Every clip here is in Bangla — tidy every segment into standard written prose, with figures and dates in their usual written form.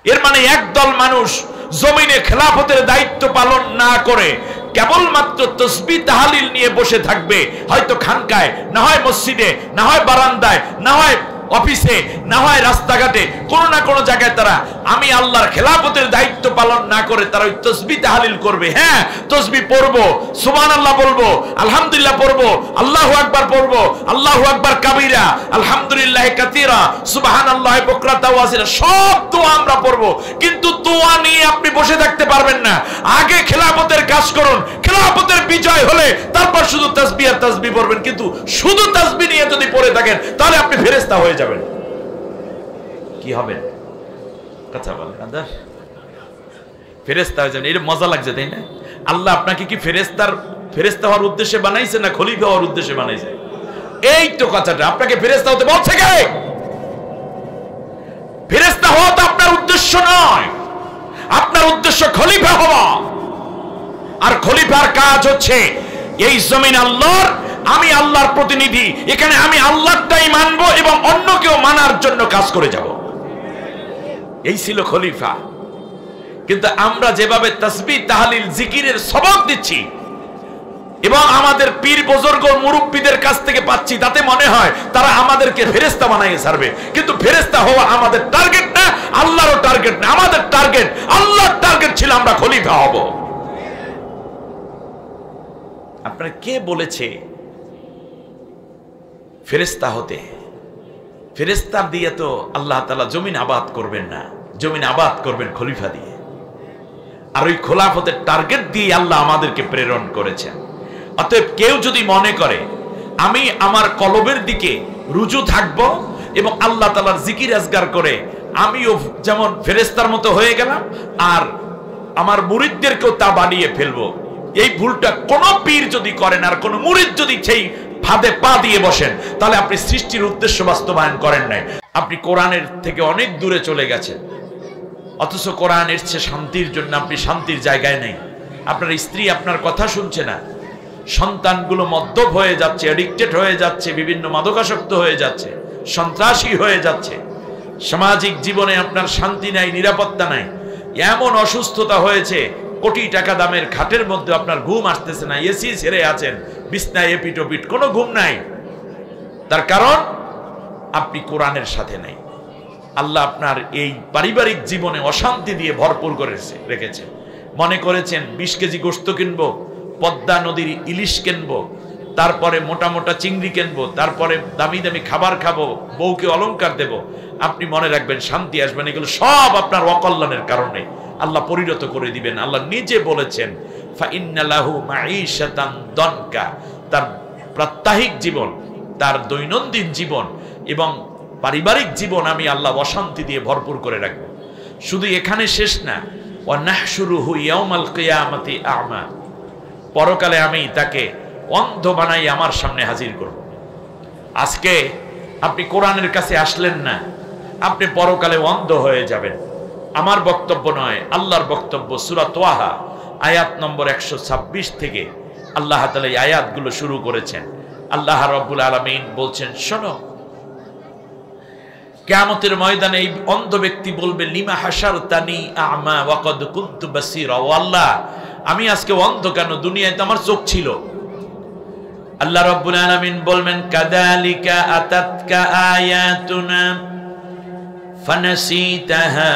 এর মানে একদল মানুষ জমিনে খেলাফতের দায়িত্ব পালন না করে কেবলমাত্র তাসবিহ তাহলিল নিয়ে বসে থাকবে, হয়তো খানকায়, না হয় মসজিদে, না হয় বারান্দায়, না হয় অফিসে, না হয় রাস্তাঘাটে, কোনো না কোনো জায়গায় তারা আমি আল্লাহর খেলাফতের দায়িত্ব পালন না করে তারা ওই তাসবিহ তাহলিল করবে। হ্যাঁ, তাসবিহ পড়বো, সুবহানাল্লাহ বলবো, আলহামদুলিল্লাহ পড়বো, আল্লাহু আকবার পড়বো, আল্লাহু আকবার কাবীরা, আলহামদুলিল্লাহ কাসীরা, সুবহানাল্লাহ বুকরাতা ওয়া আসীলা, সব দোয়া আমরা পড়বো। কিন্তু দোয়া নিয়ে আপনি বসে থাকতে পারবেন না। আগে খেলাফতের কাজ করুন, খেলাফতের বিজয় হলে তারপর শুধু তাসবিহ আর তাসবিহ পড়বেন। কিন্তু শুধু তাসবিহ নিয়ে যদি পড়ে থাকেন তাহলে আপনি ফেরেশতা হয়ে যাবেন। কি হবেন? কথা বলেন, আদা ফেরেশতা হয়ে যাবেন। এটা মজা লাগছে, তাই না? আল্লাহ আপনাকে কি ফেরেশতা হওয়ার উদ্দেশ্যে বানাইছে না খলিফা হওয়ার উদ্দেশ্যে বানাইছে? এই তো কথাটা। আপনাকে ফেরেশতা হতে বলছে কে? ফেরেশতা হওয়া তো আপনার উদ্দেশ্য নয়, আপনার উদ্দেশ্য খলিফা হওয়া। আর খলিফার কাজ হচ্ছে এই জমিন আল্লাহর, আমি আল্লাহর প্রতিনিধি, এখানে আমি আল্লাহটাই মানবো এবং অন্যকেও মানার জন্য কাজ করে যাব। এই ছিল খলিফা। কিন্তু আমরা যেভাবে তাসবিহ তাহলিল জিকিরের সবক দিচ্ছি এবং আমাদের পীর বুজুর্গ মুরব্বীদের কাছ থেকে পাচ্ছি, তাতে মনে হয় তারা আমাদেরকে ফেরেশতা বানাইয়ে ছাড়বে। কিন্তু ফেরেশতা হওয়া আমাদের টার্গেট না, আল্লাহরও টার্গেট না। আমাদের টার্গেট, আল্লাহর টার্গেট ছিল আমরা খলিফা হব। আপনারা কে বলেছে ফেরেশতা হতে? ফেরেশতা দিয়ে তো আল্লাহ তাআলা জমিন আবাদ করবেন না, জমিন আবাদ করবেন খলিফা দিয়ে। আর ওই খলিফাতের টার্গেট দিয়ে আল্লাহ আমাদেরকে প্রেরণ করেছেন। অতএব কেউ যদি মনে করে আমি আমার কলবের দিকে রুজু থাকব এবং আল্লাহ তাআলার জিকির আজগার করে আমিও যেমন ফেরেশতার মতো হয়ে গেলাম আর আমার মুরিদদেরকেও তা বানিয়ে ফেলবো, এই ভুলটা কোন পীর যদি করেন আর কোন মুরিদ যদি সেই ফাঁদে পা দিয়ে বসেন, তাহলে আপনি সৃষ্টির উদ্দেশ্য বাস্তবায়ন করেন নাই। আপনি কোরআনের থেকে অনেক দূরে চলে গেছেন, অথচ কোরআন এসছে শান্তির জন্য। আপনি শান্তির জায়গায় নেই। আপনার স্ত্রী আপনার কথা শুনছে না, সন্তানগুলো মদ্যপ হয়ে যাচ্ছে, অ্যাডিক্টেড হয়ে যাচ্ছে, বিভিন্ন মাদকাসক্ত হয়ে যাচ্ছে, সন্ত্রাসী হয়ে যাচ্ছে। সামাজিক জীবনে আপনার শান্তি নাই, নিরাপত্তা নাই। এমন অসুস্থতা হয়েছে, কোটি টাকা দামের খাটের মধ্যে আপনার ঘুম আসতেছে না, এসি ছেড়ে আছেন, বিছনায় এপিটোপিট, কোনো ঘুম নাই। তার কারণ আপনি কোরআনের সাথে নেই। আল্লাহ আপনার এই পারিবারিক জীবনে অশান্তি দিয়ে ভরপুর করে রেখেছেন। মনে করেছেন 20 কেজি গোশত কিনবো, পদ্মা নদীর ইলিশ কিনবো, তারপরে মোটা মোটা চিংড়ি কিনবো, তারপরে দামি দামি খাবার খাবো, বউকে অলংকার দেব। আপনি মনে রাখবেন শান্তি আসবেন, এগুলো সব আপনার অকল্যাণের কারণে। আল্লাহ পরিণত করে দিবেন। আল্লাহ নিজে বলেছেন ফাইন্না লাহু মাঈশাতান দনকা, তার প্রাত্যহিক জীবন, তার দৈনন্দিন জীবন এবং পারিবারিক জীবন আমি আল্লাহ অশান্তি দিয়ে ভরপুর করে রাখবো। শুধু এখানে শেষ না, ওয়া নাহশুরুহু ইয়াউমাল কিয়ামাতি আ'মা, পরকালে আমি তাকে অন্ধ বানাই আমার সামনে হাজির করব। আজকে আপনি কোরআনের কাছে আসলেন না, আপনি পরকালে অন্ধ হয়ে যাবেন। আমার বক্তব্য নয়, আল্লাহর বক্তব্য। সূরা তাহা আয়াত নম্বর 126 থেকে আল্লাহ তাআলা এই আয়াতগুলো শুরু করেছেন। আল্লাহ রাব্বুল আলামিন বলছেন, শোনো, কিয়ামতের ময়দানে এই অন্ধ ব্যক্তি বলবে লিমা হাশারতানি আ'মা ওয়া ক্বাদ কুনতু বাসীরা, ও আল্লাহ আমি আজকে অন্ধ কেন? দুনিয়ায় তো আমার চোখ ছিল। আল্লাহ রাব্বুল আলামিন বলবেন কাযালিকা আতাতকা আয়াতুনা ফানাসিতাহা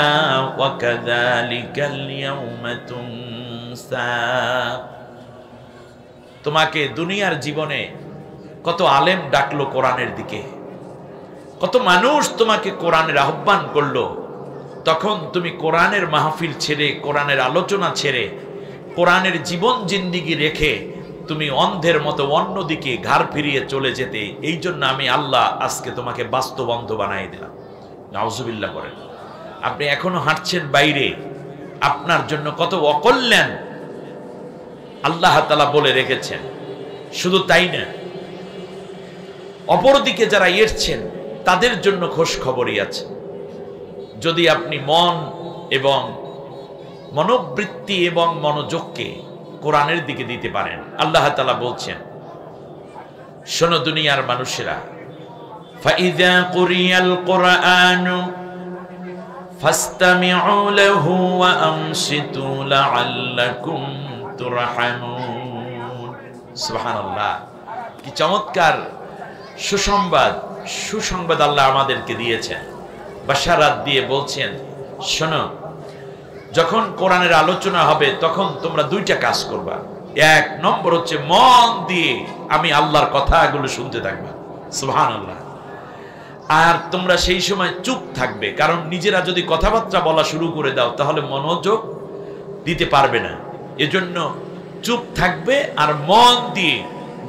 ওয়া কাযালিকাল ইয়াউমা তুনসা। তোমাকে দুনিয়ার জীবনে কত আলেম ডাকলো কোরআনের দিকে, কত মানুষ তোমাকে কোরআনের আহ্বান করলো, তখন তুমি কোরআনের মাহফিল ছেড়ে, কোরআনের আলোচনা ছেড়ে, কোরআনের জীবন জিন্দিগি রেখে তুমি অন্ধের মতো অন্যদিকে ঘাড় ফিরিয়ে চলে যেতে। এই জন্য আমি আল্লাহ আজকে তোমাকে বাস্তব অন্ধ বানাই দিলাম। নাউজুবিল্লাহ করেন। আপনি এখনো হাঁটছেন বাইরে, আপনার জন্য কত অকল্যাণ আল্লাহ তাআলা বলে রেখেছেন। শুধু তাই না, অপরদিকে যারা এসছেন তাদের জন্য খোঁজ খবরই আছে। যদি আপনি মন এবং মনোবৃত্তি এবং মনোযোগকে কোরআনের দিকে দিতে পারেন। আল্লাহ তাআলা বলছেন, শোনো দুনিয়ার মানুষেরা, ফাইযা কুরিয়াল কুরআনু ফাস্তামিউ লাহু ওয়া আনসিতু লাআল্লাকুম তুরহামুন। সুবহানাল্লাহ, কি চমৎকার সুসংবাদ আল্লাহ আমাদেরকে দিয়েছেন। বাশারাত দিয়ে বলছেন, শোনো, যখন কোরআনের আলোচনা হবে তখন তোমরা দুইটা কাজ করবা। এক নম্বর হচ্ছে মন দিয়ে আমি আল্লাহর কথাগুলো শুনতে থাকবা। সুবহানাল্লাহ। আর তোমরা সেই সময় চুপ থাকবে, কারণ নিজেরা যদি কথাবার্তা বলা শুরু করে দাও তাহলে মনোযোগ দিতে পারবে না। এজন্য চুপ থাকবে আর মন দিয়ে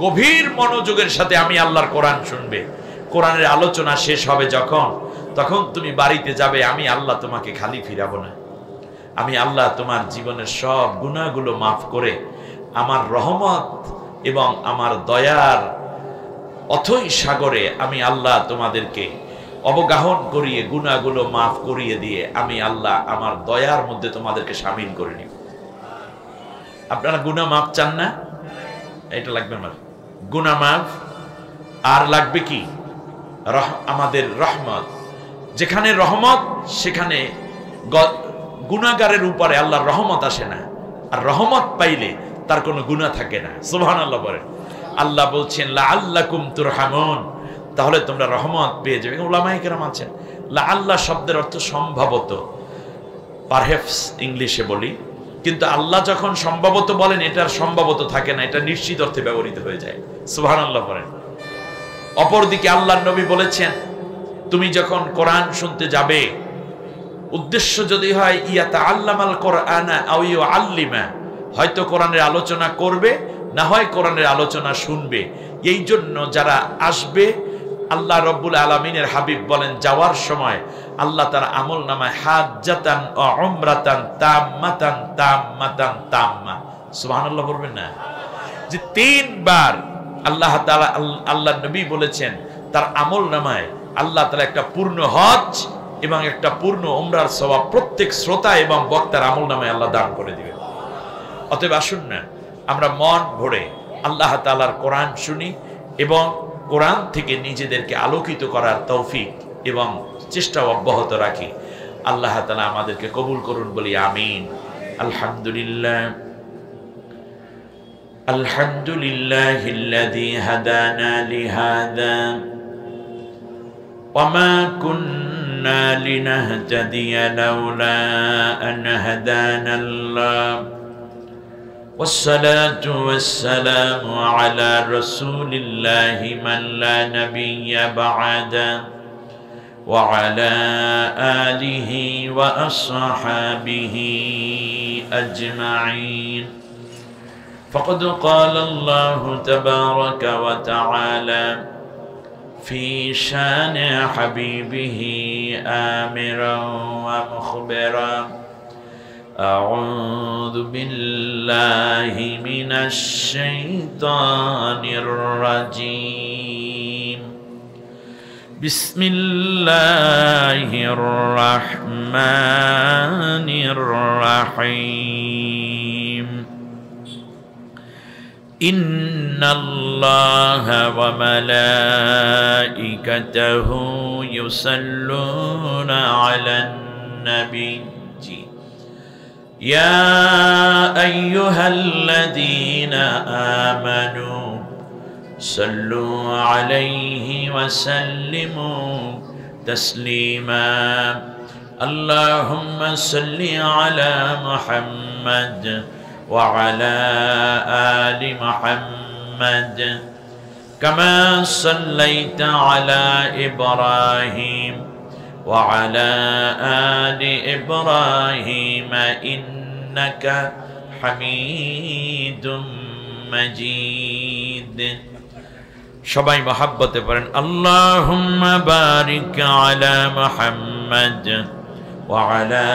গভীর মনোযোগের সাথে আমি আল্লাহর কোরআন শুনবে। কোরআনের আলোচনা শেষ হবে যখন, তখন তুমি বাড়িতে যাবে, আমি আল্লাহ তোমাকে খালি ফিরাবো না। আমি আল্লাহ তোমার জীবনের সব গুনাহগুলো মাফ করে আমার রহমত এবং আমার দয়ার অথই সাগরে আমি আল্লাহ তোমাদেরকে অবগাহন করিয়ে গুনাহগুলো মাফ করিয়ে দিয়ে আমি আল্লাহ আমার দয়ার মধ্যে তোমাদেরকে শামিল করে নিব। আপনারা গুনাহ মাফ চান না? এটা লাগবে আমার গুনাহ মাফ। আর লাগবে কি? আমাদের রহমত। যেখানে রহমত সেখানে গুনাহগারের উপরে আল্লাহর রহমত আসে না, আর রহমত পাইলে তার কোনো গুনাহ থাকে না। সুবহানাল্লাহ বলেন। আল্লাহ বলছেন লাআল্লাকুম তুরহামুন, তাহলে তোমরা রহমত পেয়ে যাবে। উলামায়ে কেরাম আছেন লাআল্লাহ শব্দের অর্থ সম্ভবত, পারহ্যাপস ইংলিশে বলি, কিন্তু আল্লাহ যখন সম্ভবত বলেন এটার সম্ভবত থাকে না, এটা নিশ্চিত অর্থে ব্যবহৃত হয়ে যায়। সুবহানাল্লাহ বলেন। অপরদিকে আল্লাহর নবী বলেছেন, তুমি যখন কোরআন শুনতে যাবে, উদ্দেশ্য যদি হয় ইয়াতাআল্লামাল কোরআনা আও ইউআল্লিমা, হয়তো কোরআনের আলোচনা করবে, না হয় কোরআনের আলোচনা শুনবে। এই জন্য যারা আসবে, আল্লাহ রব্বুল আলামিনের হাবিব বলেন যাওয়ার সময় আল্লাহ তার আমল নামায় হাজ্জাতান ওয়া উমরাতান তাম্মাতান তাম্মাতান তাম্মা, সুবহানাল্লাহ বলবেন না? যে তিনবার আল্লাহ তাআলা, আল্লাহ নবী বলেছেন তার আমল নামায় আল্লাহ তাআলা একটা পূর্ণ হজ এবং একটা পূর্ণ উমরার সওয়াব প্রত্যেক শ্রোতা এবং বক্তার আমল নামায় আল্লাহ দান করে দিবেন। অতএব আসুন না আমরা মন ভরে আল্লাহ তাআলার কোরআন শুনি এবং কোরআন থেকে নিজেদেরকে আলোকিত করার তৌফিক এবং চেষ্টা অব্যাহত রাখি। আল্লাহ তাআলা আমাদেরকে কবুল করুন, বলি আমিন। আলহামদুলিল্লাহ, আলহামদুলিল্লাহিল্লাযী হাদানা লিহাযা ওয়া মা কুন্না লিনাহতাদিয়া লাউলা আন হাদানাল্লাহ। والصلاة والسلام على رسول الله من لا نبي بعده وعلى آله وأصحابه أجمعين. فقد قال الله تبارك وتعالى في شان حبيبه آمرا ومخبرا: أعوذ بالله من الشيطان الرجيم. بسم الله الرحمن الرحيم. إن الله وملائكته يصلون على النبي يا أيها الذين آمنوا صلوا عليه وسلموا تسليما. اللهم صل على محمد وعلى آل محمد كما صليت على إبراهيم وعلى آل إبراهيم إنك حميد مجيد. সবাই মহব্বতে পড়েন আল্লাহুম্মা বারিক আলা মুহাম্মাদ ওয়া আলা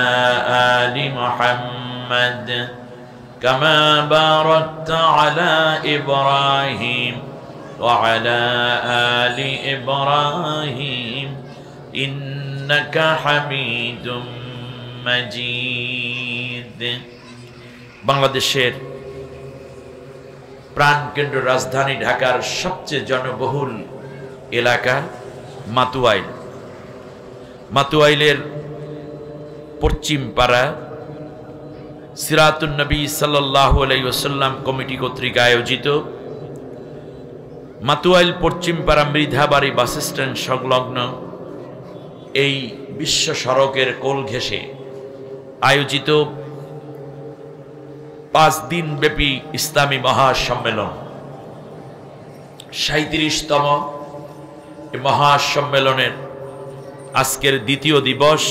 আলি মুহাম্মাদ কামা বারাকতা আলা ইব্রাহিম ওয়া আলা আলি ইব্রাহিম ইন্নাকা হামিদুম মাজিদ। বাংলাদেশের প্রাণকেন্দ্র রাজধানী ঢাকার সবচেয়ে জনবহুল এলাকা মাতুয়াইল। মাতুয়াইলের পশ্চিম পাড়া সিরাতুন নবী সাল্লাল্লাহু আলাইহি ওয়াসাল্লাম কমিটি কর্তৃক আয়োজিত মাতুয়াইল পশ্চিম পাড়া মৃধাবাড়ি বাস স্ট্যান্ড সংলগ্ন এই বিশ্ব সড়কের কোল ঘেঁষে আয়োজিত 5 দিন ব্যাপী ইসলামী মহাসম্মেলন 37তম এই মহাসম্মেলনের আজকের দ্বিতীয় দিবস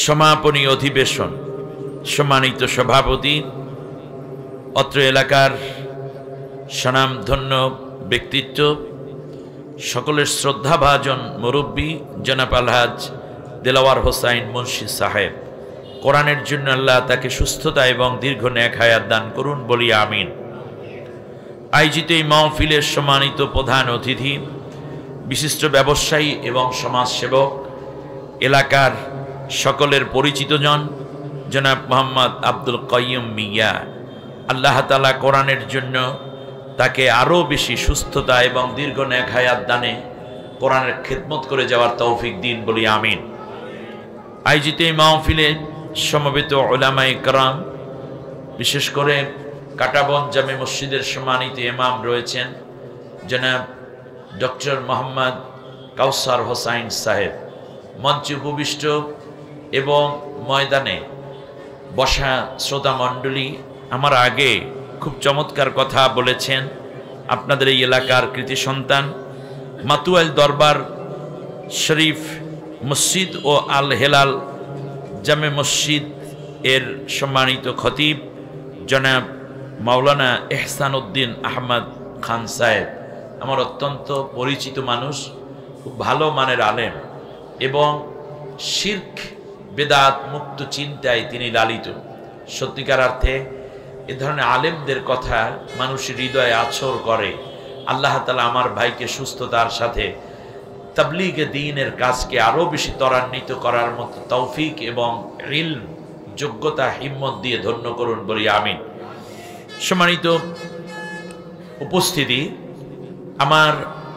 সমাপনী অধিবেশন। সম্মানিত সভাপতি, অত্র এলাকার স্বনামধন্য ব্যক্তিত্ব, সকলের শ্রদ্ধাভাজন মুরব্বী জনাব আলহাজ দেলাওয়ার হোসাইন মুন্সি সাহেব, কোরআনের জন্য আল্লাহ তাকে সুস্থতা এবং দীর্ঘ নেক হায়াত দান করুন বলি আমিন। আয়োজিত এই মাহফিলের সম্মানিত প্রধান অতিথি, বিশিষ্ট ব্যবসায়ী এবং সমাজসেবক, এলাকার সকলের পরিচিত জন জনাব মোহাম্মদ আব্দুল কাইয়ুম মিয়া, আল্লাহ তাআলা কোরআনের জন্য তাকে আরও বেশি সুস্থতা এবং দীর্ঘ নেক হায়াত দানে কোরআনের খেদমত করে যাওয়ার তৌফিক দিন বলি আমিন। আয়োজিত এই মাহফিলে সমবেত উলামায়ে কেরাম, বিশেষ করে কাটাবন জামে মসজিদের সম্মানিত ইমাম রয়েছেন জনাব ডক্টর মোহাম্মদ কাউসার হোসাইন সাহেব, মঞ্চে উপবিষ্ট এবং ময়দানে বসা শ্রোতা মণ্ডলী আমার আগে খুব চমৎকার কথা বলেছেন। আপনাদের এই এলাকার কৃতি সন্তান মাতুয়াইল দরবার শরীফ মসজিদ ও আল হেলাল জামে মসজিদ এর সম্মানিত খতিব জনাব মাওলানা এহসান উদ্দিন আহমদ খান সাহেব, আমার অত্যন্ত পরিচিত মানুষ, খুব ভালো মানের আলেম এবং শিরক বেদাত মুক্ত চিন্তায় তিনি লালিত। সত্যিকার অর্থে এ ধরনের আলেমদের কথা মানুষের হৃদয়ে আছর করে। আল্লাহ তাআলা আমার ভাইকে সুস্থতার সাথে তাবলীগে দ্বীনের কাজকে আরও বেশি ত্বরান্বিত করার মতো তৌফিক এবং ইলম, যোগ্যতা, হিম্মত দিয়ে ধন্য করুন বলি আমিন। সম্মানিত উপস্থিতি, আমার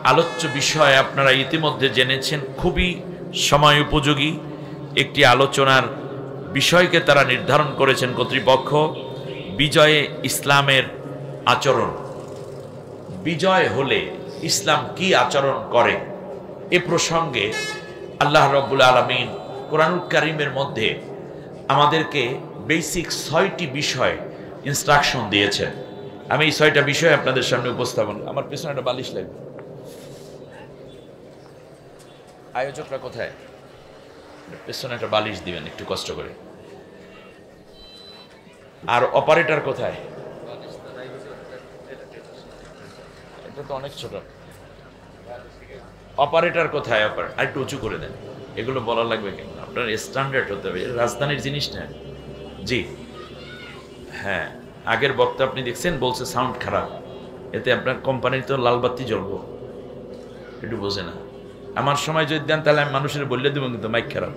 আলোচ্য বিষয় আপনারা ইতিমধ্যে জেনেছেন। খুবই সময় উপযোগী একটি আলোচনার বিষয়কে তারা নির্ধারণ করেছেন কর্তৃপক্ষ, বিজয়ে ইসলামের আচরণ। বিজয় হলে ইসলাম কি আচরণ করে এ প্রসঙ্গে আল্লাহ রাব্বুল আলামিন কোরআনুল কারীমের মধ্যে আমাদেরকে বেসিক 6টি বিষয় ইনস্ট্রাকশন দিয়েছেন। আমি এই 6টা বিষয় আপনাদের সামনে উপস্থাপন। আমার পেছনে একটা বালিশ লাগবে। আয়োজকরা কোথায়? পেছনে একটা বালিশ দিবেন একটু কষ্ট করে। আর অপারেটর কোথায়? এটা তো অনেক ছোট। অপারেটর কোথায়? আর একটু উঁচু করে দেন। এগুলো বলা লাগবে কেন? আপনার স্ট্যান্ডার্ড হতে হবে, রাজধানীর জিনিস না। জি হ্যাঁ, আগের বক্তা আপনি দেখছেন বলছে সাউন্ড খারাপ, এতে আপনার কোম্পানির তো লালবাতি জ্বলবো, একটু বোঝে না। আমার সময় যদি দেন তাহলে আমি মানুষের বললে দেবো কিন্তু মাইক খারাপ।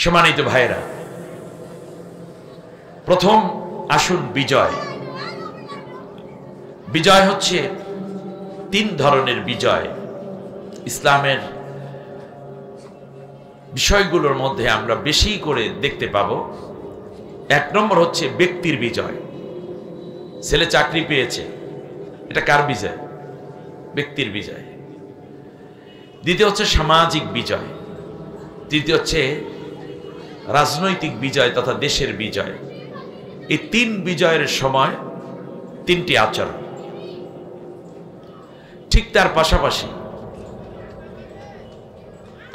সম্মানিত ভাইয়েরা, প্রথম আসুন বিজয়। বিজয় হচ্ছে 3 ধরনের বিজয়। ইসলামের বিষয়গুলোর মধ্যে আমরা বেশি করে দেখতে পাব। 1 নম্বর হচ্ছে ব্যক্তির বিজয়। ছেলে চাকরি পেয়েছে, এটা কার বিজয়? ব্যক্তির বিজয়। দ্বিতীয় হচ্ছে সামাজিক বিজয়। তৃতীয় হচ্ছে রাজনৈতিক বিজয় তথা দেশের বিজয়। এই 3 বিজয়ের সময় 3টি আচরণ। ঠিক তার পাশাপাশি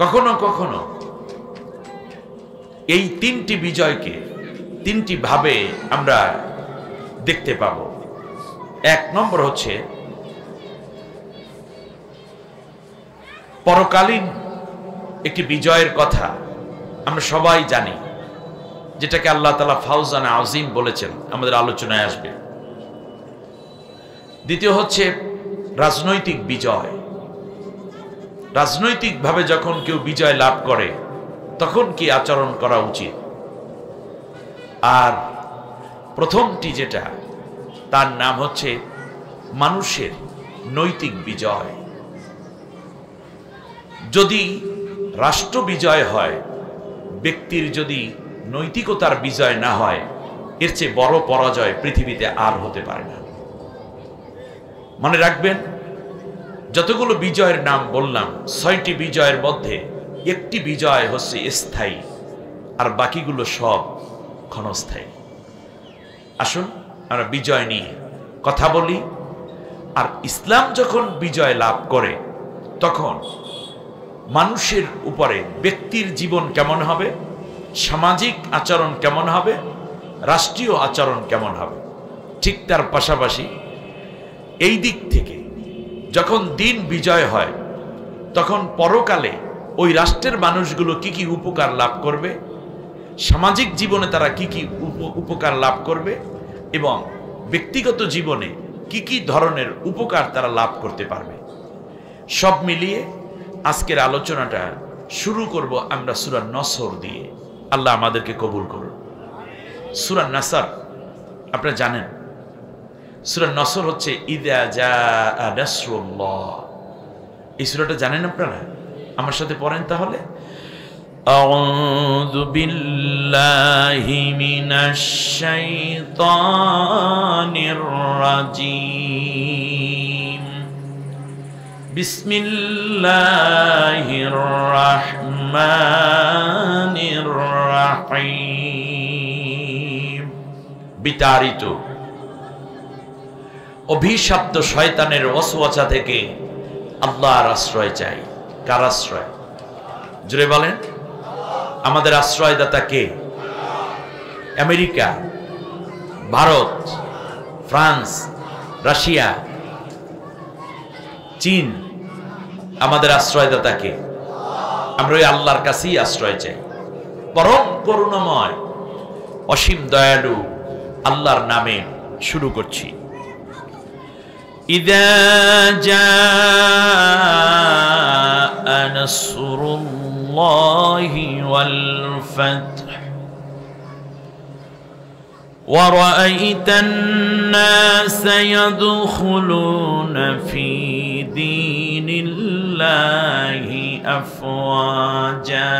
কখনো কখনো এই 3টি বিজয়কে 3টি ভাবে আমরা দেখতে পাব। 1 নম্বর হচ্ছে পরকালীন একটি বিজয়ের কথা আমরা সবাই জানি, যেটাকে আল্লাহ তাআলা ফাউজান আযীম বলেছেন, আমাদের আলোচনায় আসবে। দ্বিতীয় হচ্ছে রাজনৈতিক বিজয়। রাজনৈতিকভাবে যখন কেউ বিজয় লাভ করে তখন কি আচরণ করা উচিত। আর প্রথমটি যেটা, তার নাম হচ্ছে মানুষের নৈতিক বিজয়। যদি রাষ্ট্র বিজয় হয়, ব্যক্তির যদি নৈতিকতার বিজয় না হয়, এর চেয়ে বড় পরাজয় পৃথিবীতে আর হতে পারে না। মনে রাখবেন, যতগুলো বিজয়ের নাম বললাম, 6টি বিজয়ের মধ্যে একটি বিজয় হচ্ছে স্থায়ী, আর বাকিগুলো সব ক্ষণস্থায়ী। আসুন আমরা বিজয় নিয়ে কথা বলি। আর ইসলাম যখন বিজয় লাভ করে, তখন মানুষের উপরে ব্যক্তির জীবন কেমন হবে, সামাজিক আচরণ কেমন হবে, রাষ্ট্রীয় আচরণ কেমন হবে, ঠিক তার পাশাপাশি এই দিক থেকে যখন দিন বিজয় হয়, তখন পরকালে ওই রাষ্ট্রের মানুষগুলো কি কি উপকার লাভ করবে, সামাজিক জীবনে তারা কি কি উপকার লাভ করবে, এবং ব্যক্তিগত জীবনে কি কি ধরনের উপকার তারা লাভ করতে পারবে, সব মিলিয়ে আজকের আলোচনাটা শুরু করব আমরা সূরা নসর দিয়ে। আল্লাহ আমাদেরকে কবুল করুন। সূরা নাসর আপনারা জানেন, সূরা নসর হচ্ছে ইযা জাআ নাসরুল্লাহ। এই সূরাটা জানেন আপনারা? আমার সাথে পড়েন তাহলে। আউযু বিল্লাহি মিনাশ শাইতানির রাজীম। বিসমিল্লাহির রাহমানির রাহিম। বিতাড়িত অভিশপ্ত শয়তানের ওয়াসওয়াসা থেকে আল্লাহর আশ্রয় চাই। কার আশ্রয়? জোরে বলেন। আমাদের আশ্রয়দাতা কে? আমেরিকা, ভারত, ফ্রান্স, রাশিয়া, চীন। আমাদের আশ্রয়দাতা কে? আমরা ওই আল্লাহর কাছেই আশ্রয় চাই। পরম করুণাময় অসীম দয়ালু আল্লাহর নামে শুরু করছি। ইযা জাআ নাসরুল্লাহি ওয়াল ফাতহ ওয়া রাআইতান নাসা ইয়াদখুলুনা ফি দীনিল্লাহি আফওয়াজা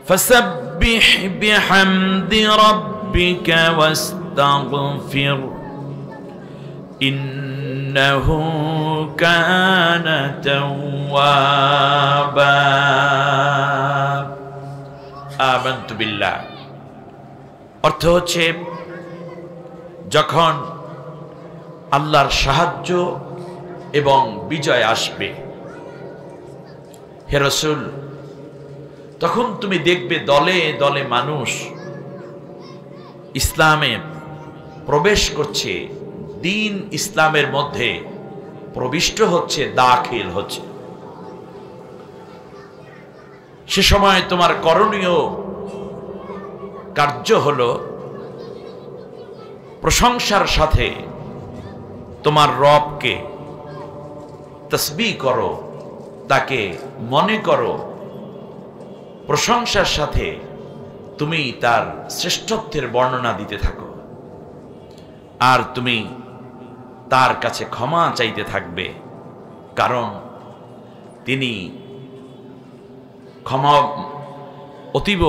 ফাসাব্বিহ বিহামদি রাব্বিকা ওয়াস্তাগফির ইন্নাহু কানা তাওয়াবা। আমানতু বিল্লাহ অর্থ হচ্ছে, যখন আল্লাহর সাহায্য এবং বিজয় আসবে হে রাসূল, তখন তুমি দেখবে দলে দলে মানুষ ইসলামে প্রবেশ করছে, দিন ইসলামের মধ্যে প্রবিষ্ট হচ্ছে, দাখিল হচ্ছে। সে সময় তোমার করণীয় কার্য হলো প্রশংসার সাথে তোমার রবকে তাসবিহ করো, তাকে মনে করো, প্রশংসার সাথে তুমি তার শ্রেষ্ঠত্বের বর্ণনা দিতে থাকো, আর তুমি তার কাছে ক্ষমা চাইতে থাকবে, কারণ তিনি অতীব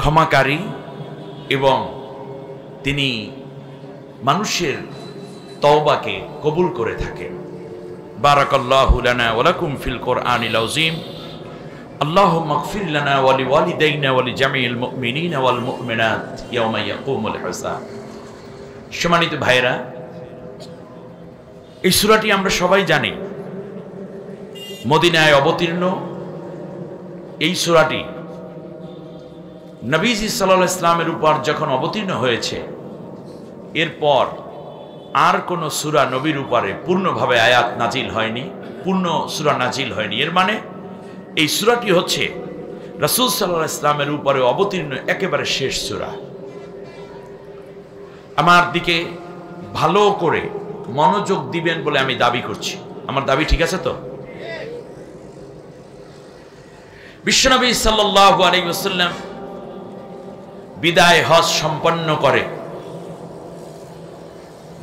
ক্ষমাকারী এবং তিনি মানুষের তওবাকে কবুল করে থাকেন। বারাকাল্লাহু লানা ওয়া লাকুম ফিল কোরআনিল আযীম। আল্লাহুম্মা ইগফির লানা ওয়া লিওয়ালিদাইনা ওয়া লিজামিল মুমিনিনা ওয়াল মুমিনাত ইয়াওমা ইয়াকুমুল হিসাব। সম্মানিত ভাইরা, এই সূরাটি আমরা সবাই জানি, মদিনায় অবতীর্ণ। এই সূরাটি নবীজি সাল্লাল্লাহু আলাইহি ওয়াসাল্লামের উপর যখন অবতীর্ণ হয়েছে, এরপর আর কোন সূরা নবীর উপরে পূর্ণভাবে আয়াত নাজিল হয়নি, পূর্ণ সূরা নাজিল হয়নি। এর মানে এই সূরাটি হচ্ছে রাসূল সাল্লাল্লাহু আলাইহি ওয়াসাল্লামের উপরে অবতীর্ণ একেবারে শেষ সূরা। আমার দিকে ভালো করে মনোযোগ দিবেন বলে আমি দাবি করছি। আমার দাবি ঠিক আছে তো? বিশ্বনবী সাল্লাল্লাহু আলাইহি ওয়াসাল্লাম বিদায় হজ সম্পন্ন করে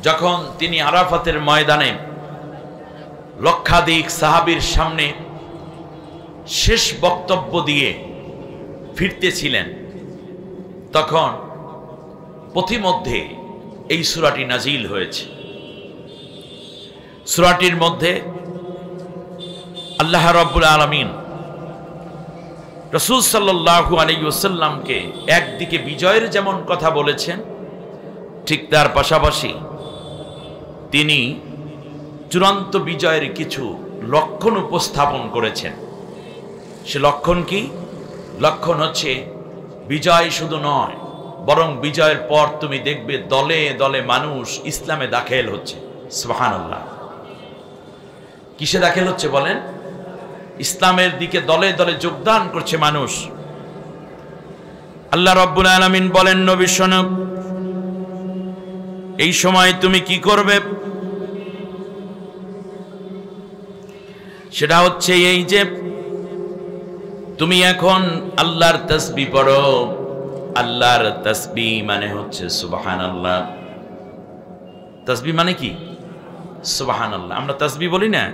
যখন তিনি আরাফাতের ময়দানে লক্ষাধিক সাহাবীর সামনে শেষ বক্তব্য দিয়ে ফিরতেছিলেন, তখন পথিমধ্যে এই সূরাটি নাজিল হয়েছে। সূরাটির মধ্যে আল্লাহ রাব্বুল আলামিন রাসূল সাল্লাল্লাহু আলাইহি ওয়াসাল্লামকে একদিকে বিজয়ের যেমন কথা বলেছেন, ঠিক তার পাশাপাশি তিনি চূড়ান্ত বিজয়ের কিছু লক্ষণ উপস্থাপন করেছেন। সে লক্ষণ কি? লক্ষণ হচ্ছে বিজয় শুধু নয়, বরং বিজয়ের পর তুমি দেখবে দলে দলে মানুষ ইসলামে দাখিল হচ্ছে। সুবহানাল্লাহ। কিসে দাখিল হচ্ছে বলেন? ইসলামের দিকে দলে দলে যোগদান করছে মানুষ। আল্লাহ রাব্বুল আলামিন বলেন, নবী শোনো, এই সময় তুমি কি করবে? সেটা হচ্ছে এই যে তুমি এখন আল্লাহর তাসবিহ পড়ো। আল্লাহর তাসবিহ মানে হচ্ছে সুবহানাল্লাহ। তাসবিহ মানে কি? সুবহানাল্লাহ। আমরা তাসবিহ বলি না?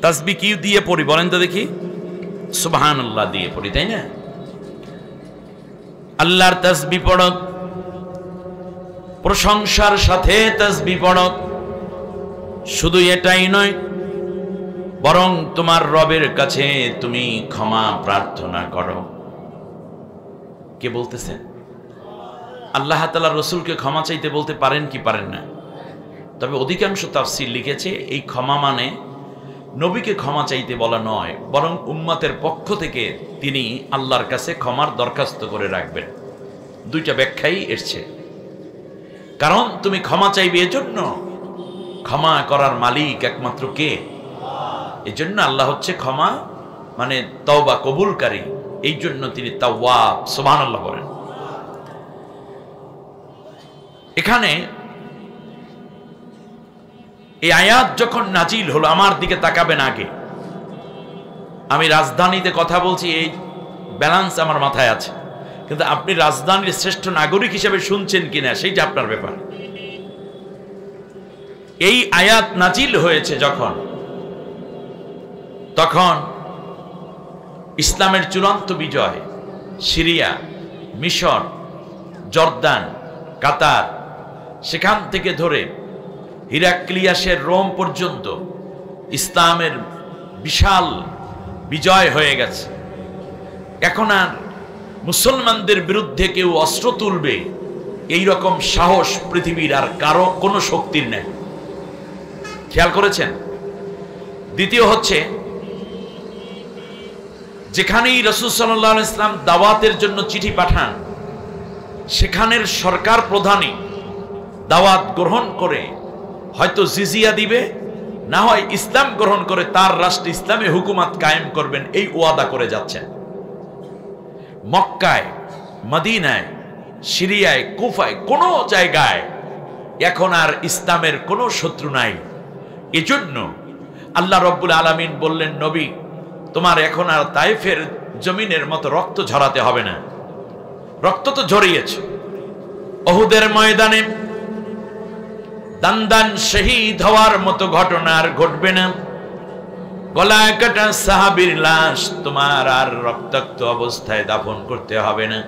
তাসবিহ কি দিয়ে পড়ি বলেন তো দেখি? সুবহানাল্লাহ দিয়ে পড়ি, তাই না? আল্লাহর তাসবিহ পড়ো, প্রশংসার সাথে তাসবিহ পড়ো। শুধু এটাই নয়, বরং তোমার রবের কাছে তুমি ক্ষমা প্রার্থনা করো। কে বলতেছেন? আল্লাহ তাআলা রাসূলকে ক্ষমা চাইতে বলতে পারেন কি পারেন না? তবে অধিকাংশ তাফসীর লিখেছে এই ক্ষমা মানে নবীকে ক্ষমা চাইতে বলা নয়, বরং উম্মতের পক্ষ থেকে তিনি আল্লাহর কাছে ক্ষমার দরখাস্ত করে রাখবেন। দুইটা ব্যাখ্যাই এসছে। কারণ তুমি ক্ষমা চাইবে, এজন্য ক্ষমা করার মালিক একমাত্র কে? এজন্য আল্লাহ হচ্ছে ক্ষমা মানে তওবা কবুলকারী, এই জন্য তিনি তাওয়াব। সুবহানাল্লাহ বলেন। এখানে এই আয়াত যখন নাজিল হলো, আমার দিকে তাকাবেন আগে। আমি রাজধানীতে কথা বলছি, এই ব্যালেন্স আমার মাথায় আছে, কিন্তু আপনি রাজধানীর শ্রেষ্ঠ নাগরিক হিসেবে শুনছেন কিনা সেইটা আপনার ব্যাপার। এই আয়াত নাজিল হয়েছে যখন, তখন ইসলামের চূড়ান্ত বিজয় সিরিয়া, মিশর, জর্দান, কাতার, সেখান থেকে ধরে হিরাক্লিয়াসের রোম পর্যন্ত ইসলামের বিশাল বিজয় হয়ে গেছে। এখন আর মুসলমানদের বিরুদ্ধে কেউ অস্ত্র তুলবে এই রকম সাহস পৃথিবীর আর কারো কোনো শক্তির নেই। খেয়াল করেছেন? দ্বিতীয় হচ্ছে, যেখানেই রাসূল সাল্লাল্লাহু আলাইহি ওয়াসাল্লাম দাওয়াতের জন্য চিঠি পাঠান, সেখানের সরকার প্রধানই দাওয়াত গ্রহণ করে হয়তো জিজিয়া দিবে, না হয় ইসলাম গ্রহণ করে তার রাষ্ট্রে ইসলামে হুকুমত কায়েম করবেন, এই ওয়াদা করে যাচ্ছেন। মক্কায়, মদিনায়, সিরিয়ায়, কুফায়, কোনো জায়গায় এখন আর ইসলামের কোনো শত্রু নাই। এজন্য আল্লাহ রাব্বুল আলামিন বললেন, নবী তোমার এখন আর তায়েফের জমিনের মতো রক্ত ঝরাতে হবে না। রক্ত তো ঝরিয়েছে। উহুদের ময়দানে দান শহীদ হওয়ার মতো ঘটনা আর ঘটবে না। গলায় কাটা সাহাবীর লাশ তোমার আর রক্তাক্ত অবস্থায় দাফন করতে হবে না।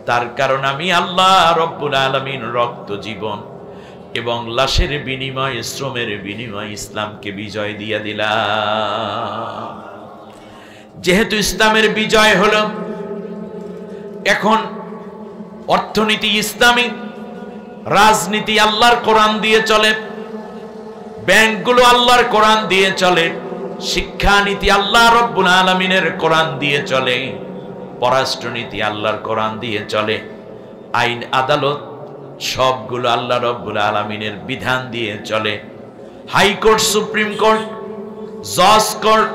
তার কারণ আমি আল্লাহ রাব্বুল আলামিন রক্ত, জীবন এবং লাশের বিনিময়ে, শ্রমের বিনিময়ে ইসলামকে বিজয় দিয়ে দিলাম। যেহেতু ইসলামের বিজয় হলো, এখন অর্থনীতি ইসলামী, রাজনীতি আল্লাহর কোরআন দিয়ে চলে, ব্যাংকগুলো আল্লাহর কোরআন দিয়ে চলে, শিক্ষানীতি আল্লাহ রাব্বুল আলামিনের কোরআন দিয়ে চলে, পররাষ্ট্রনীতি আল্লাহর কোরআন দিয়ে চলে, আইন আদালত সবগুলো আল্লাহ রাব্বুল আলামিনের বিধান দিয়ে চলে। হাইকোর্ট, সুপ্রিম কোর্ট, জজ কোর্ট,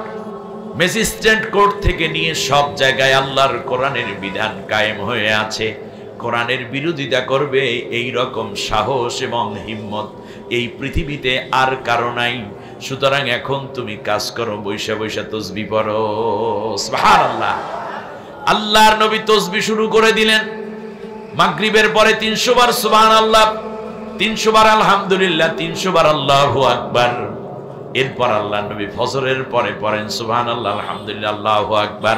ম্যাজিস্ট্রেট কোর্ট থেকে নিয়ে সব জায়গায় আল্লাহর কোরআনের বিধান কায়েম হয়ে আছে। কোরআনের বিরোধিতা করবে এই রকম সাহস এবং হিম্মত এই পৃথিবীতে আর কারো নাই। সুতরাং এখন তুমি কাজ করো, বৈশা বৈশা তাসবিহ পড়ো। সুবহানাল্লাহ। আল্লাহর নবী তাসবিহ শুরু করে দিলেন। মাগরিবের পরে 300 বার সুবহানাল্লাহ, 300 বার আলহামদুলিল্লাহ, 300 বার আল্লাহু আকবার। এরপর আল্লাহ নবী ফজরের পরে পড়েন সুবহানাল্লাহ, আলহামদুলিল্লাহ, আল্লাহু আকবার।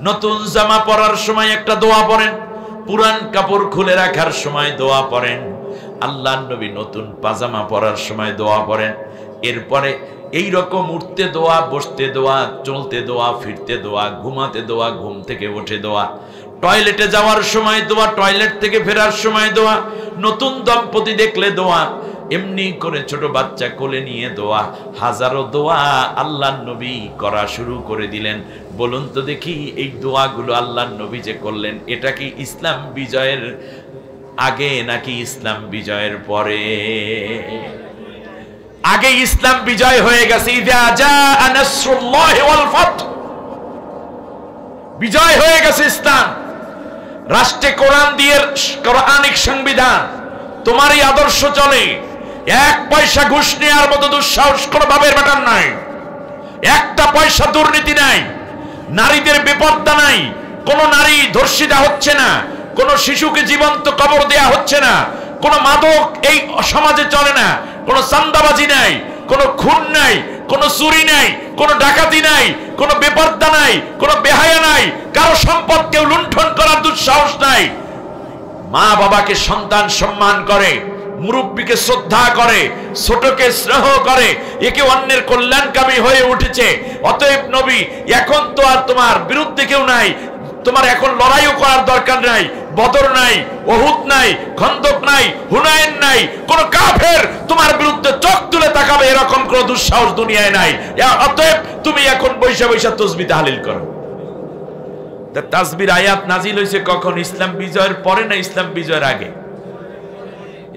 নতুন জামা পরার সময় একটা দোয়া পড়েন, পুরান কাপড় খুলে রাখার সময় দোয়া পড়েন, আল্লাহ নবী নতুন পাজামা পরার সময় দোয়া পড়েন। এরপরে এই রকম উঠতে দোয়া, বসতে দোয়া, চলতে দোয়া, ফিরতে দোয়া, ঘুমাতে দোয়া, ঘুম থেকে উঠে দোয়া, টয়লেটে যাওয়ার সময় দোয়া, টয়লেট থেকে ফেরার সময় দোয়া, নতুন দম্পতি দেখলে দোয়া, এমনি করে ছোট বাচ্চা কোলে নিয়ে দোয়া, হাজারো দোয়া আল্লাহ নবী করা শুরু করে দিলেন। বলুন তো দেখি, এই দোয়াগুলো আল্লাহ নবী যে করলেন, এটা কি ইসলাম বিজয়ের আগে নাকি ইসলাম বিজয়ের পরে? আগে ইসলাম বিজয় হয়ে গেছে, ইযা জাআ নাসরুল্লাহি ওয়াল ফাতহ, বিজয় হয়ে গেছে ইসলাম। রাষ্ট্রে কোরআন দিয়ে, কোরআনিক সংবিধান, তোমারই আদর্শ চলে। এক পয়সা ঘুষ নেওয়ার মতো দুঃসাহস কোনো বাবের বেটার নাই, একটা পয়সা দুর্নীতি নাই, নারীদের বেপর্দা নাই, কোন নারী ধর্ষিতা হচ্ছে না, কোন শিশুকে জীবন্ত কবর দেয়া হচ্ছে না, কোন মাদক এই সমাজে চলে না, কোন চাঁদাবাজি নাই, কোন খুন নাই, কোন চুরি নাই, কোন ডাকাতি নাই, কোন বেপর্দা নাই, কোন বেহায়া নাই, কারো সম্পদ কেউ লুণ্ঠন করার দুঃসাহস নাই। মা বাবাকে সন্তান সম্মান করে, মুরব্বীকে শ্রদ্ধা করে, ছোটকে স্নেহ করে, একে অন্যের কল্যাণকামী হয়ে উঠেছে। অতএব নবী, এখন তো আর তোমার বিরুদ্ধে কেউ নাই, তোমার এখন লড়াইও করার দরকার নাই। বদর নাই, উহুদ নাই, খন্দক নাই, হুনাইন নাই, কোন কাফের তোমার বিরুদ্ধে চোখ তুলে তাকাবে এরকম কোন দুঃসাহস দুনিয়ায় নাই। অতএব তুমি এখন বৈশা বৈশা তাসবিহ তাহলিল করো। তাসবির আয়াত নাজিল হয়েছে কখন? ইসলাম বিজয়ের পরে না ইসলাম বিজয়ের আগে?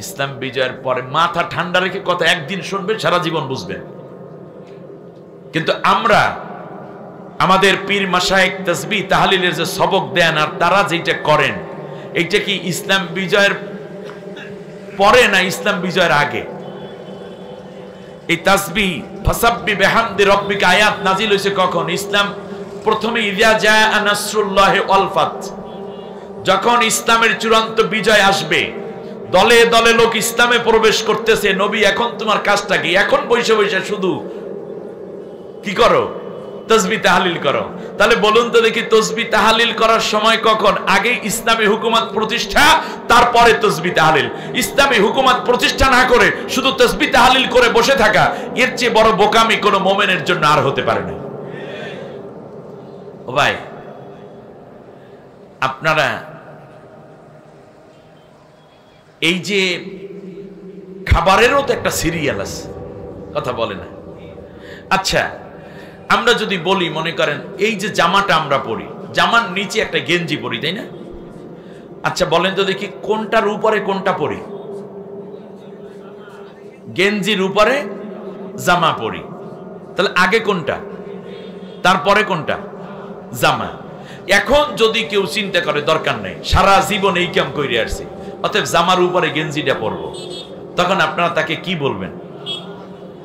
ইসলাম বিজয়ের পরে। মাথা ঠান্ডা রেখে কথা একদিন শুনবেন, সারা জীবন বুঝবেন। কিন্তু আমরা আমাদের পীর মাশায়েখ তাসবিহ তাহলিলের যে সবক দেন আর তারা যেটা করেন, এইটা কি ইসলাম বিজয়ের পরে না ইসলাম বিজয়ের আগে? এই তাসবিহ ফাসাব্বিহ বিহামদি রাব্বিকা আয়াত নাজিল হয়েছে কখন? ইসলাম প্রথমে ইযা জাআ নাসরুল্লাহি ওয়াল ফাতহ, যখন ইসলামের চূড়ান্ত বিজয় আসবে, দলে দলে লোক ইসলামে প্রবেশ করতেছে। নবী, এখন তোমার কাজটা কি? এখন বসে বসে শুধু কি করো? তাসবিহ তাহলিল করো। তাহলে বলুন তো দেখি, তাসবিহ তাহলিল করার সময় কখন? আগে ইসলামী হুকুমত প্রতিষ্ঠা, তারপরে তাসবিহ তাহলিল। ইসলামী হুকুমত প্রতিষ্ঠা না করে শুধু তাসবিহ তাহলিল করে বসে থাকা, এর চেয়ে বড় বোকামি কোনো মুমিনের জন্য আর হতে পারে না। ও ভাই, আপনারা এই যে খাবারেরও তো একটা সিরিয়াল আছে, কথা বলে না? আচ্ছা, আমরা যদি বলি, মনে করেন এই যে জামাটা আমরা পরি, জামার নিচে একটা গেঞ্জি পরি, তাই না? আচ্ছা বলেন তো দেখি, কোনটার উপরে কোনটা পরি? গেঞ্জির উপরে জামা পরি। তাহলে আগে কোনটা, তারপরে কোনটা? জামা। এখন যদি কেউ চিন্তা করে দরকার নেই, সারা জীবন এই কাম করে আসছে, অতএব জামার উপরে গেঞ্জিটা পরবো, তখন আপনারা তাকে কি বলবেন?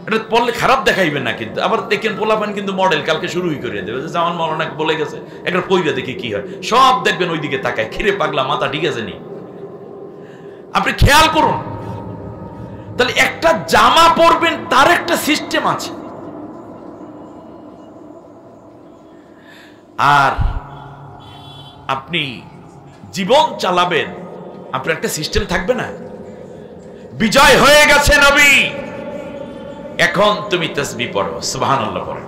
এটা পড়লে খারাপ দেখাইবেন না, কিন্তু আবার দেখেন পোলাপান কিন্তু মডেল কালকে শুরুই করে দেবে, জামান মাওলানা বলে গেছে একটা পইরা দেখি কি হয়, সব দেখবেন ওইদিকে তাকায়, খিরে পাগলা মাথা ঠিক আছে নি? আপনি খেয়াল করুন। তাহলে একটা জামা পরবেন, তার একটা সিস্টেম আছে। আর আপনি জীবন চালাবেন, আপনার একটা সিস্টেম থাকবে না? বিজয় হয়ে গেছে নবী, এখন তুমি তাসবিহ পড়ো, সুবহানাল্লাহ পড়ো।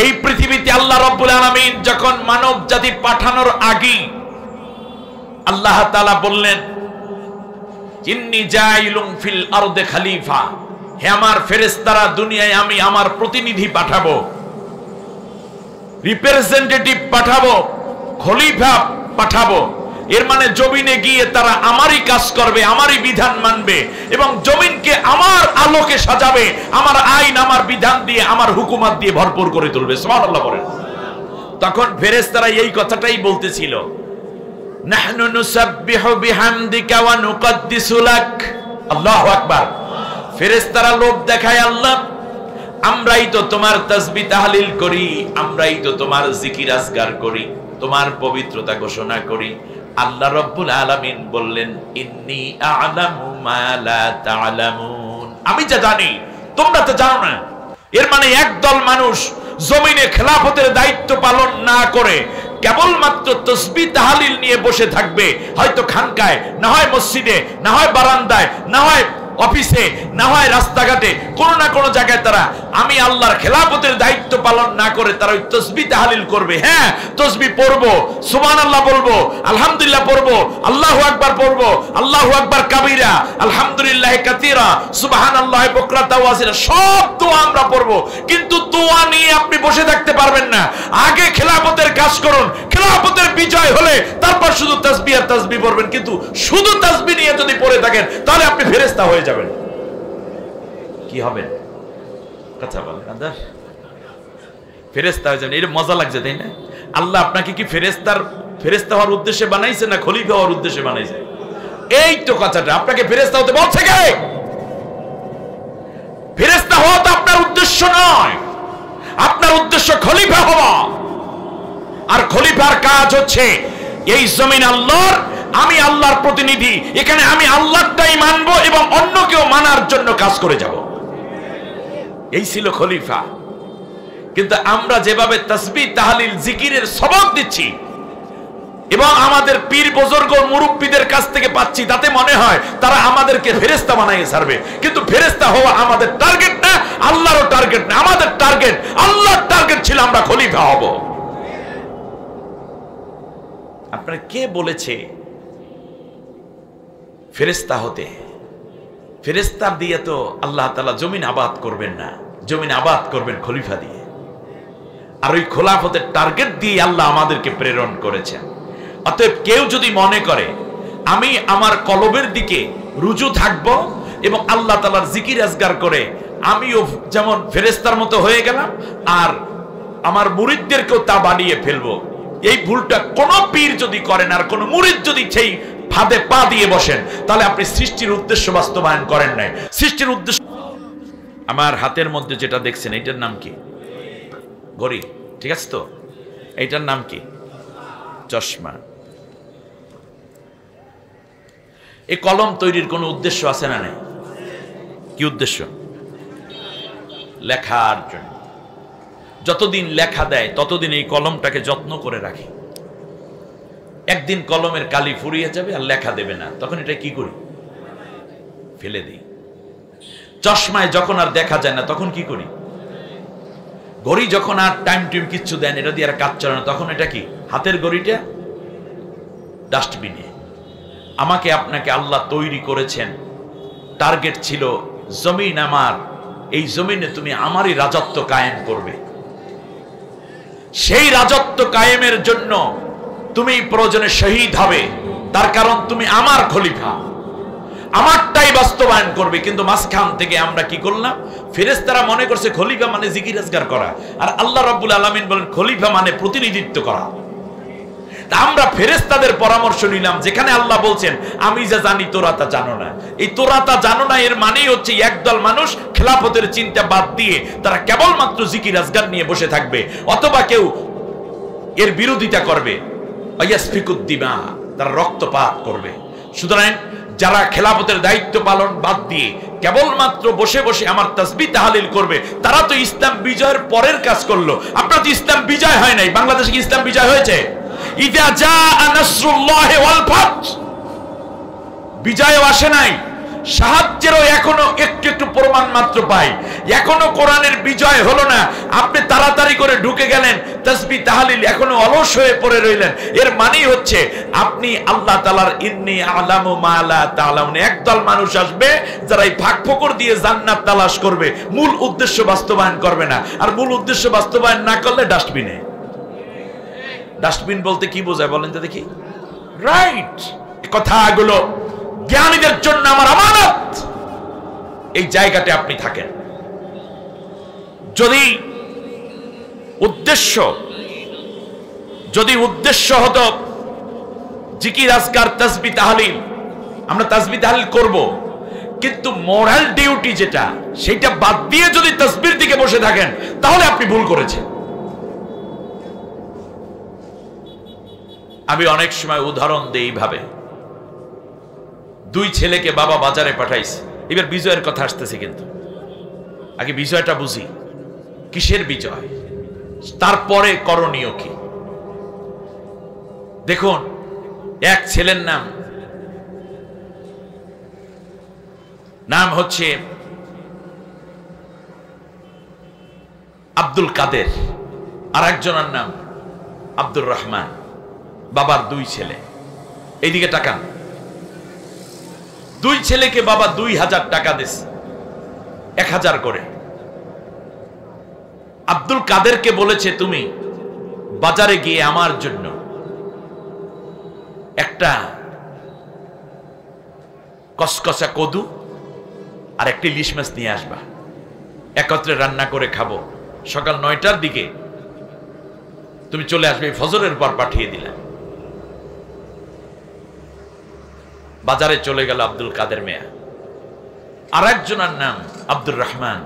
এই পৃথিবীতে আল্লাহ রাব্বুল আলামিন যখন মানব জাতি পাঠানোর আগে আল্লাহ তাআলা বললেন, ইন্নী জাইলুম ফিল আরদে খলিফা, হে আমার ফেরেশতারা, দুনিয়ায় আমি আমার প্রতিনিধি পাঠাবো, রিপ্রেজেন্টেটিভ পাঠাবো, খলিফা পাঠাবো। এর মানে জমিনে গিয়ে তারা আমারই কাজ করবে, আমারই বিধান মানবে এবং জমিনকে আমার আলোকে সাজাবে, আমার আইন, আমার বিধান দিয়ে, আমার হুকুমত দিয়ে ভরপুর করে তুলবে। সুবহানাল্লাহ বলেন। তখন ফেরেশতারা এই কথাটাই বলতেছিল, নাহনু নুসাব্বিহু বিহামদিকা ওয়া নুকদ্দিসু লাক। আল্লাহু আকবার। ফেরেশতারা লোভ দেখায়, আল্লাহ আমরাই তো তোমার তাসবিহ তাহলিল করি, আমরাই তো তোমার জিকির আজকার করি, তোমার পবিত্রতা ঘোষণা করি। আল্লাহ রাব্বুল আলামিন বললেন, ইন্নী আ'লামু মা লা তা'লামুন, আমি যা জানি তোমরা তো জানো না। এর মানে একদল মানুষ জমিনে খেলাফতের দায়িত্ব পালন না করে কেবলমাত্র তসবিহ তাহলিল নিয়ে বসে থাকবে, হয়তো খানকায়, না হয় মসজিদে, না হয় বারান্দায়, না হয় অফিসে, না হয় রাস্তাঘাটে, কোনো না কোনো জায়গায় তারা আমি আল্লাহর খেলাফতের দায়িত্ব পালন না করে তারা ওই তসবিহ তাহলিল করবে। হ্যাঁ, তসবিহ পড়বো, সুবহানাল্লাহ বলবো, আলহামদুলিল্লাহ পড়বো, আল্লাহু আকবার পড়বো, আল্লাহু আকবার কাবীরা, আলহামদুলিল্লাহ কাসীরা, সুবহানাল্লাহ বুকরাতা ওয়া আসীলা, সব দোয়া আমরা পড়বো। কিন্তু দোয়া নিয়ে আপনি বসে থাকতে পারবেন না। আগে খেলাফতের কাজ করুন, খেলাফতের বিজয় হলে তারপর শুধু তাসবিহ আর তাসবিহ পড়বেন। কিন্তু শুধু তাসবিহ নিয়ে যদি পড়ে থাকেন তাহলে আপনি ফেরেশতা হয়ে যাবেন। কি হবেন? কথা বলেন আদা, ফেরেশতা হয়ে যাবেন। এটা মজা লাগছে, তাই না? আল্লাহ আপনাকে কি ফেরেশতা হওয়ার উদ্দেশ্যে বানাইছে না খলিফা হওয়ার উদ্দেশ্যে বানাইছে? এই তো কথাটা। আপনাকে ফেরেশতা হতে বলছে কে? ফেরেশতা হওয়া তো আপনার উদ্দেশ্য নয়, আপনার উদ্দেশ্য খলিফা হওয়া। আর খলিফার কাজ হচ্ছে এই জমিন আল্লাহর, আমি আল্লাহর প্রতিনিধি, এখানে আমি আল্লাহটাই মানবো এবং অন্যকেও মানার জন্য কাজ করে যাব। এই ছিল খলিফা। কিন্তু আমরা যেভাবে তাসবিহ তাহলিল জিকিরের সবক দিচ্ছি এবং আমাদের পীর বুজুর্গ মুরব্বীদের কাছ থেকে পাচ্ছি, তাতে মনে হয় তারা আমাদেরকে ফেরেশতা বানাইয়ে ছাড়বে। কিন্তু ফেরেশতা হওয়া আমাদের টার্গেট না, আল্লাহরও টার্গেট না। আমাদের টার্গেট, আল্লাহর টার্গেট ছিল আমরা খলিফা হব। আপনারা কে বলেছে ফেরেশতা হতে? ফেরেশতা দিয়ে তো আল্লাহ তাআলা জমিন আবাদ করবেন না, জমিন আবাদ করবেন খলিফা দিয়ে। আর ওই খলিফাতের টার্গেট দিয়ে আল্লাহ আমাদেরকে প্রেরণ করেছেন। অতএব কেউ যদি মনে করে আমি আমার কলবের দিকে রুজু থাকব এবং আল্লাহ তাআলার জিকির আজগার করে আমিও যেমন ফেরেশতার মতো হয়ে গেলাম আর আমার মুরিদদেরকেও তা বানিয়ে ফেলবো, এই ভুলটা কোন পীর যদি করেন আর কোন মুরিদ যদি সেই ফাঁদে পা দিয়ে বসেন, তাহলে আপনি সৃষ্টির উদ্দেশ্য বাস্তবায়ন করেন নাই। সৃষ্টির উদ্দেশ্য, আমার হাতের মধ্যে যেটা দেখছেন এইটার নাম কি? ঘড়ি, ঠিক আছে তো? এইটার নাম কি? চশমা। এই কলম তৈরির কোনো উদ্দেশ্য আছে না নাই? কি উদ্দেশ্য? লেখার জন্য। যতদিন লেখা দেয় ততদিন এই কলমটাকে যত্ন করে রাখি। একদিন কলমের কালি ফুরিয়ে যাবে আর লেখা দেবে না, তখন এটা কি করি? ফেলে দিই। চশমায় যখন আর দেখা যায় না তখন কি করি? ঘড়ি যখন আর টাইম টিম কিচ্ছু দেন, এটা দিয়ে আর কাজ চলে না, তখন এটা কি? হাতের ঘড়িটা ডাস্টবিনে। আমাকে আপনাকে আল্লাহ তৈরি করেছেন, টার্গেট ছিল জমিন আমার, এই জমিনে তুমি আমারই রাজত্ব কায়েম করবে। সেই রাজত্ব কায়েমের জন্য তুমি প্রয়োজনে শহীদ হবে, তার কারণ তুমি আমার খলিফা, আমারটাই বাস্তবায়ন করবে। কিন্তু মাঝখান থেকে আমরা কি করলাম? ফেরেশতারা মনে করছে খলিফা মানে জিকির আজগার করা, আর আল্লাহ রাব্বুল আলামিন বলেন খলিফা মানে প্রতিনিধিত্ব করা। আমরা ফেরেশতাদের পরামর্শ নিলাম, যেখানে আল্লাহ বলছেন আমি যা জানি তোরা তা জানো না। এই তোরা তা জানো না এর মানেই হচ্ছে একদল মানুষ খেলাফতের চিন্তা বাদ দিয়ে তারা কেবলমাত্র জিকির আজগার নিয়ে বসে থাকবে, অথবা কেউ এর বিরোধিতা করবে, ইয়াসফিকুদ্দিমা, তারা রক্তপাত করবে। সুতরাং যারা খেলাফতের দায়িত্ব পালন বাদ দিয়ে কেবলমাত্র বসে বসে আমার তাসবিহ তাহলিল করবে, তারা তো ইসলাম বিজয়ের পরের কাজ করলো। আপনার তো ইসলাম বিজয় হয় নাই। বাংলাদেশে কি ইসলাম বিজয় হয়েছে? ইযা জাআ নাসরুল্লাহি ওয়াল ফাত, বিজয়ও আসে নাই, সাহায্যেরও এখনো একটু একটু প্রমাণ মাত্র পাই। এখনো কোরআনের বিজয় হলো না। আপনি তাড়াতাড়ি করে ঢুকে গেলেন তাসবিহ তাহলিল, এখনো অলস হয়ে পড়ে রইলেন। এর মানেই হচ্ছে আপনি আল্লাহ তাআলার ইন্নী আ'লামু মা লা তা'লামুন, একদল মানুষ আসবে যারা এই ফাঁক ফোকর দিয়ে জান্নাত তালাশ করবে, মূল উদ্দেশ্য বাস্তবায়ন করবে না। আর মূল উদ্দেশ্য বাস্তবায়ন না করলে ডাস্টবিনে। ডাস্টবিন বলতে কি বোঝায় বলেন তো দেখি? রাইট, কথাগুলো জ্ঞানীদের জন্য আমার আমানত। এই জায়গাতে আপনি থাকেন। যদি উদ্দেশ্য হতো জিকির আজকার তাসবিহ তাহলিল, আমরা তাসবিহ তাহলিল করব, কিন্তু মোরাল ডিউটি যেটা সেটা বাদ দিয়ে যদি তাসবিহর দিকে বসে থাকেন তাহলে আপনি ভুল করেছেন। আমি অনেক সময় উদাহরণ দেই এইভাবে। দুই ছেলেকে বাবা বাজারে পাঠাইছে, এবার বিজয়ের কথা আসতেছে, কিন্তু আগে বিজয়টা বুঝি, কিসের বিজয়, তারপরে করণীয় কি। দেখুন, এক ছেলের নাম হচ্ছে আব্দুল কাদের, আর একজনের নাম আব্দুর রহমান। বাবার দুই ছেলে। এইদিকে টাকা, দুই ছেলেকে বাবা 2000 টাকা দিয়েছে, 1000 করে। আব্দুল কাদেরকে বলেছে, তুমি বাজারে গিয়ে আমার জন্য একটা কসকসা কদু আর একটা ইলিশ মাছ নিয়ে আসবা, একত্রে রান্না করে খাবো। সকাল 9টার দিকে তুমি চলে আসবে, ফজরের পর পাঠিয়ে দিলাম। বাজারে চলে গেল আব্দুল কাদের মিয়া। আর একজনের নাম আব্দুর রহমান,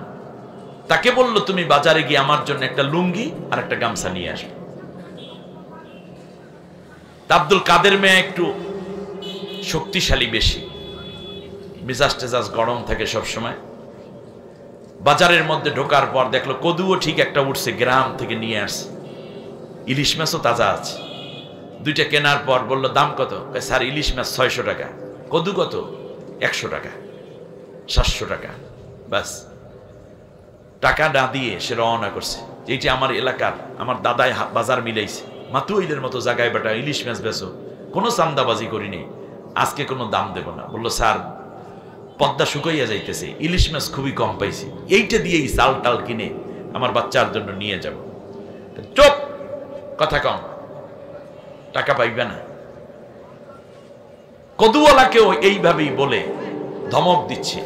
তাকে বলল তুমি বাজারে গিয়ে আমার জন্য একটা লুঙ্গি আর একটা গামছা নিয়ে আসবে। আব্দুল কাদের মিয়া একটু শক্তিশালী বেশি, মেজাজ টেজাজ গরম থাকে সব সময়। বাজারের মধ্যে ঢোকার পর দেখলো কদুও ঠিক একটা উঠছে, গ্রাম থেকে নিয়ে আসছে, ইলিশ মাছও তাজা আছে। দুইটা কেনার পর বলল দাম কত? স্যার ইলিশ মাছ 600 টাকা, কদু কত? 100 টাকা, 700 টাকা। বাস, টাকা না দিয়ে সে রওনা করছে। এইটি আমার এলাকার, আমার দাদাই বাজার মিলাইছে, মাতুইলের মতো জায়গায় বেটা ইলিশ মাছ বেচো, কোনো চান্দাবাজি করিনি, আজকে কোনো দাম দেব না। বললো স্যার পদ্মা শুকাইয়া যাইতেছে, ইলিশ মাছ খুবই কম পাইছি, এইটা দিয়েই চাল টাল কিনে আমার বাচ্চার জন্য নিয়ে যাব। চুপ, কথা কম, টাকা পাইবে না। কদুওয়ালাকেও এইভাবেই বলে ধমক দিচ্ছে।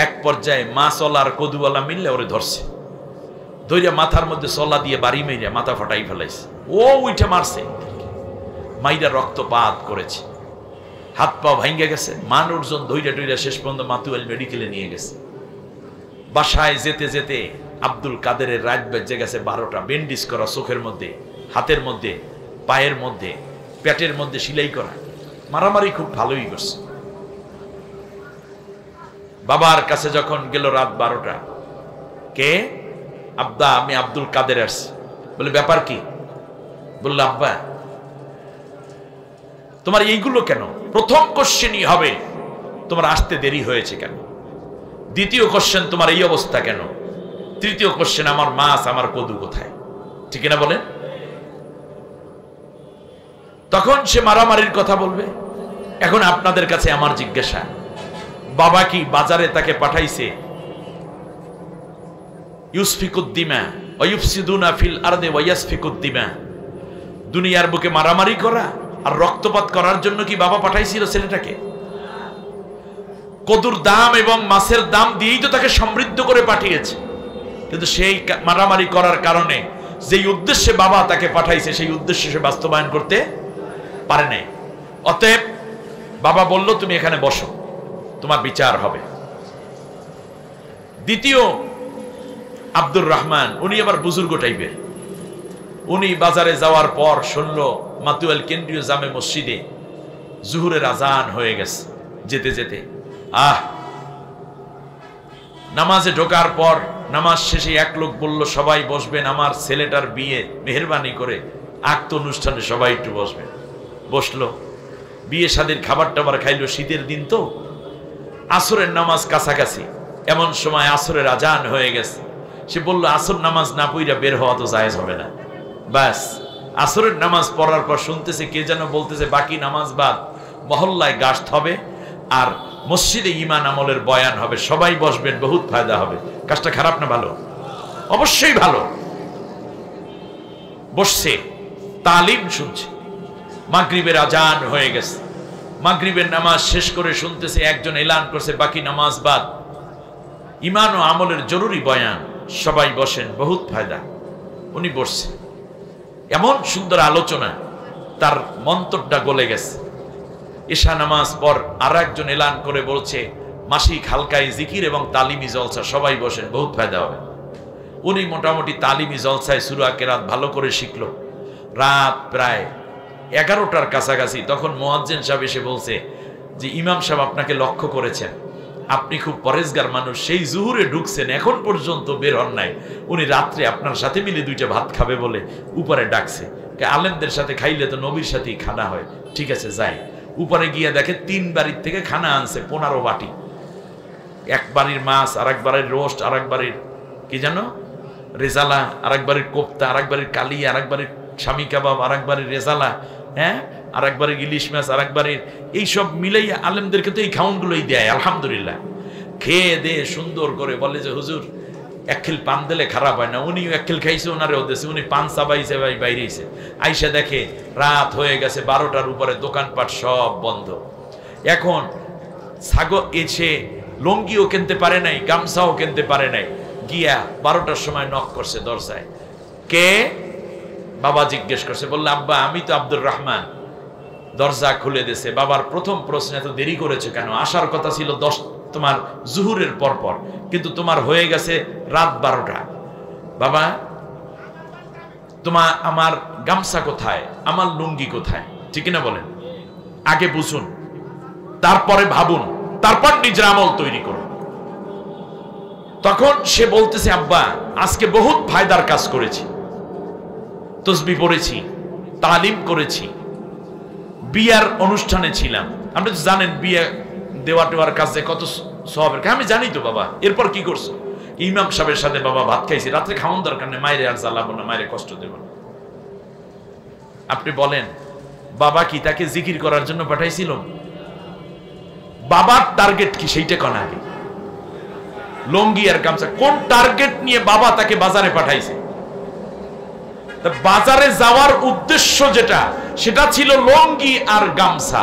এক পর্যায়ে মাছওয়ালা আর কদুওয়ালা মিললে ওরে ধরছে, ধৈর্য মাথার মধ্যে সলা দিয়ে বাড়ি মেরে মাথা ফাটাই ফেলাইছে। ও উঠে মারছে, মাইরা রক্তপাত করেছে, হাত পা ভাঙ্গে গেছে। মানুষজন ধৈর্য টৈরা শেষ পর্যন্ত মাতুয়াল মেডিকেলে নিয়ে গেছে। বাসায় যেতে যেতে আব্দুল কাদেরের রাত বেজে গেছে 12টা। ব্যান্ডেজ করা চোখের মধ্যে, হাতের মধ্যে, পায়ের মধ্যে, পেটের মধ্যে সেলাই করা, মারামারি খুব ভালোই করছে। বাবার কাছে যখন গেল রাত 12টা, কে? আব্বা, আমি আব্দুল কাদের আসছি। বলে ব্যাপার কি? বলল আব্বা তোমার এইগুলো কেন? প্রথম কোশ্চেনই হবে তোমার আসতে দেরি হয়েছে কেন, দ্বিতীয় কোশ্চেন তোমার এই অবস্থা কেন, তৃতীয় কোশ্চেন আমার মাছ আমার কদু কোথায়। ঠিক না বলেন? তখন সে মারামারির কথা বলবে। এখন আপনাদের কাছে আমার জিজ্ঞাসা, বাবা কি বাজারে তাকে পাঠাইছে ইউসফিকুদ্দিমা ওয়ায়ুফসিদুনা ফিল আরদি ওয়ায়াসফিকুদ্দিমা, দুনিয়ার বুকে মারামারি করা আর রক্তপাত করার জন্য কি বাবা পাঠাইছিল ছেলেটাকে? কদুর দাম এবং মাছের দাম দিয়েই তো তাকে সমৃদ্ধ করে পাঠিয়েছে। কিন্তু সেই মারামারি করার কারণে যেই উদ্দেশ্যে বাবা তাকে পাঠাইছে সেই উদ্দেশ্য সে বাস্তবায়ন করতে পারে নাই। অতএব বাবা বলল তুমি এখানে বসো, তোমার বিচার হবে। দ্বিতীয় আব্দুর রহমান, উনি আবার বুজুর্গ টাইপের। উনি বাজারে যাওয়ার পর শুনল মাতুয়াল কেন্দ্রীয় জামে মসজিদে জুহুরের আজান হয়ে গেছে। যেতে যেতে নামাজে ঢোকার পর নামাজ শেষে এক লোক বলল সবাই বসবেন, আমার ছেলেটার বিয়ে, মেহেরবানি করে আক্ত অনুষ্ঠানে সবাই একটু বসবেন। বসলো, বিয়ে শাদীর খাবার টাবার খাইলো। শীতের দিন তো, আসরের নামাজ কাছাকাছি, এমন সময় আসরের আজান হয়ে গেছে। সে বলল আসর নামাজ না পড়া বের হওয়া তো জায়েজ হবে না। ব্যাস, আসরের নামাজ পড়ার পর শুনতেছে কে যেন বলতেছে বাকি নামাজ বাদ মহল্লায় গাছতে হবে আর মসজিদে ঈমান আমলের বয়ান হবে, সবাই বসবেন, বহুত ফায়দা হবে। কাজটা খারাপ না ভালো? অবশ্যই ভালো। বসছে, তালিম শুনছে। মাগরিবের আজান হয়ে গেছে। মাগরিবের নামাজ শেষ করে শুনতেছে একজন এলান করছে বাকি নামাজ বাদ, ঈমান ও আমলের জরুরি বয়ান, সবাই বসেন, বহুত ফায়দা। উনি বসছে, এমন সুন্দর আলোচনা, তার মন্তরটা গলে গেছে। ঈশা নামাজ পর আর একজন এলান করে বলছে মাসিক হালকায় জিকির এবং তালিমি জলসা, সবাই বসেন, বহুত ফায়দা হবে। উনি মোটামুটি তালিমি জলসায় সূরা কেরাত ভালো করে শিখলো। রাত প্রায় 11টার কাছাকাছি, তখন মুয়াজ্জিন সাহেব এসে বলছে যে ইমাম সাহেব আপনাকে লক্ষ্য করেছেন, আপনি খুব পরেজগার মানুষ, সেই জুহুরে ঢুকছেন, এখন পর্যন্ত বের হন নাই। উনি রাত্রে আপনার সাথে মিলে 2টা ভাত খাবে বলে উপরে ডাকছে। আলেমদের সাথে খাইলে তো নবীর সাথেই খানা হয়। ঠিক আছে যাই। উপরে গিয়ে দেখে 3 বাড়ির থেকে খানা আনছে 15 বাটি। এক বাড়ির মাছ, আর এক বাড়ির রোস্ট, আর এক বাড়ির কি জানো রেজালা, আর এক বাড়ির কোপ্তা, আর এক বাড়ির কালি, আর এক বাড়ির স্বামী কাবাব, আর এক বাড়ির রেজালা, হ্যাঁ, আর এক বাড়ির ইলিশ মাছ, আর এক বাড়ির, এইসব মিলাই আলেমদেরকে তো এই খাউনগুলোই দেয়। আলহামদুলিল্লাহ খেয়ে দিয়ে সুন্দর করে বলে যে হুজুর 1 খিল পান দিলে খারাপ হয় না। উনিও 1 খিল খাইছে, ওনারেও দিয়েছে। উনি পান চাবাইছে বাইরেছে। আইসা দেখে রাত হয়ে গেছে, 12টার উপরে, দোকানপাট সব বন্ধ। এখন ছাগল এসে লঙ্গিও কিনতে পারে নাই, গামছাও কিনতে পারে নাই। গিয়া 12টার সময় নক করছে দরজায়। কে? বাবা জিজ্ঞেস করছে। বললে আব্বা আমি তো আব্দুর রহমান। দরজা খুলে দিয়েছে। বাবার প্রথম প্রশ্ন, এত দেরি করেছে কেন? আসার কথা ছিল তোমার জুহুরের পরপর, কিন্তু তোমার হয়ে গেছে রাত 12টা। বাবা তোমার আমার গামছা কোথায়, আমার লুঙ্গি কোথায়? ঠিক না বলেন? আগে বুঝুন, তারপরে ভাবুন, তারপর নিজের আমল তৈরি করুন। তখন সে বলতেছে আব্বা আজকে বহুত ফায়দার কাজ করেছি, তসবিহ পড়েছি, তালিম করেছি, বিয়ার অনুষ্ঠানে ছিলাম। আপনি তো জানেন বিয়ে দেওয়া টেওয়ার কাজে কত সওয়াবের। আমি জানি তো বাবা। এরপর কি করছো? ইমাম সাহেবের সাথে বাবা ভাত খাইছি, রাত্রে খাওয়ান দরকার নেই, মায়েরে আর জ্বালাবো না, মায়েরে কষ্ট দেব না। আপনি বলেন বাবা কি তাকে জিকির করার জন্য পাঠাইছিল? বাবার টার্গেট কি সেইটা কোন আগে? লঙ্গি আর গামছা কোন টার্গেট নিয়ে বাবা তাকে বাজারে পাঠাইছে? বাজারে যাওয়ার উদ্দেশ্য যেটা, সেটা ছিল লঙ্গি আর গামছা।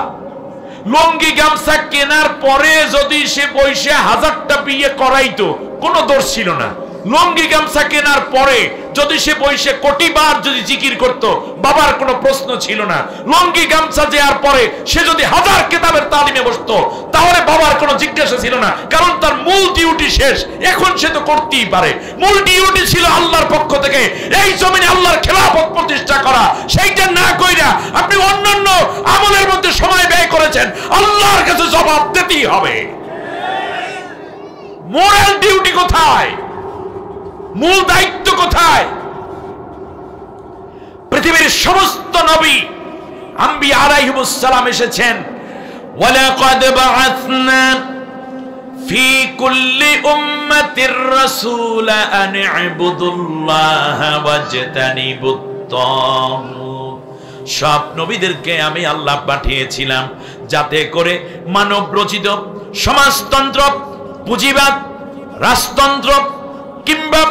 লঙ্গি গামছা কেনার পরে যদি সে বইসে 1000টা বিয়ে করাইতো, কোনো দোষ ছিল না। লঙ্গি গামছা কেনার পরে যদি সে বইসে কোটিবার যদি জিকির করত, বাবার কোনো প্রশ্ন ছিল না। লঙ্গি গামছা দেওয়ার পরে সে যদি 1000 কিতাবের তালিমে বসতো, তাহলে বাবার কোনো জিজ্ঞাসা ছিল না, কারণ তার মূল ডিউটি শেষ। এখন সে তো করতেই পারে। মূল ডিউটি ছিল আল্লাহর পক্ষ থেকে এই জমিনে আল্লাহর খেলাফত প্রতিষ্ঠা করা। সেইটা না কইরা আপনি অন্যান্য আমলের মধ্যে সময় ব্যয় করেছেন, আল্লাহর কাছে জবাব দিতেই হবে। মোরাল ডিউটি কোথায়? মূল দায়িত্ব কোথায়? পৃথিবীর সমস্ত নবী আম্বিয়া আলাইহিমুস সালাম এসেছেন। ওয়ালাকাদ বাআসনা ফি কুল্লি উম্মাতির রাসূলা আন ইবুদুল্লাহা ওয়াজতানিবুত তাগুত। সব নবীদেরকে আমি আল্লাহ পাঠিয়েছিলাম যাতে করে মানব রচিত সমাজতন্ত্র, পুঁজিবাদ, রাজতন্ত্র কিংবা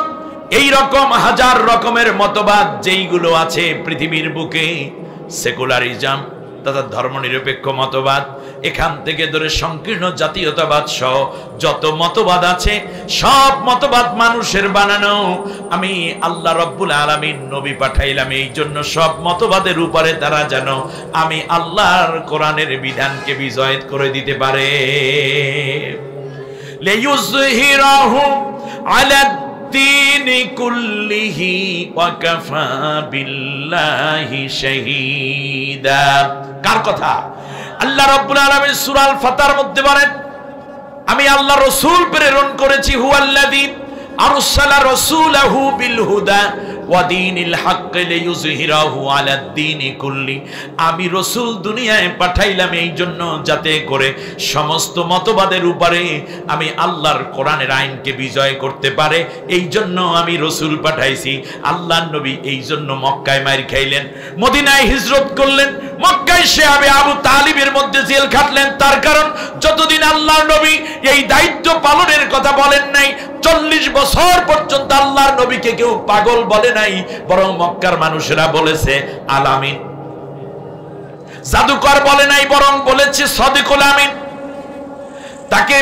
এই রকম হাজার রকমের মতবাদ যেইগুলো আছে পৃথিবীর বুকে, সেকুলারিজম তথা ধর্মনিরপেক্ষ মতবাদ, এখান থেকে ধরে সংকীর্ণ জাতীয়তাবাদ সহ যত মতবাদ আছে, সব মতবাদ মানুষের বানানো। আমি আল্লাহ রব্বুল আলামিন নবী পাঠাইলাম এই জন্য সব মতবাদের উপরে তারা যেন আমি আল্লাহর কোরআনের বিধানকে বিজয় করে দিতে পারে। লিইয়ুযহিরাহু আলা দ্দীনি কুল্লিহি ওয়া কাফা বিল্লাহি শাহীদা। কার কথা? আল্লাহ রাব্বুল আলামিন সূরা আল ফাতহার মধ্যে বলেন, আমি আল্লাহ রাসূল প্রেরণ করেছি, হুয়াল্লাযী আরসালা রাসূলাহু বিল হুদা ওয়া দীনিল হক লিইয়ুযহিরাহু আলা দ্দীনি কুল্লি। আমি রাসূল দুনিয়ায় পাঠাইলাম এই জন্য যাতে করে সমস্ত মতবাদের উপরে আমি আল্লাহর কোরআনের আইনকে বিজয় করতে পারে। এই জন্য আমি রাসূল পাঠাইছি। আল্লাহর নবী এই জন্য মক্কায় মার খাইলেন, মদিনায় হিজরত করলেন, মক্কায় সে আবু তালিবের মধ্যে জেল খাটলেন। তার কারণ যতদিন আল্লাহর নবী এই দায়িত্ব পালনের কথা বলেন নাই, 40 বছর পর্যন্ত আল্লাহর নবীকে কেউ পাগল বলে নাই, বরং মক্কার মানুষেরা বলেছে আলামিন। জাদুকর বলে নাই, বরং বলেছে সাদিকুল আমিন। তাকে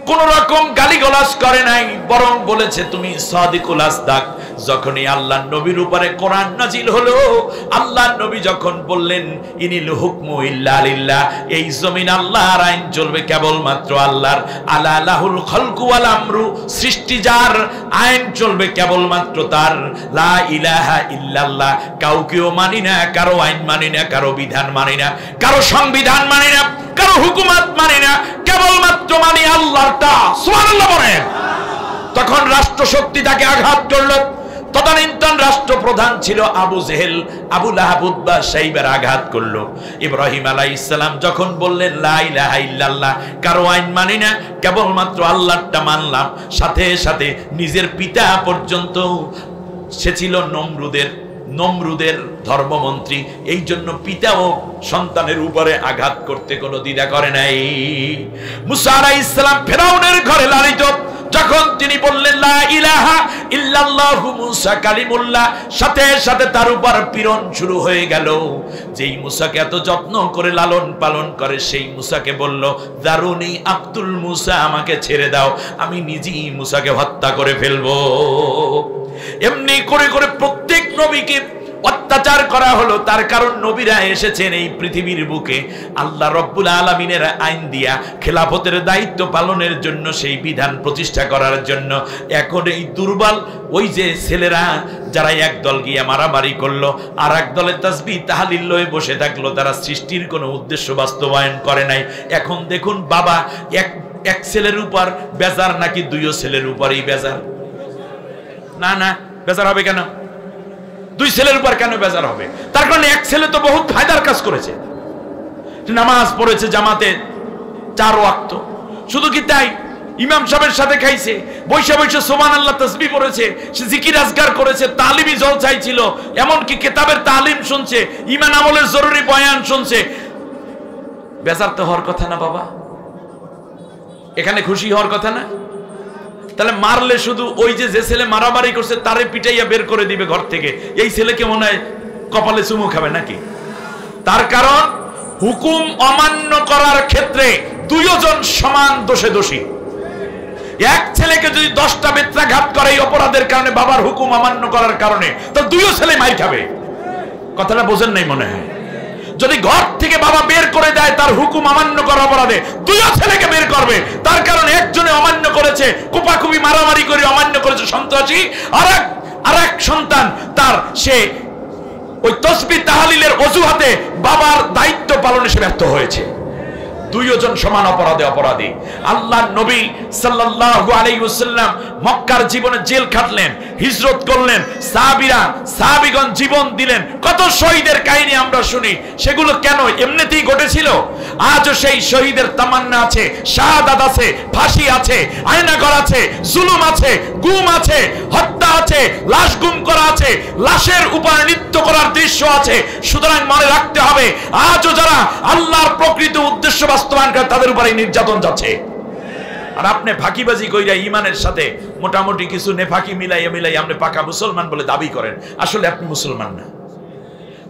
কোন রকম গালিগালাজ করে নাই, বরং বলেছে তুমি সাদিকুল আসদাক। যখনই আল্লাহর নবীর উপরে কোরআন নাজিল হলো, আল্লাহর নবী যখন বললেন ইনিল হুকমু ইল্লা লিল্লাহ, এই জমিন আল্লাহর আইন চলবে কেবলমাত্র আল্লাহর। আলা লাহুল খালকু ওয়াল আমরু, সৃষ্টি যার, আইন চলবে কেবলমাত্র তার। লা ইলাহা ইল্লাল্লাহ, কাউকেও মানি না, কারো আইন মানি না, কারো বিধান মানি না, কারো সংবিধান মানি না, কারো হুকুমত মানি না, কেবলমাত্র মানি আল্লাহরটা। সুবহানাল্লাহ বলেন। তখন রাষ্ট্রশক্তি তাকে আঘাত করল। তদানীন্তন রাষ্ট্রপ্রধান ছিল আবু জেহেল, আবু লাহাব, উতবা, সাইবার আঘাত করলো। ইব্রাহিম আলাইহিস সালাম যখন বললেন লা ইলাহা ইল্লাল্লাহ, কারো আইন মানি না, কেবলমাত্র আল্লাহরটা মানলাম, সাথে সাথে নিজের পিতা পর্যন্ত, সে ছিল নমরুদের ধর্মমন্ত্রী, এই জন্য পিতাও সন্তানের উপরে আঘাত করতে কোনো দ্বিধা করে নাই। মুসা আলাইহিস সালাম ফেরাউনের ঘরে লালিত, যখন তিনি বললেন লা ইলাহা ইল্লাল্লাহু মুসা কালিমুল্লাহ, সাথে সাথে তার উপর পীড়ন শুরু হয়ে গেল। যেই মুসাকে এত যত্ন করে লালন পালন করে, সেই মুসাকে বলল দারুনি আব্দুল মুসা, আমাকে ছেড়ে দাও, আমি নিজেই মুসাকে হত্যা করে ফেলবো। এমনি করে করে প্রত্যেক নবীকে অত্যাচার করা হলো। তার কারণ নবীরা এসেছেন এই পৃথিবীর বুকে আল্লাহ রব্বুল আলামিনের আইন দিয়া খেলাফতের দায়িত্ব পালনের জন্য, সেই বিধান প্রতিষ্ঠা করার জন্য। এখন এই দুর্বল ওই যে ছেলেরা যারা এক দল গিয়া মারামারি করলো, আর এক দলে তাসবিহ তাহলিল লয়ে বসে থাকলো, তারা সৃষ্টির কোনো উদ্দেশ্য বাস্তবায়ন করে নাই। এখন দেখুন বাবা এক ছেলের উপর বেজার নাকি দুইও ছেলের উপরই বেজার? না না, বেজার হবে কেন? দুই ছেলের উপর কেন বেজার হবে? তার কারণে এক ছেলে তো বহুত ফায়দার কাজ করেছে, নামাজ পড়েছে জামাতে 4 ওয়াক্ত, শুধু কি তাই, ইমাম সাহেবের সাথে খাইছে, বৈশা বৈশা সুবহানাল্লাহ তাসবিহ পড়েছে, সে জিকির আজকার করেছে, তালিমি জলসাই ছিল, এমনকি কিতাবের তালিম শুনছে, ঈমান আমলের জরুরি বয়ান শুনছে। বেজার তো হওয়ার কথা না বাবা, এখানে খুশি হওয়ার কথা না। তাহলে মারলে শুধু ওই যে ছেলে মারামারি করছে তারে পিটাইয়া বের করে দিবে ঘর থেকে, এই ছেলেকে মনে হয় কপালে চুমু খাবে নাকি? তার কারণ হুকুম অমান্য করার ক্ষেত্রে দুইজন সমান দোষে দোষী। এক ছেলেকে যদি 10টা বেত্রাঘাত করে এই অপরাধের কারণে, বাবার হুকুম অমান্য করার কারণে, তো দুইও ছেলে মাই খাবে। কথাটা বোঝেন নাই মনে হয়? যদি ঘর থেকে বাবা বের করে দেয় তার হুকুম অমান্য করার অপরাধে, দুইও ছেলেকে বের করবে। তার কারণ একজনে অমান্য করেছে, কোপাকুপি মারামারি করে অমান্য করেছে সন্ত্রাসী, আর এক সন্তান তার সে ওই তাসবিহ তাহলিলের অজুহাতে বাবার দায়িত্ব পালনে সে ব্যর্থ হয়েছে। দুইজন সমান অপরাধী। আল্লাহর নবী সাল্লাল্লাহু আলাইহি ওয়াসাল্লাম মক্কার জীবনে জেল খাটলেন, হিজরত করলেন, সাহাবীগণ জীবন দিলেন, কত শহীদের কাহিনী আমরা শুনি। সেগুলো কেন এমনিতেই ঘটেছিল? আজও সেই শহীদের তামান্না আছে, শাহাদাত আছে, ফাঁসি আছে, আয়নাঘর আছে, জুলুম আছে, গুম আছে, হত্যা আছে, লাশ গুম করা আছে, লাশের উপর নৃত্য করার দৃশ্য আছে। সুতরাং মনে রাখতে হবে, আজও যারা আল্লাহর প্রকৃত উদ্দেশ্য বাস্তবায়ন করে তাদের উপরে নির্যাতন যাচ্ছে। আর আপনি ফাঁকিবাজি কইরা ইমানের সাথে মোটামুটি কিছু নেফাকি মিলাই আপনি পাকা মুসলমান বলে দাবি করেন, আসলে আপনি মুসলমান না,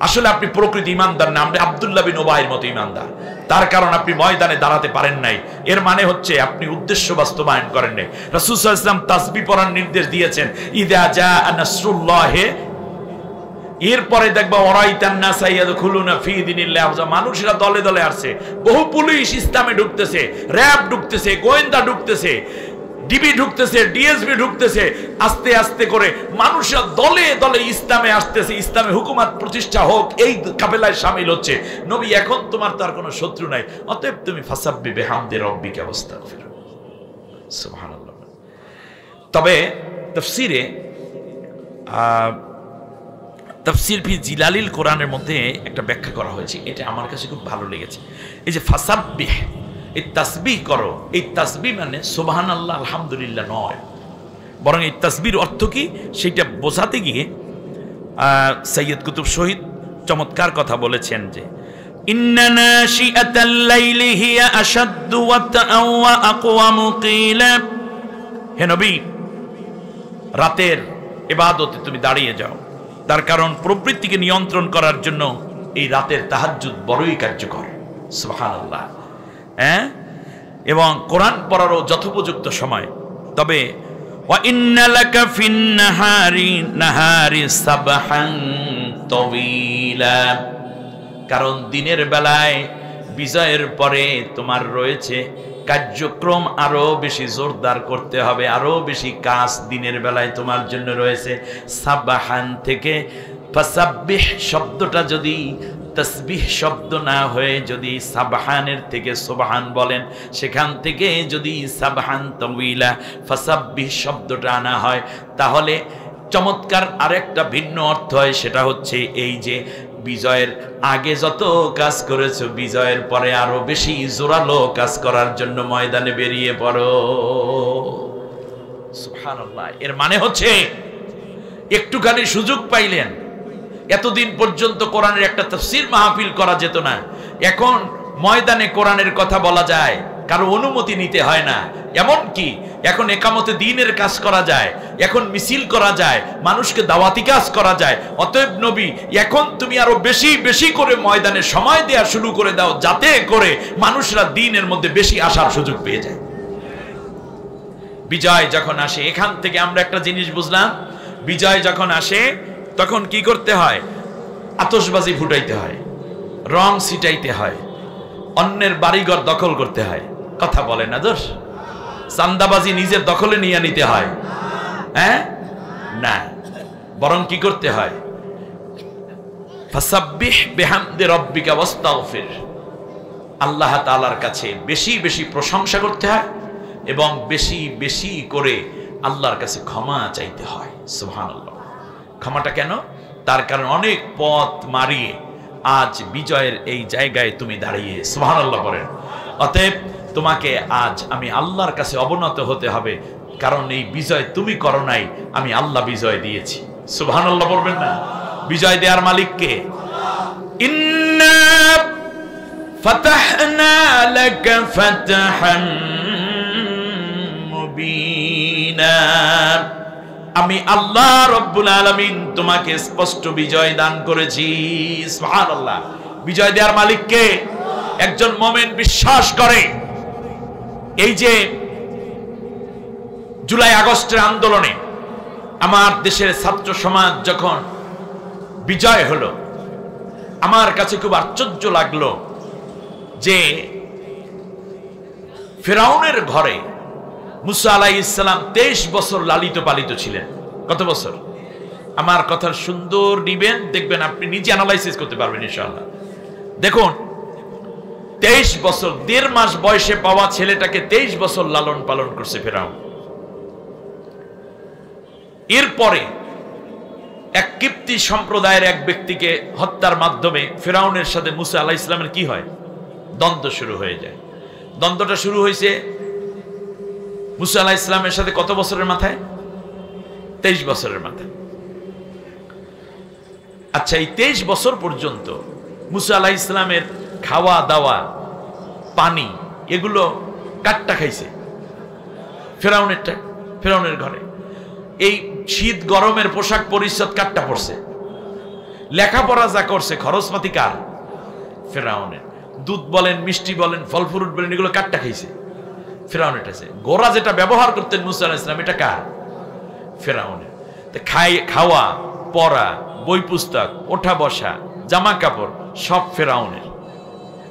আসলে আপনি প্রকৃত ইমানদার না, আপনি আব্দুল্লাহ বিন উবাইয়ের মতো ইমানদার। তার কারণ আপনি ময়দানে দাঁড়াতে পারেন নাই, এর মানে হচ্ছে আপনি উদ্দেশ্য বাস্তবায়ন করেন নাই। রাসূল সাল্লাল্লাহু আলাইহি ওয়াসাল্লাম তাসবিহ পড়ার নির্দেশ দিয়েছেন, ইযা জাআ নাসরুল্লাহ। এরপরে দেখবা ওরাইতান নাস ইয়াদখুলুনা ফি দীনিল্লাহ, মানুষরা দলে দলে আসছে, বহু পুলিশ ইসলামে ঢুকতেছে, র‍্যাব ঢুকতেছে, গোয়েন্দা ঢুকতেছে, ডিবি ঢুকতেছে, ডিএসবি ঢুকতেছে, আস্তে আস্তে করে মানুষরা দলে দলে ইসলামে আসতেছে, ইসলামে হুকুমত প্রতিষ্ঠা হোক এই কাফেলায় শামিল হচ্ছে। নবী, এখন তোমার তার কোনো শত্রু নাই, অতএব তুমি ফাসাব্বি বিহামদি রাব্বিকা ওয়াস্তাগফির। সুবহানাল্লাহ। তবে তাফসীরে তাফসীর ফি জিলালিল কোরআনের মধ্যে একটা ব্যাখ্যা করা হয়েছে, এটা আমার কাছে খুব ভালো লেগেছে। এই যে ফাসাব্বিহ, এই তাসবিহ করো, এই তাসবিহ মানে সুবহানাল্লাহ আলহামদুলিল্লাহ নয়, বরং এই তাসবির অর্থ কি সেটা বোঝাতে গিয়ে সৈয়দ কুতুব শহীদ চমৎকার কথা বলেছেন যে ইন্না নাশিআতাল লাইলি হিয়া আশাদ্দু ওয়াতআন ওয়া আকওয়ামু কিলা। হে নবী, রাতের ইবাদতে তুমি দাঁড়িয়ে যাও, তার কারণ প্রবৃত্তিকে নিয়ন্ত্রণ করার জন্য এই রাতের তাহাজ্জুদ বড়ই কার্যকর। সুবহানাল্লাহ। এবং কোরআন পড়ারও যথোপযুক্ত সময়। তবে ওয়া ইন্না লাকা ফিন নাহারি সাবহান তাওয়িলা, কারণ দিনের বেলায় বিজয়ের পরে তোমার রয়েছে কার্যক্রম আরো বেশি জোরদার করতে হবে, আরো বেশি কাজ দিনের বেলায় তোমার জন্য রয়েছে। সাবহান থেকে ফাসাব্বিহ শব্দটা যদি তাসবিহ শব্দ না হয়ে যদি সাবহানের থেকে সুবহান বলেন, সেখান থেকে যদি সাবহান তাওয়িলা ফাসাব্বিহ শব্দটা আনা হয়, তাহলে চমৎকার আরেকটা ভিন্ন অর্থ হয়। সেটা হচ্ছে এই যে বিজয়ের আগে যত কাজ করেছো, বিজয়ের পরে আরো বেশি জোরালো কাজ করার জন্য ময়দানে বেরিয়ে পড়ো। সুবহানাল্লাহ। এর মানে হচ্ছে একটুখানি সুযোগ পাইলেন, এতদিন পর্যন্ত কোরআনের একটা তাফসীর মাহফিল করা যেত না, এখন ময়দানে কোরআনের কথা বলা যায়, কারো অনুমতি নিতে হয় না। এমন কি এখন একামতে দ্বীনের কাজ করা যায়, এখন মিছিল করা যায়, মানুষকে দাওয়াতি কাজ করা যায়। অতএব নবী, এখন তুমি আরো বেশি বেশি করে ময়দানে সময় দেওয়া শুরু করে দাও, যাতে করে মানুষরা দ্বীনের মধ্যে বেশি আসার সুযোগ পেয়ে যায়। বিজয় যখন আসে, এখান থেকে আমরা একটা জিনিস বুঝলাম, বিজয় যখন আসে তখন কি করতে হয়? আতশবাজি ফুটাইতে হয়, রং ছিটাইতে হয়, অন্যের বাড়িঘর দখল করতে হয়। কথা বলে না দোষ? চান্দাবাজি নিজের দখলে নিয়ে নিতে হয়? হ্যাঁ না, বরং কি করতে হয়? ফাসাব্বিহ বিহামদি রাব্বিকা ওয়াস্তাগফির, আল্লাহ তাআলার কাছে বেশি বেশি প্রশংসা করতে হয় এবং বেশি বেশি করে আল্লাহর কাছে ক্ষমা চাইতে হয়। সুবহানাল্লাহ। ক্ষমাটা কেন? তার কারণ অনেক পথ মারিয়ে আজ বিজয়ের এই জায়গায় তুমি দাঁড়িয়ে। সুবহানাল্লাহ বলেন। অতএব তোমাকে আজ আমি আল্লাহর কাছে অবনত হতে হবে, কারণ এই বিজয় তুমি করো নাই, আমি আল্লাহ বিজয় দিয়েছি। সুবহানাল্লাহ বলবেন না? বিজয় দেওয়ার মালিক কে? ইন্না ফাতাহনা লাকা ফাতহান মুবিনা, আমি আল্লাহ রব্বুল আলামিন তোমাকে স্পষ্ট বিজয় দান করেছি। সুবহানাল্লাহ। বিজয় দেওয়ার মালিক কে? একজন মুমিন বিশ্বাস করে এই যে জুলাই আগস্টের আন্দোলনে আমার দেশের ছাত্র সমাজ যখন বিজয় হলো, আমার কাছে খুব আশ্চর্য লাগলো যে ফিরআউনের ঘরে মুসা আলাইহিস সালাম 23 বছর লালিত পালিত ছিলেন। কত বছর? আমার কথার সুন্দর নিবেন, দেখবেন আপনি নিজে অ্যানালাইসিস করতে পারবেন ইনশাআল্লাহ। দেখুন, 23 বছর, 1.5 মাস বয়সে পাওয়া ছেলেটাকে 23 বছর লালন পালন করছে ফিরআউন। এরপরে এক কিপ্তি সম্প্রদায়ের এক ব্যক্তিকে হত্যার মাধ্যমে ফিরআউনের সাথে মুসা আলাইহিস সালামের কি হয়? দ্বন্দ্ব শুরু হয়ে যায়। দ্বন্দ্বটা শুরু হয়েছে মুসা আলাইহিস সালামের সাথে কত বছরের মাথায়? 23 বছরের মাথায়। আচ্ছা, এই 23 বছর পর্যন্ত মুসা আলাইহিস সালামের খাওয়া দাওয়া, পানি, এগুলো কাটটা খাইছে ফিরআউনেরটা, ফিরআউনের ঘরে। এই শীত গরমের পোশাক পরিচ্ছদ কাটটা পড়ছে। লেখাপড়া যা করছে খরচপাতি কার? ফিরআউনের। দুধ বলেন, মিষ্টি বলেন, ফল ফ্রুট বলেন, এগুলো কাটটা খাইছে ফিরআউনের। গোরা যেটা ব্যবহার করতেন মুসা আলাইহিস সালাম, এটা কার? ফিরআউনের। খাওয়া, পড়া, বই পুস্তক, ওঠা বসা, জামা কাপড় সব ফিরআউনের।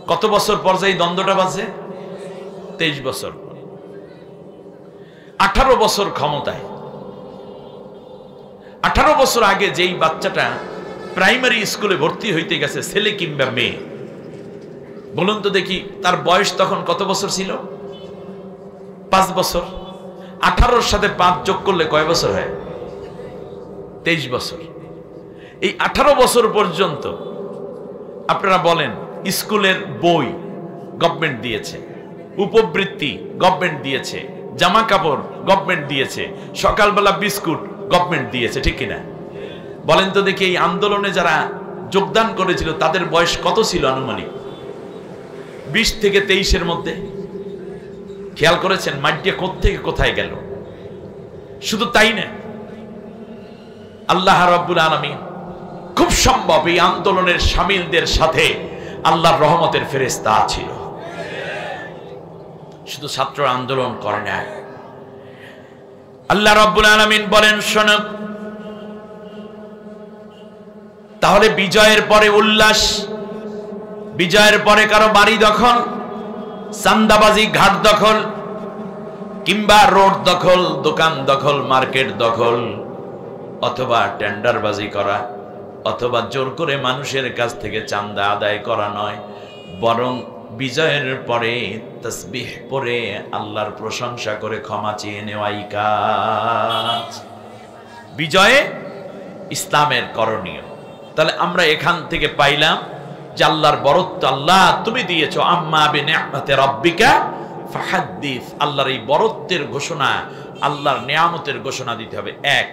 কত বছর পর যাই দ্বন্দ্বটা বাজে? 23 বছর। 18 বছর ক্ষমতায়। 18 বছর আগে যেই বাচ্চাটা প্রাইমারি স্কুলে ভর্তি হইতে গেছে, ছেলে কিংবা মেয়ে, বলুন তো দেখি তার বয়স তখন কত বছর ছিল? 5 বছর। 18-র সাথে 5 যোগ করলে কয় বছর হয়? 23 বছর। এই 18 বছর পর্যন্ত আপনারা বলেন, স্কুলের বই গভর্নমেন্ট দিয়েছে, উপবৃত্তি গভর্নমেন্ট দিয়েছে, জামা কাপড় গভর্নমেন্ট দিয়েছে, সকালবেলা বিস্কুট গভর্নমেন্ট দিয়েছে, ঠিক কিনা? বলেন তো দেখি এই আন্দোলনে যারা যোগদান করেছিল তাদের বয়স কত ছিল আনুমানিক? 20 থেকে 23-এর মধ্যে। খেয়াল করেছেন মাটিয়া কোত্থেকে কোথায় গেল? শুধু তাই না, আল্লাহ রাব্বুল আলামিন খুব সম্ভব এই আন্দোলনের শামিলদের সাথে আল্লাহর রহমতের ফেরেশতা ছিল। শুধু ছাত্র আন্দোলন করে না, আল্লাহ রাব্বুল আলামিন বলেন, শোনো, তাহলে বিজয়ের পরে উল্লাস, বিজয়ের পরে কারো বাড়ি দখল, চান্দাবাজি, ঘাট দখল, কিংবা রোড দখল, দোকান দখল, মার্কেট দখল, অথবা টেন্ডারবাজি করা, অথবা জোর করে মানুষের কাছ থেকে চাঁদা আদায় করা নয়, বরং বিজয়ের পরে তাসবিহ পড়ে আল্লাহর প্রশংসা করে ক্ষমা চেয়ে নেওয়াই কাজ। বিজয়ে ইসলামের করণীয়। তাহলে আমরা এখান থেকে পাইলাম যে আল্লাহর বরত্ব আল্লাহ তুমি দিয়েছো, আম্মা বিনিআমাতি রাব্বিকা ফাহাদ্দিস। আল্লাহর এই বরত্বের ঘোষণা, আল্লাহর নিয়ামতের ঘোষণা দিতে হবে। এক।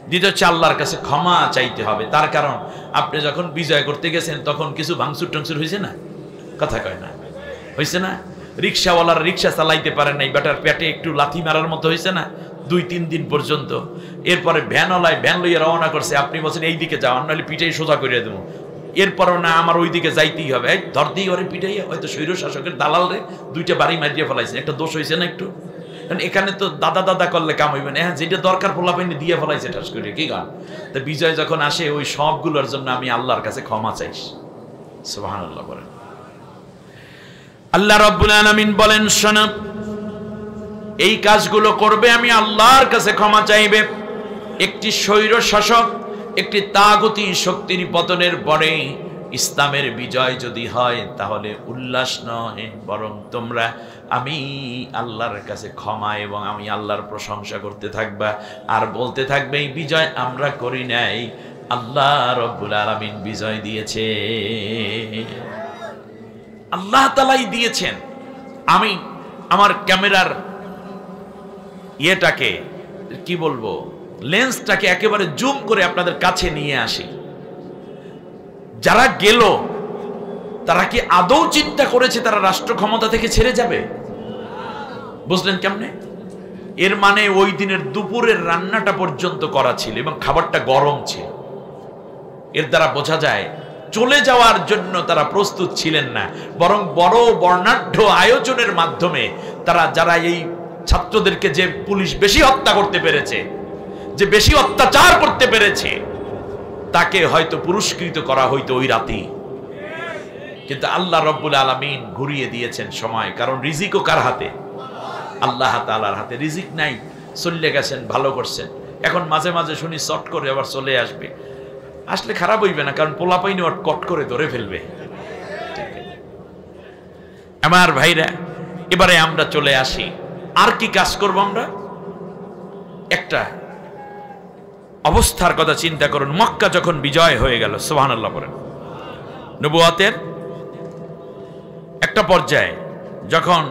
দ্বিতীয় হচ্ছে আল্লাহর কাছে ক্ষমা চাইতে হবে। তার কারণ আপনি যখন বিজয় করতে গেছেন তখন কিছু ভাঙচুর টাংচুর হয়েছে না? কথা কয় না, হয়েছে না? রিক্সাওয়ালার রিক্সা চালাইতে পারে নাই, বেটার পেটে একটু লাথি মারার মতো হয়েছে না 2-3 দিন পর্যন্ত। এরপরে ভ্যানওয়ালায় ভ্যান লইয়া রওনা করছে, আপনি বলছেন এই দিকে যাও, নাহলে পিঠাই সোজা করে দেবো। এরপরও না, আমার ওই দিকে যাইতেই হবে, ধর দিয়ে ওরে পিঠাই। হয়তো স্বৈর শাসকের দালাল রে 2টা বাড়ি মারিয়ে ফেলাইছে, একটা দোষ হয়েছে না একটু? কারণ এখানে তো দাদা দাদা করলে কাম হইবে না, হ্যাঁ যেটা দরকার পোলা পাইনি দিয়ে ফেলাইছে ঠাস করে, কি গান। তো বিজয় যখন আসে ওই সবগুলোর জন্য আমি আল্লাহর কাছে ক্ষমা চাইছি। সুবহানাল্লাহ বলেন। আল্লাহ রাব্বুল আলামিন বলেন, শোনো, এই কাজগুলো করবে আমি আল্লাহর কাছে ক্ষমা চাইবে। একটি স্বৈর শাসক, একটি তাগুতি শক্তির পতনের পরে ইসলামের বিজয় যদি হয় তাহলে উল্লাস নয়, বরং তোমরা আমি আল্লাহর কাছে ক্ষমা এবং আমি আল্লাহর প্রশংসা করতে থাকবা আর বলতে থাকবে এই বিজয় আমরা করি নাই, আল্লাহ রাব্বুল আলামিন বিজয় দিয়েছে, আল্লাহ তাআলাই দিয়েছেন। আমি আমার ক্যামেরার ইয়েটাকে কি বলবো, লেন্সটাকে একেবারে জুম করে আপনাদের কাছে নিয়ে আসি। যারা গেল তারা কি আদৌ চিন্তা করেছে তারা রাষ্ট্র ক্ষমতা থেকে ছেড়ে যাবে? বুঝলেন কেমনে? এর মানে ওই দিনের দুপুরের রান্নাটা পর্যন্ত করা ছিল এবং খাবারটা গরম ছিল। এর দ্বারা বোঝা যায় চলে যাওয়ার জন্য তারা প্রস্তুত ছিলেন না, বরং বড় বর্ণাঢ্য আয়োজনের মাধ্যমে তারা, যারা এই ছাত্রদেরকে যে পুলিশ বেশি হত্যা করতে পেরেছে, যে বেশি অত্যাচার করতে পেরেছে, তাকে হয়তো পুরস্কৃত করা হইতো ওই রাতেই। কিন্তু আল্লাহ রাব্বুল আলামিন ঘুরিয়ে দিয়েছেন সময়, কারণ রিজিকও কার হাতে? আল্লাহ তাআলার হাতে। রিজিক নাই, চলে গেছেন, ভালো করছেন। এখন মাঝে মাঝে শুনি চট করে আবার চলে আসবে, আসলে খারাপ হইবে না, কারণ পোলাপাইনি ওর কট করে ধরে ফেলবে। আমার ভাইরা, এবারে আমরা চলে আসি, আর কি কাজ করব আমরা? একটা অবস্থার কথা চিন্তা করুন। মক্কা যখন বিজয় হয়ে গেল, সুবহানাল্লাহ বলেন, নবুয়তের একটা পর্যায়ে যখন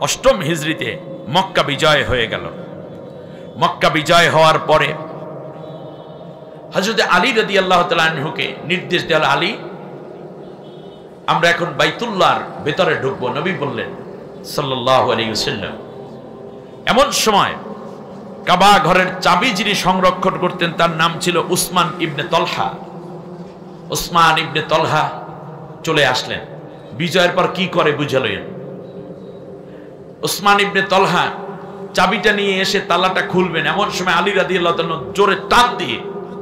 8ম হিজরিতে মক্কা বিজয় হয়ে গেল, মক্কা বিজয় হওয়ার পরে হযরত আলী রাদিয়াল্লাহু তাআলা আনহুকে নির্দেশ দেওয়া, আলী আমরা এখন বাইতুল্লাহর ভেতরে ঢুকবো। নবী বললেন সাল্লাল্লাহু আলাইহি ওয়াসাল্লাম। এমন সময় কাবা ঘরের চাবি যিনি সংরক্ষণ করতেন তার নাম ছিল উসমান ইবনে তলহা। উসমান ইবনে তলহা চলে আসলেন। বিজয়ের পর কি করে বুঝালেন। উসমান ইবনে তলহা চাবিটা নিয়ে এসে তালাটা খুলবেন, এমন সময় আলী রাদিয়াল্লাহু তাআলা জোরে টান দিয়ে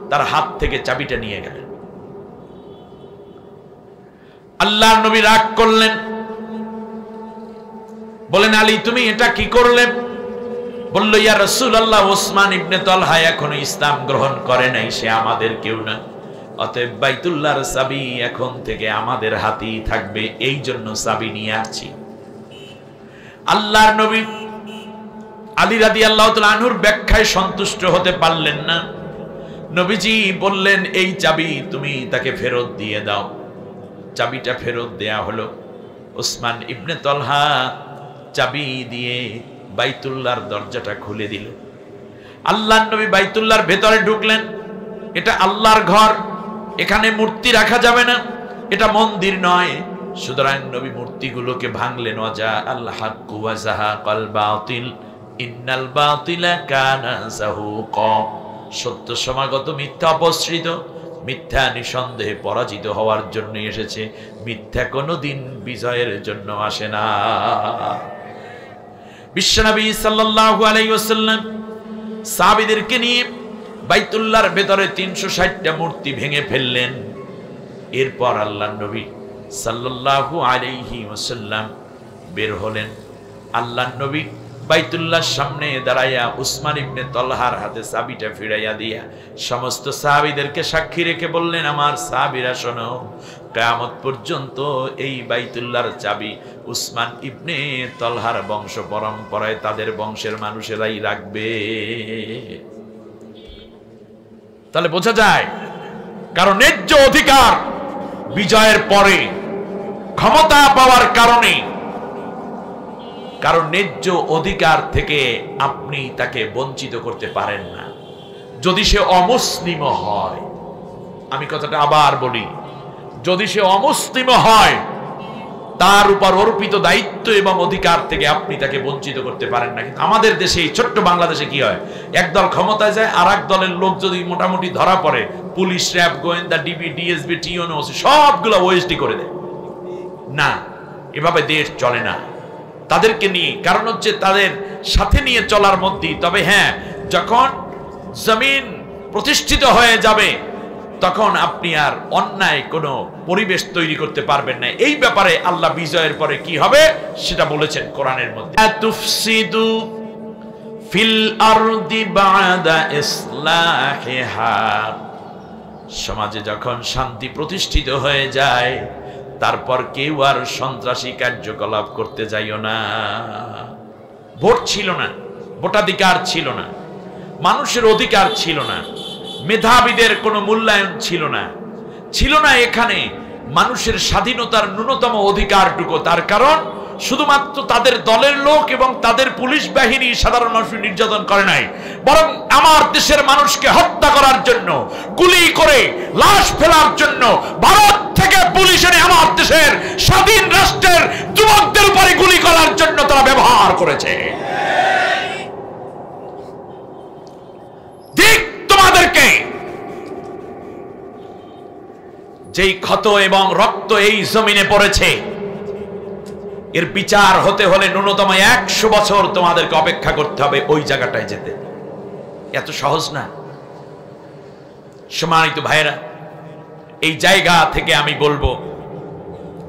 তার হাত থেকে চাবিটা নিয়ে গেলেন। আল্লাহর নবী রাগ করলেন, বলেন আলী তুমি এটা কি করলে? বলল, ইয়া রাসূলুল্লাহ, উসমান ইবনে তলহা এখনো ইসলাম গ্রহণ করে নাই, সে আমাদের কেউ না, অতএব বাইতুল্লাহর চাবি এখন থেকে আমাদের হাতেই থাকবে, এই জন্য চাবি নিয়ে আসছি। আল্লাহর নবী আলী রাদিয়াল্লাহু তাআলা আনহুর ব্যাখ্যায় সন্তুষ্ট হতে পারলেন না। নবীজি বললেন, এই চাবি তুমি তাকে ফেরত দিয়ে দাও। চাবিটা ফেরত দেয়া হলো। উসমান ইবনে তলহা চাবি দিয়ে বাইতুল্লাহর দরজাটা খুলে দিল। আল্লাহর নবী বাইতুল্লাহর ভেতরে ঢুকলেন। এটা আল্লাহর ঘর, এখানে মূর্তি রাখা যাবে না, এটা মন্দির নয়। সুতরাং নবী মূর্তিগুলোকে ভাঙলেন। ওয়াজা আল হাক্কু ওয়া যাহাকাল বাতিল ইন্নাল বাতিলা কানা যাহুকা। সত্য সমাগত, মিথ্যা অপসৃত, মিথ্যা নিঃসন্দেহে পরাজিত হওয়ার জন্য এসেছে, মিথ্যা কোনোদিন বিজয়ের জন্য আসে না। বিশ্বনবী সাল্লাল্লাহু আলাইহি ওয়াসাল্লাম সাহাবীদেরকে নিয়ে বাইতুল্লাহর ভেতরে 360টা মূর্তি ভেঙে ফেললেন। এরপর আল্লাহর নবী সাল্লাল্লাহু আলাইহি ওয়াসাল্লাম বের হলেন। আল্লাহর নবী বাইতুল্লাহর সামনে দাঁড়াইয়া উসমান ইবনে তলহার হাতে চাবিটা ফিরাইয়া দিয়া সমস্ত সাহাবীদেরকে সাক্ষী রেখে বললেন, আমার সাহাবীরা শোনো, কিয়ামত পর্যন্ত এই বাইতুল্লাহর চাবি উসমান ইবনে তলহার বংশ পরম্পরায় তাদের বংশের মানুষেরাই রাখবে। তাহলে বোঝা যায় কারণ ন্যায্য অধিকার বিজয়ের পরে ক্ষমতা পাওয়ার কারণে, কারণ ন্যায্য অধিকার থেকে আপনি তাকে বঞ্চিত করতে পারেন না, যদি সে অমুসলিম হয়। আমি কথাটা আবার বলি, যদি সে অমুসলিম হয় তার উপর অর্পিত দায়িত্ব এবং অধিকার থেকে আপনি তাকে বঞ্চিত করতে পারেন না। কিন্তু আমাদের দেশে, এই ছোট্ট বাংলাদেশে কি হয়, একদল ক্ষমতায় যায়, আর এক দলের লোক যদি মোটামুটি ধরা পড়ে, পুলিশ, র্যাব, গোয়েন্দা, ডিবি, ডিএসবি, টিওনো, সবগুলো ওএসডি করে দেয়। না, এভাবে দেশ চলে না। তাদেরকে নিয়ে, কারণ হচ্ছে তাদের সাথে নিয়ে চলার মধ্যেই। তবে হ্যাঁ, যখন জমিন প্রতিষ্ঠিত হয়ে যাবে তখন আপনি আর অন্যায় কোনো পরিবেশ তৈরি করতে পারবেন না। এই ব্যাপারে আল্লাহ বিজয়ের পরে কি হবে সেটা বলেছেন কোরআনের মধ্যে, তুফসিদু ফিল আরদি বাদা ইসলাহিহা। সমাজে যখন শান্তি প্রতিষ্ঠিত হয়ে যায় তারপর কেউ আর সন্ত্রাসী কার্যকলাপ করতে যাইও না। ভোট ছিল না, ভোটাধিকার ছিল না, মানুষের অধিকার ছিল না, মেধাবীদের কোনো মূল্যায়ন ছিল না, ছিল না এখানে মানুষের স্বাধীনতার ন্যূনতম অধিকারটুকু। তার কারণ শুধুমাত্র তাদের দলের লোক এবং তাদের পুলিশ বাহিনী সাধারণ মানুষ নির্যাতন করে নাই, বরং আমার দেশের মানুষকে হত্যা করার জন্য, গুলি করে লাশ ফেলার জন্য ভারত থেকে পুলিশ এনে আমার দেশের স্বাধীন রাষ্ট্রের যুবকদের উপরে গুলি করার জন্য তারা ব্যবহার করেছে। ঠিক তোমাদেরকে যেই ক্ষত এবং রক্ত এই জমিনে পড়েছে, এর বিচার হতে হলে ন্যূনতম 100 বছর তোমাদেরকে অপেক্ষা করতে হবে ওই জায়গাটায় যেতে। এত সহজ না। সম্মানিত ভাইরা, এই জায়গা থেকে আমি বলবো,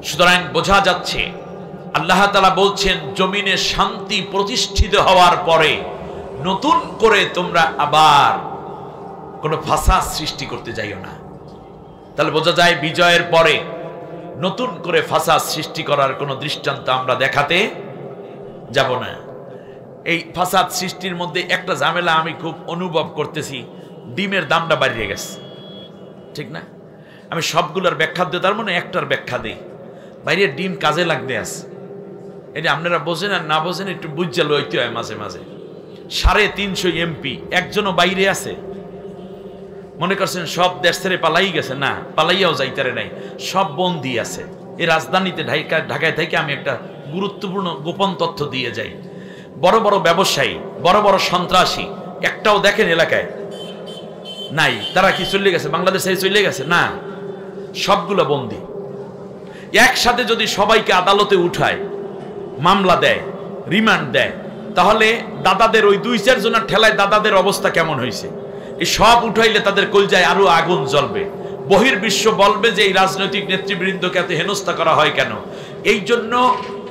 সুতরাং বোঝা যাচ্ছে আল্লাহ তাআলা বলছেন জমিনে শান্তি প্রতিষ্ঠিত হওয়ার পরে নতুন করে তোমরা আবার কোনো ফাসাদ সৃষ্টি করতে যাইও না। তাহলে বোঝা যায় বিজয়ের পরে নতুন করে ফাসাদ সৃষ্টি করার কোনো দৃষ্টান্ত আমরা দেখাতে যাব না। এই ফাসাদ সৃষ্টির মধ্যে একটা ঝামেলা আমি খুব অনুভব করতেছি, ডিমের দামটা বাড়িয়ে গেছে, ঠিক না? আমি সবগুলোর ব্যাখ্যা দিই, তার মানে একটার ব্যাখ্যা দিই। বাইরে ডিম কাজে লাগতে আছে, এটা আপনারা বোঝেন আর না বোঝেন একটু বুঝে লইতে হয় মাঝে মাঝে। 350 এমপি একজনও বাইরে আছে। মনে করছেন সব দেশ ছেড়ে পালাই গেছে? না, পালাইয়াও যাইতারে নাই, সব বন্দী আছে এই রাজধানীতে। ঢাকায় থেকে আমি একটা গুরুত্বপূর্ণ গোপন তথ্য দিয়ে যাই। বড় বড় ব্যবসায়ী, বড় বড় সন্ত্রাসী একটাও দেখেন এলাকায় নাই। তারা কি চলে গেছে বাংলাদেশে? চলে গেছে না, সবগুলো বন্দী। একসাথে যদি সবাইকে আদালতে উঠায়, মামলা দেয়, রিমান্ড দেয়, তাহলে দাদাদের ওই 2-4 জনের ঠেলায় দাদাদের অবস্থা কেমন হয়েছে? এই সব উঠাইলে তাদের কলজায় আরো আগুন জ্বলবে। বহির্বিশ্ব বলবে যে এই রাজনৈতিক নেতৃবৃন্দকে এত হেনস্থা করা হয় কেন। এই জন্য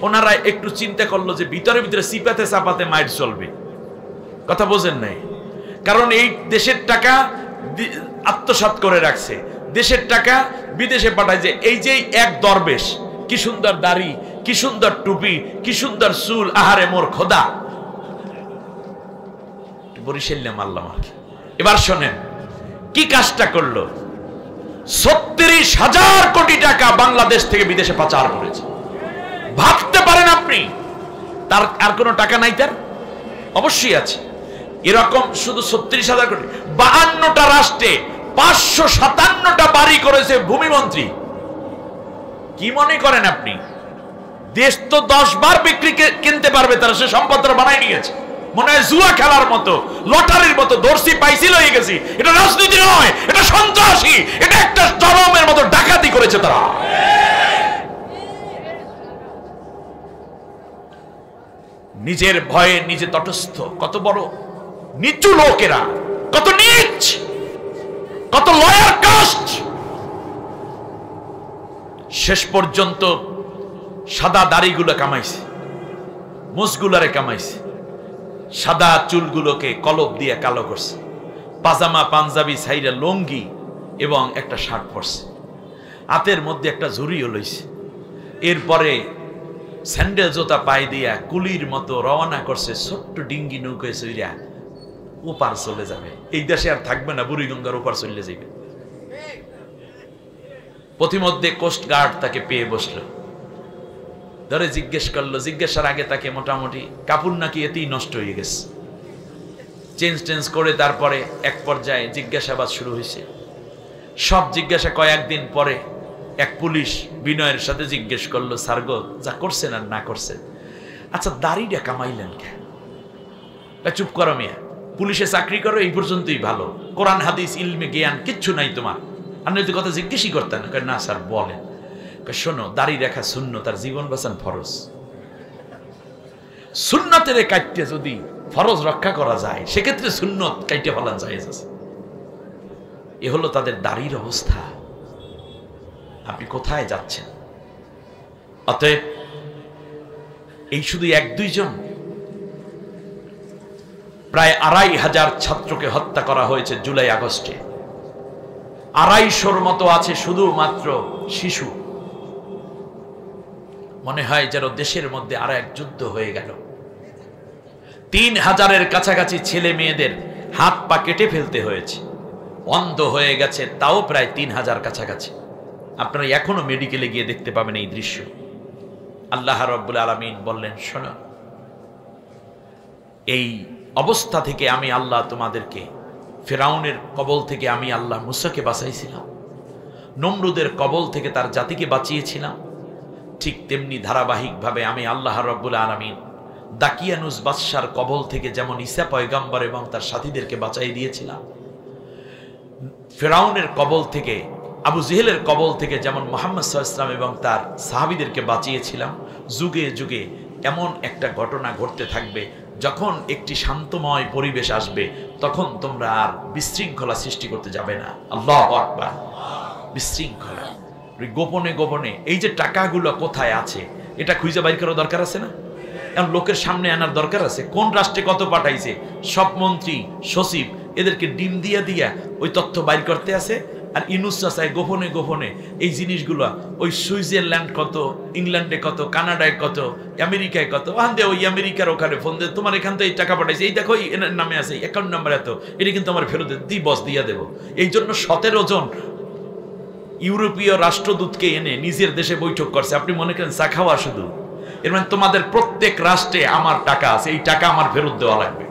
ওনারা একটু চিন্তা করলো যে ভিতরে ভিতরে চিপাতে চাপাতে মাইর চলবে। কথা বোঝেন নাই? কারণ এই দেশের টাকা আত্মসাৎ করে রাখছে, দেশের টাকা বিদেশে পাঠায়। যে এই যে এক দরবেশ, কি সুন্দর দাড়ি, কি সুন্দর টুপি, কি সুন্দর চুল, আহারে মোর খোদা। বরিশাল্লাম আল্লাহ। এবার শোনেন কি কাজটা করলো। 36,000 কোটি টাকা বাংলাদেশ থেকে বিদেশে পাচার করেছে। ভাবতে পারেন আপনি, তার আর কোনো টাকা নাই? তার অবশ্যই আছে। এরকম শুধু 36,000 কোটি, 52টা রাষ্ট্রে 557টা বাড়ি করেছে ভূমিমন্ত্রী। কি মনে করেন আপনি? দেশ তো 10 বার বিক্রি কিনতে পারবে তারা, সে সম্পদটা বানাই নিয়েছে। মনে হয় জুয়া খেলার মতো, লটারির মতো, দর্শি পাইছিল হয়ে গেছি। এটা রাজনীতি নয়, এটা সন্ত্রাসী, এটা একটা চরমের মতো ডাকাতি করেছে তারা। নিজের ভয়ে নিজে তটস্থ। কত বড় নিচু লোকেরা, কত নীচ, কত লয়ার কাস্ট। শেষ পর্যন্ত সাদা দাড়িগুলো কামাইছে, মুসগুলারে কামাইছে, সাদা চুলগুলোকে কলপ দিয়ে কালো করছে, পাজামা পাঞ্জাবি ছাইরা লঙ্গি এবং একটা শার্ট পরছে, হাতের মধ্যে একটা ঝুড়িও লইছে। এরপরে স্যান্ডেল জোতা পায়ে দিয়া কুলির মতো রওনা করছে, ছোট্ট ডিঙ্গি নৌকায় চইরা ওপার চলে যাবে। এই দেশে আর থাকবে না, বুড়িগঙ্গার ওপার চলে যাবে। পথিমধ্যে কোস্ট গার্ড তাকে পেয়ে বসলো, ধরে জিজ্ঞেস করলো। জিজ্ঞাসার আগে তাকে মোটামুটি কাপড় নাকি এতেই নষ্ট হয়ে গেছে, চেঞ্জ করে তারপরে এক পর্যায়ে জিজ্ঞাসাবাদ শুরু হয়েছে। সব জিজ্ঞাসা কয়েকদিন পরে এক পুলিশ বিনয়ের সাথে জিজ্ঞেস করলো, স্যার গো, যা করছেন আর না করছেন, আচ্ছা দাড়িটা কামাইলেন কেন? চুপ করো মিয়া, পুলিশে চাকরি করো এই পর্যন্তই ভালো, কোরআন হাদিস ইলমে জ্ঞান কিচ্ছু নাই তোমার, আর নয়তো কথা জিজ্ঞেসই করতেন না। স্যার বলেন। শোনো, দাড়ি রেখা সুন্নত, তার জীবন বাঁচান ফরজ। সুন্নতের কাটতে যদি ফরজ রক্ষা করা যায়, সেক্ষেত্রে সুন্নত কাইটে ফেলান জায়েজ আছে। এ হলো তাদের দাড়ির অবস্থা। আপনি কোথায় যাচ্ছেন? অতএব এই শুধু এক দুইজন, প্রায় ২৫০০ ছাত্রকে হত্যা করা হয়েছে জুলাই আগস্টে। ২৫০র মতো আছে শুধুমাত্র শিশু। মনে হয় যেন দেশের মধ্যে আর এক যুদ্ধ হয়ে গেল। ৩০০০-এর কাছাকাছি ছেলে মেয়েদের হাত পা কেটে ফেলতে হয়েছে, অন্ধ হয়ে গেছে, তাও প্রায় ৩০০০ কাছাকাছি। আপনারা এখনো মেডিকেলে গিয়ে দেখতে পাবেন এই দৃশ্য। আল্লাহ রাব্বুল আলামিন বললেন, শোনো, এই অবস্থা থেকে আমি আল্লাহ তোমাদেরকে, ফেরাউনের কবল থেকে আমি আল্লাহ মুসাকে বাঁচাইছিলাম, নমরুদের কবল থেকে তার জাতিকে বাঁচিয়েছিলাম, ঠিক তেমনি ধারাবাহিকভাবে আমি আল্লাহ রাব্বুল আলামিন দাকিয়ানুস বাদশার কবল থেকে যেমন ঈসা পয়গম্বর এবং তার সাথীদেরকে বাঁচাই দিয়েছিলাম, ফেরাউনের কবল থেকে, আবু জেহেলের কবল থেকে যেমন মুহাম্মদ সাল্লাল্লাহু আলাইহি ওয়াসাল্লাম এবং তার সাহাবীদেরকে বাঁচিয়েছিলাম। যুগে যুগে এমন একটা ঘটনা ঘটতে থাকবে, যখন একটি শান্তময় পরিবেশ আসবে, তখন তোমরা আর বিশৃঙ্খলা সৃষ্টি করতে যাবে না। আল্লাহু আকবার। বিশৃঙ্খলা গোপনে গোপনে, এই যে টাকাগুলো কোথায় আছে এটা খুঁজে বাইর করার দরকার আছে না? এখন লোকের সামনে আনার দরকার আছে। কোন রাষ্ট্রে কত পাঠাইছে, সব মন্ত্রী সচিব এদেরকে ডিম দিয়া দিয়া ওই তথ্য বাইর করতে আছে। আর ইনুস চায় গোপনে গোপনে এই জিনিসগুলো, ওই সুইজারল্যান্ড কত, ইংল্যান্ডে কত, কানাডায় কত, আমেরিকায় কত, ওখান দিয়ে ওই আমেরিকার ওখানে ফোন দিয়ে, তোমার এখান থেকে এই টাকা পাঠাইছে, এই দেখো এনার নামে আছে, অ্যাকাউন্ট নাম্বার এত, এটা কিন্তু আমার ফেরত বস দিয়ে দেবো। এই জন্য ১৭ জন ইউরোপীয় রাষ্ট্রদূতকে এনে নিজের দেশে বৈঠক করছে। আপনি মনে করেন চা খাওয়া শুধু? এর মানে তোমাদের প্রত্যেক রাষ্ট্রে আমার টাকা আছে, এই টাকা আমার ফেরত দেওয়া লাগবে।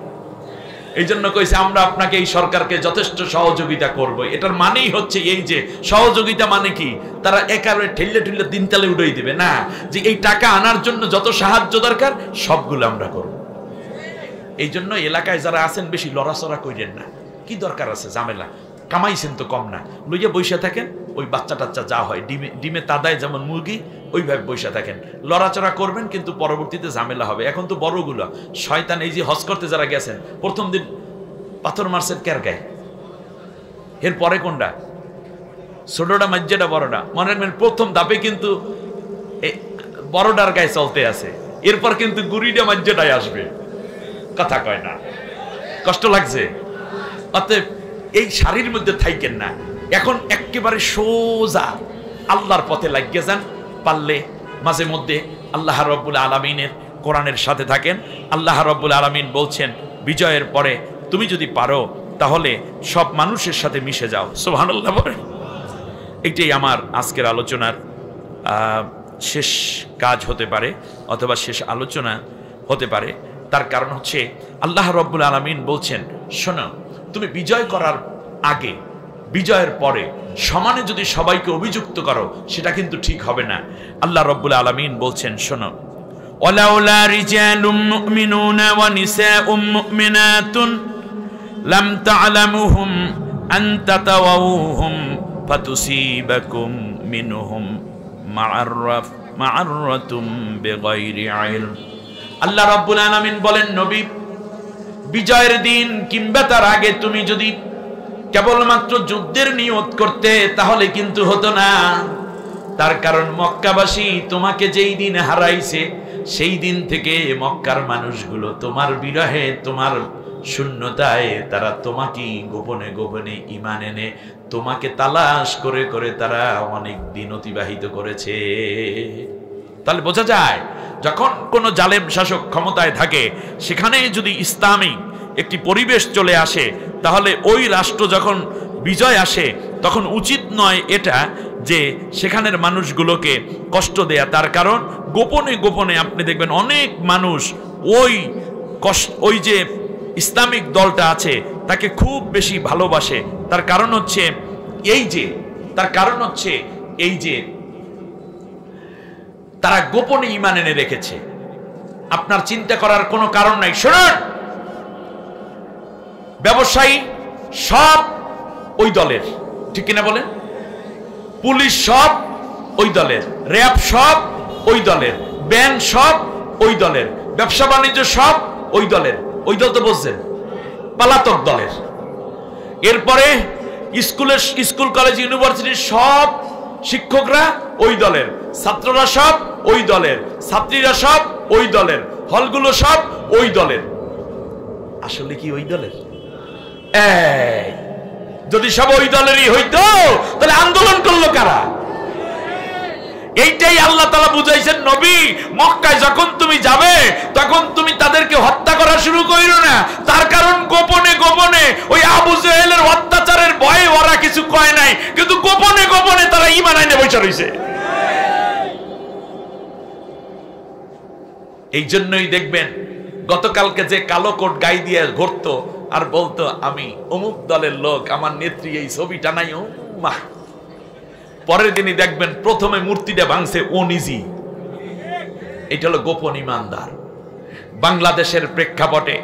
এই জন্য কইছে আমরা আপনাকে, এই সরকারকে যথেষ্ট সহযোগিতা করব। এটার মানেই হচ্ছে এই যে সহযোগিতা মানে কি, তারা একারে ঠেললে ঠেললে দিনতালে উড়াই দেবে না, যে এই টাকা আনার জন্য যত সাহায্য দরকার সবগুলো আমরা করব। এই জন্য এলাকায় যারা আছেন বেশি লড়াচড়া কইরেন না। কি দরকার আছে ঝামেলা? কামাইছেন তো কম না, লইয়া বইসা থাকেন। ওই বাচ্চা টাচ্চা যা হয়, ডিমে তাদায় যেমন মুরগি, ওইভাবে বইসা থাকেন। লড়াচড়া করবেন, কিন্তু পরবর্তীতে ঝামেলা হবে। এখন তো বড়গুলো শয়তান, এই যে হজ করতে যারা গেছেন, প্রথম দিন পাথর মারছেন কার গায়ে, এর পরে কোনটা? ছোটটা মাজ্জাটা বড়টা? মনে রাখবেন প্রথম ধাপে কিন্তু বড়টার গায়ে চলতে আছে, এরপর কিন্তু গুড়িটা মাজ্জাটাই আসবে। কথা কয় না? কষ্ট লাগছে? অতএব এই শাড়ির মধ্যে থাইকেন না, এখন একেবারে সোজা আল্লাহর পথে লাগিয়ে যান। পারলে মাঝে মধ্যে আল্লাহ রাব্বুল আলামিনের কোরআনের সাথে থাকেন। আল্লাহ রাব্বুল আলামিন বলছেন, বিজয়ের পরে তুমি যদি পারো তাহলে সব মানুষের সাথে মিশে যাও। সুবহানাল্লাহ বলেন। এটাই আমার আজকের আলোচনার শেষ কাজ হতে পারে, অথবা শেষ আলোচনা হতে পারে। তার কারণ হচ্ছে আল্লাহ রাব্বুল আলামিন বলছেন, শোনো, তুমি বিজয় করার আগে, বিজয়ের পরে সমানে যদি সবাইকে অভিযুক্ত করো, সেটা কিন্তু ঠিক হবে না। আল্লাহ রাব্বুল আলামিন বলছেন, শোনো, ওয়ালাউলা রিজালুম মুমিনুনা ওয়া নিসাউম মুমিনাতুন লাম তা'লামুহুম আন তাতাওয়াহুম ফাতুসিবাকুম মিনহুম মা'আরাতুম বিগাইরি ইলম। আল্লাহ রাব্বুল আলামিন বলেন, নবী, বিজয়ের দিন কিংবা তার আগে তুমি যদি কেবলমাত্র যুদ্ধের নিয়ত করতে, তাহলে কিন্তু হতো না। তার কারণ মক্কাবাসী তোমাকে যেই দিন হারাইছে, সেই দিন থেকে মক্কার মানুষগুলো তোমার বিরহে, তোমার শূন্যতায় তারা তোমাকেই গোপনে গোপনে ঈমান এনে তোমাকে তালাশ করে করে তারা অনেক দিন অতিবাহিত করেছে। তাহলে বোঝা যায় যখন কোন জালেম শাসক ক্ষমতায় থাকে, সেখানে যদি ইসলামিক একটি পরিবেশ চলে আসে, তাহলে ওই রাষ্ট্র যখন বিজয় আসে তখন উচিত নয় এটা যে সেখানের মানুষগুলোকে কষ্ট দেয়া। তার কারণ গোপনে গোপনে আপনি দেখবেন অনেক মানুষ ওই যে ইসলামিক দলটা আছে তাকে খুব বেশি ভালোবাসে। তার কারণ হচ্ছে এই যে তারা গোপনে ঈমান এনে রেখেছে। আপনার চিন্তা করার কোনো কারণ নাই। শুনুন, ব্যবসায়ী সব ওই দলের, ঠিক কিনা বলেন? পুলিশ সব ওই দলের, র্যাব সব ওই দলের, ব্যাংক সব ওই দলের, ব্যবসা বাণিজ্য সব ওই দলের। ওই দল তো বুঝছেন, পালাতক দলের। এরপরে স্কুল কলেজ ইউনিভার্সিটির সব শিক্ষকরা ওই দলের, ছাত্ররা সব ওই দলের, ছাত্রীরা সব ওই দলের, হলগুলো সব ওই দলের। আসলে কি ওই দলের? যদি সব ওই দলেরই হইতো তাহলে আন্দোলন করলো কারা? এইটাই আল্লাহ তাআলা বুঝাইছেন নবী, মক্কায় যখন তুমি যাবে তখন তুমি তাদেরকে হত্যা করা শুরু করিও না। তার কারণ গোপনে গোপনে ওই আবু জেহেলের অত্যাচারের ভয়ে ওরা কিছু কয় নাই, কিন্তু গোপনে গোপনে তারা ঈমান আইনে বসে রইছে। এই জন্যই দেখবেন গতকালকে যে কালো কোট গায়ে দিয়ে ঘুরতো আর বলতো আমি অমুক দলের লোক, আমার নেত্রী, এই ছবিটা নাই, ও মা, পরের দিনই দেখবেন প্রথমে মূর্তিটা ভাঙছে ও নিজেই। এটা হলো গোপন ইমানদার। বাংলাদেশের প্রেক্ষাপটে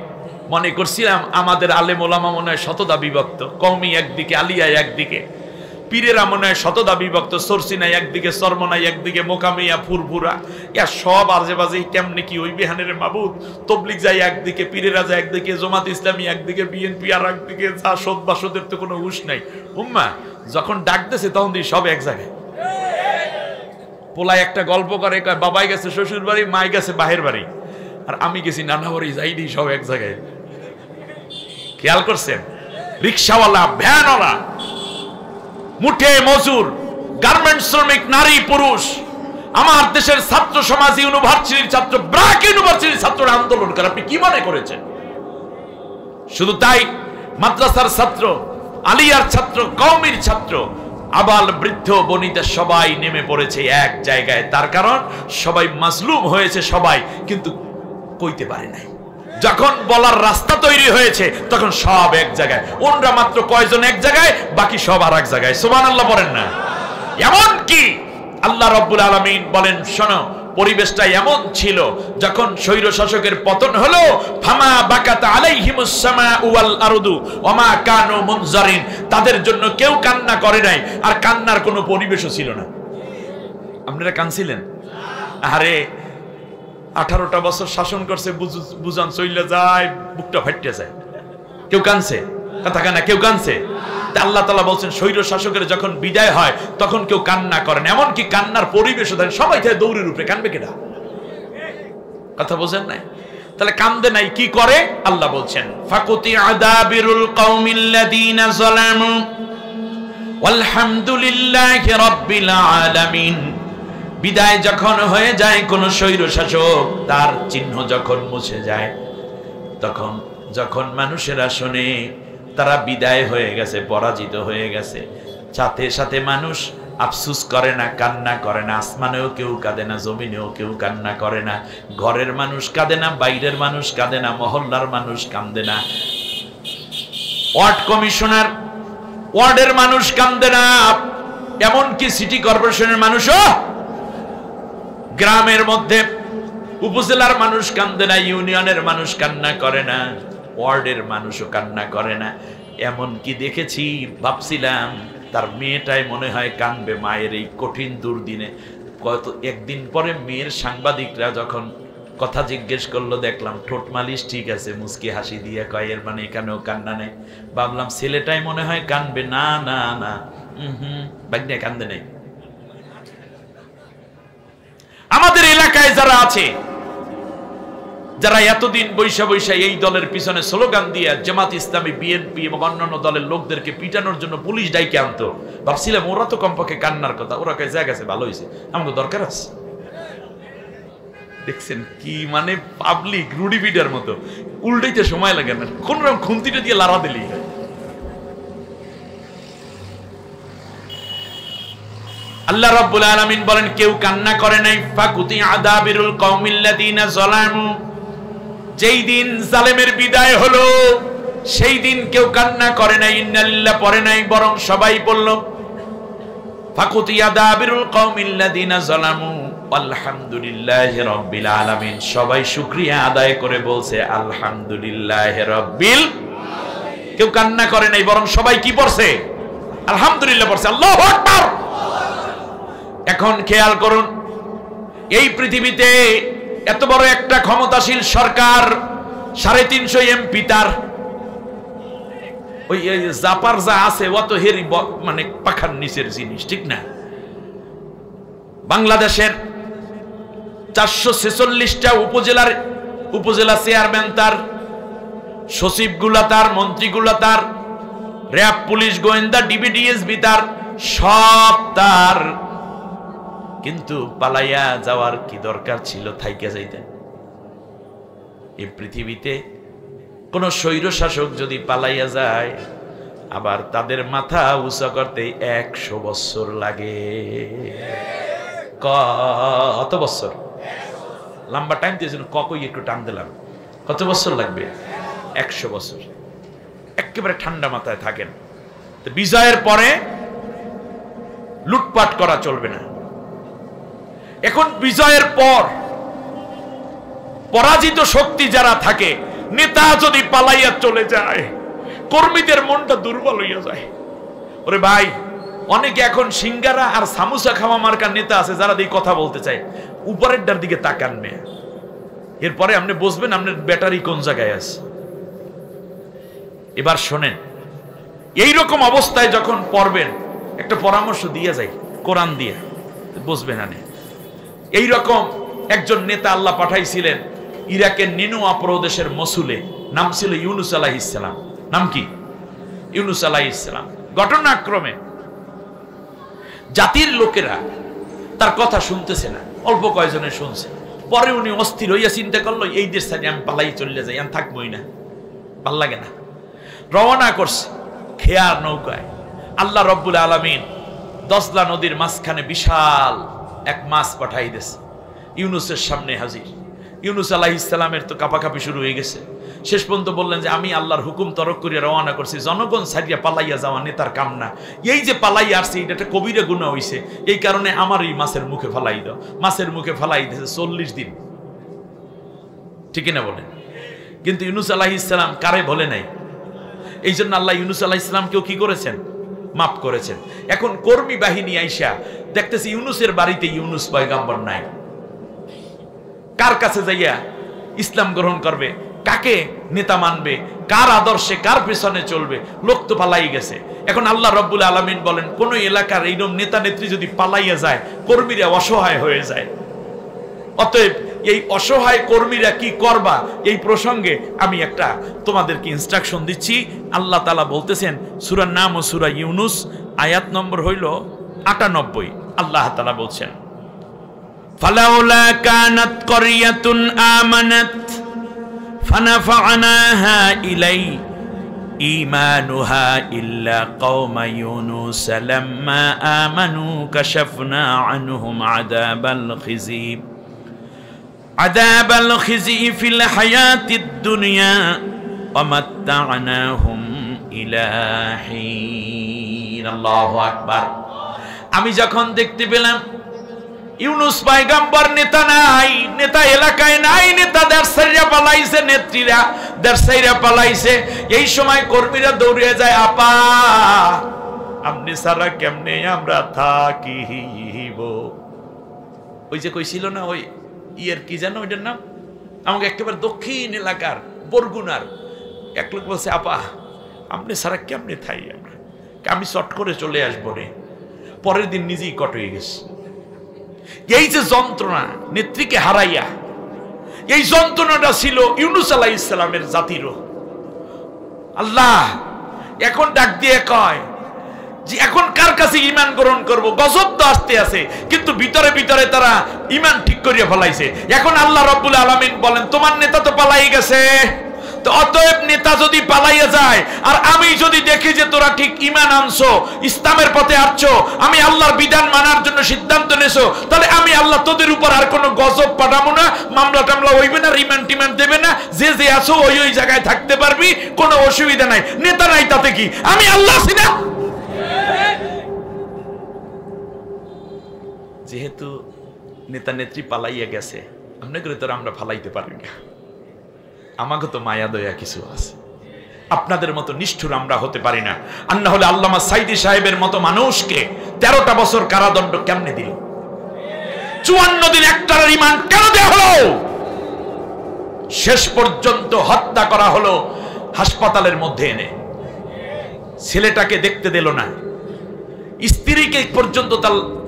মনে করছিলাম আমাদের আলেম ওলামা মনে হয় শতদা বিভক্ত, কওমি একদিকে, আলিয়া একদিকে, পীরেরা মনে হয় শতদা বিভক্ত, সরসিনাই একদিকে, চরমনাই একদিকে, মোকামিয়া, ফুরফুরা, ইয়া সব আজে বাজে কেমনে কি ওই বিহানের মাবুদ। তবলিগ যায় একদিকে, পীরেরা যায় একদিকে, জামাত ইসলামী একদিকে, বিএনপি আর একদিকে, যা সদ বাসদের তো কোনো হুঁশ নাই। উম্মা যখন ডাক দিয়েছে তখন দিয়ে সব এক জায়গায়। পোলায় একটা গল্প করে, কয় বাবাই গেছে শ্বশুর বাড়ি, মাই গেছে বাহের বাড়ি, আর আমি গেছি নানা বাড়ি, যাই দিই সব এক জায়গায়। খেয়াল করছেন? রিক্সাওয়ালা, ভ্যানওয়ালা, মুঠে মজুর, গার্মেন্ট শ্রমিক, নারী পুরুষ, আমার দেশের ছাত্র সমাজ, ইউনিভার্সিটির ছাত্র, ব্র্যাক ইউনিভার্সিটির ছাত্ররা আন্দোলন করে। আপনি কি মনে করেছেন? শুধু তাই, মাদ্রাসার ছাত্র, আলিয়ার ছাত্র, কওমির ছাত্র, আবাল বৃদ্ধ বনিতা সবাই নেমে পড়েছে এক জায়গায়। তার কারণ সবাই মাজলুম হয়েছে, সবাই কিন্তু কইতে পারে নাই। যখন বলার রাস্তা তৈরি হয়েছে তখন সব এক জায়গায়। ওনরা মাত্র কয়জন এক জায়গায়, বাকি সব আর এক জায়গায়। সুবহানাল্লাহ বলেন না? এমন কি আল্লাহ রাব্বুল আলামিন বলেন, শোনো, পরিবেশটা এমন ছিল যখন স্বৈর শাসকের পতন হলো, ফামা বাকাত আলাইহিমুস সামাউ ওয়াল আরদু ওমা কানু মুনজারিন, তাদের জন্য কেউ কান্না করে নাই, আর কান্নার কোনো পরিবেশও ছিল না। আপনারা কাঁদছিলেন? আরে 18টা বছর শাসন করছে, বুঝান চইলে যায়, বুকটা ফাটতে যায়। কেউ কাঁদছে? কথা কানা, কেউ কাঁদছে? আল্লাহ তাআলা বলছেন স্বৈর শাসকের যখন বিদায় হয় তখন কেউ কান্না করেন, এমনকি কান্নার পরিবেশও দেন। সবাই থাকে দৌড়ের উপরে, কানবে কেডা? কথা বোঝেন নাই? তাহলে কান্দে নাই, কি করে? আল্লাহ বলছেন ফাকুতি আদাবিরুল কওমিল্লাযীনা যালামু ওয়ালহামদুলিল্লাহি রাব্বিল আলামিন। বিদায় যখন হয়ে যায় কোন স্বৈর শাসক, তার চিহ্ন যখন মুছে যায়, তখন যখন মানুষেরা শোনে তারা বিদায় হয়ে গেছে, পরাজিত হয়ে গেছে, সাথে সাথে মানুষ আফসুস করে না, কান্না করে না। আসমানেও কেউ কাঁদে না, জমিনেও কেউ কান্না করে না, ঘরের মানুষ কাঁদে না, বাইরের মানুষ কাঁদে না, মহল্লার মানুষ কাঁদে না, ওয়ার্ড কমিশনার, ওয়ার্ডের মানুষ কাঁদে না, এমনকি সিটি কর্পোরেশনের মানুষও, গ্রামের মধ্যে উপজেলার মানুষ কাঁদে না, ইউনিয়নের মানুষ কান্না করে না, ওয়ার্ডের মানুষও কান্না করে না। এমনকি দেখেছি, ভাবছিলাম তার মেয়েটাই মনে হয় কাঁদবে মায়ের এই কঠিন দুর্দিনে। একদিন পরে মেয়ের সাংবাদিকরা যখন কথা জিজ্ঞেস করলো, দেখলাম ঠোঁট মালিশ ঠিক আছে, মুস্কি হাসি দিয়ে কয় এর মানে এখানেও কান্না নেই। ভাবলাম ছেলেটাই মনে হয় কাঁদবে। না না না, বাগনে কান্দে নেই। আমাদের এলাকায় যারা আছে যারা এতদিন বৈশা বৈশা এই দলের পিছনে স্লোগান দিয়ে জামাত ইসলামী, বিএনপি এবং অন্যান্য দলের লোকদেরকে পিটানোর জন্য পুলিশ ডাইকে আনতো, ভাবছিলাম ওরা তো কমপক্ষে কান্নার কথা, ওরা কে জায়গা আছে, ভালো হয়েছে, আমাকে দরকার আছে। দেখছেন কি মানে পাবলিক রুডি পিটার মতো, উল্টাইতে সময় লাগে না, কোন রকম খুন্তিটা দিয়ে লাড়া দিলি। আল্লাহ রাব্বুল আলামিন বলেন কেউ কান্না করে নাই, ফাকুতি আদাবিরুল কওমিল্লাযিনা যালামু, যেই দিন জালেমের বিদায় হলো সেই দিন কেউ কান্না করে নাই, ইন্নালিল্লাহ পড়ে নাই, বরং সবাই বলল ফাকুতি আদাবিরুল কওমিল্লাযিনা যালামু আলহামদুলিল্লাহি রাব্বিল আলামিন। সবাই শুকরিয়া আদায় করে বলছে আলহামদুলিল্লাহি রাব্বিল আলামিন। কেউ কান্না করে নাই, বরং সবাই কি পড়ছে? আলহামদুলিল্লাহ পড়ছে। আল্লাহু আকবার। এখন খেয়াল করুন, এই পৃথিবীতে এত বড় একটা ক্ষমতাশীল সরকার, 350 এমপি, তার ওই জাপার যা আছে অত হেরি মানে পাখার নিচের জিনিস, ঠিক না? বাংলাদেশের 446টা উপজেলা চেয়ারম্যান তার, সচিবগুলা তার, মন্ত্রীগুলা তার, র্যাব, পুলিশ, গোয়েন্দা, ডিবিডিএসবি তার, সব তার। কিন্তু পালাইয়া যাওয়ার কি দরকার ছিল? থাইকা যাইতেন। এই পৃথিবীতে কোন স্বৈর শাসক যদি পালাইয়া যায়, আবার তাদের মাথা উঁচা করতে 100 বছর লাগে। কত বছর? লম্বা টাইম দিয়েছেন, কই একটু টান দিলাম। কত বছর লাগবে? 100 বছর। একেবারে ঠান্ডা মাথায় থাকেন। বিজয়ের পরে লুটপাট করা চলবে না। এখন বিজয়ের পর পরাজিত শক্তি যারা থাকে, নেতা যদি পালাইয়া চলে যায়, কর্মীদের মনটা দুর্বল হইয়া যায়। ওরে ভাই, অনেকে এখন সিঙ্গারা আর সামোসা খাওয়া মার্কার নেতা আছে যারা দিয়ে কথা বলতে চায়, উপরেরটার দিকে তাকান মেয়ে, এরপরে আপনি বুঝবেন আপনার ব্যাটারি কোন জায়গায় আছে। এবার শোনেন, এইরকম অবস্থায় যখন পড়বেন, একটা পরামর্শ দিয়ে যাই কোরআন দিয়ে, বুঝবেন। এইরকম একজন নেতা আল্লাহ পাঠাইছিলেন ইরাকের নিনুয়া প্রদেশের মসুলে, নাম ছিল ইউনুস আলাইহিস সালাম। নাম কি? ইউনুস আলাইহিস সালাম। ঘটনাক্রমে জাতির লোকেরা তার কথা শুনতেছে না, অল্প কয়েকজনে শুনছে। পরে উনি অস্থির হইয়া চিন্তা করলো, এই দেশ থেকে আমি পালাই চলে যাই, আমি থাকবোই না, ভাল লাগে না। রওনা করছে খেয়ার নৌকায়। আল্লাহ রব্বুল আলামিন দজলা নদীর মাঝখানে বিশাল এক মাছ পাঠাই দিয়েছে, ইউনুসের সামনে হাজির। ইউনুস আলাইহিস সালামের তো কাঁপাকাঁপি শুরু হয়ে গেছে। শেষ পর্যন্ত বললেন যে আমি আল্লাহর হুকুম তরক করিয়া রওনা করছি, জনগণ ছাড়িয়া পালাইয়া যাওয়া নেতার কাম না। এই যে পালাইয়া আসছে, এটা একটা কবিরা গুনাহ হইছে, এই কারণে আমার এই মাছের মুখে ফালাই দাও। মাছের মুখে ফালাই দিয়েছে 40 দিন, ঠিক না বলেন? কিন্তু ইউনুস আলাইহিস সালাম কারে বলে নাই। এই জন্য আল্লাহ ইউনুস আলাইহিস সালামকেও কি করেছেন? মাফ করেছেন। এখন কর্মী বাহিনী আইসা দেখতেছি ইউনুসের বাড়িতে ইউনুস পয়গম্বর নাই। কার কাছে যাইয়া ইসলাম গ্রহণ করবে? কাকে নেতা মানবে? কার আদর্শে, কার পেছনে চলবে? লোক তো পালাই গেছে। এখন আল্লাহ রব্বুল আলামিন বলেন, কোন এলাকার এইরকম নেতা নেত্রী যদি পালাইয়া যায়, কর্মীরা অসহায় হয়ে যায়। অতএব এই অসহায় কর্মীরা কি করবা, এই প্রসঙ্গে আমি একটা তোমাদেরকে ইনস্ট্রাকশন দিচ্ছি। আল্লাহ তাআলা বলতেছেন, সূরার নাম ও সূরা ইউনুস, আয়াত নম্বর হইল 98। আল্লাহ তাআলা বলছেন, ফালাউলা কানাত ক্বরিয়াতুন আমানাত ফানাফা'নাহা ঈমানুহা ইল্লা কওমা ইউনুস লাম্মা আমানু কাশাফনা আনহুম আযাবাল খিজি ফিল হায়াতিদ দুনিয়া ওয়া মাত্তা'নাহুম ইলা হিন। আল্লাহু আকবার। আমি যখন দেখতে পেলাম ইউনুস পয়গম্বর নেতা নাই, নেতা এলাকায় নাই, নেতা দেড়সাইরা পালাইছে, নেত্রীরা দেড়সাইরা পালাইছে, এই সময় কর্মীরা দৌড়ে যায়, আপা আপনি সারা কেমনে আমরা থাকিব। ওই যে কইছিল না, ওই ইয়ের কি জানো ওইটার নাম, আমাকে একেবারে দক্ষিণ এলাকার বরগুনার এক লোক বলছে, আপা আপনি সারা কেমনে থাই আমরা, আমি চট করে চলে আসবো রে। পরের দিন নিজেই কট হয়ে গেছে। এই যে যন্ত্রণা, নেত্রীকে হারাইয়া এই যন্ত্রণাটা ছিল ইউনূস আলাইহিস সালামের জাতিরও। আল্লাহ এখন ডাক দিয়ে কয় যে এখন কার কাছে ঈমান গ্রহণ করব? গজব তো আসতে আছে, কিন্তু ভিতরে ভিতরে তারা ঈমান ঠিক করিয়া ফেলাইছে। এখন আল্লাহ রাব্বুল আলামিন বলেন তোমার নেতা তো পালাই গেছে, তো অতএব নেতা যদি পালাইয়া যায় আর আমি যদি দেখি যে তোরা ঠিক ঈমান আনছো, ইসলামের পথে আসছো, আমি আল্লাহর বিধান মানার জন্য সিদ্ধান্ত নেছো, তাহলে আমি আল্লাহ তোদের উপর আর কোনো গজব পাঠাবো না, মামলা টামলা হইবে না, রিমান্ড টিমান্ড দেবে না, যে যে আছো ওই ওই জায়গায় থাকতে পারবি, কোনো অসুবিধা নাই। নেতা নাই তাতে কি, আমি আল্লাহ আছি না? যেহেতু নেতা নেত্রী পালাইয়া গেছে, আমরা করে তোরা আমরা ফালাইতে পারি না, আমাকে তো মায়া দয়া কিছু আছে। আপনাদের মতো নিষ্ঠুর আমরা হতে পারি না। আর না হলে আল্লামা সাইদি সাহেবের মতো মানুষকে 13টা বছর কারাদণ্ড কেমনে দিল? 54 দিন একটার রিমান্ড কেন দেয়া হলো? শেষ পর্যন্ত হত্যা করা হলো হাসপাতালের মধ্যে এনে। ছেলেটাকে দেখতে দিল না, স্ত্রীকে পর্যন্ত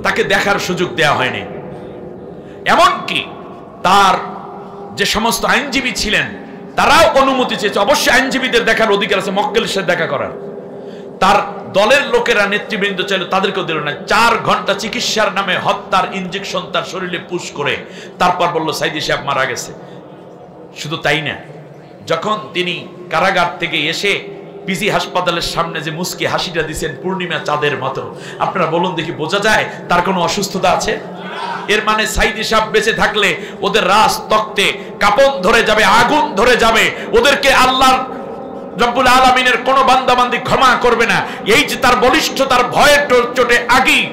তাকে দেখার সুযোগ দেয়া হয়নি। এমনকি তার যে সমস্ত আইনজীবী ছিলেন তারাও অনুমতি চেয়েছে, অবশ্যই আইনজীবীদের দেখার অধিকার আছে, মক্কেলের সাথে দেখা করার। তার দলের লোকেরা নেতৃবৃন্দ চাইল, তাদেরকেও দিল না। 4 ঘন্টা চিকিৎসার নামে হত্যার ইনজেকশন তার শরীরে পুশ করে তারপর বলল সাইদি সাহেব মারা গেছে। শুধু তাই না, যখন তিনি কারাগার থেকে এসে পিজি হাসপাতালের সামনে যে মুস্কি হাসিটা দিচ্ছেন পূর্ণিমা চাঁদের মতো, আপনারা বলুন দেখি, বোঝা যায় তার কোনো অসুস্থতা আছে? এর মানে সাইদি সাহেব বেঁচে থাকলে ওদের রাজ তক্তে কাপন ধরে যাবে, আগুন ধরে যাবে, ওদেরকে আল্লাহ রব্বুল আলামিনের কোনো বান্দাবান্দি ক্ষমা করবে না। এই যে তার বলিষ্ঠতার ভয়ের চোটে আগেই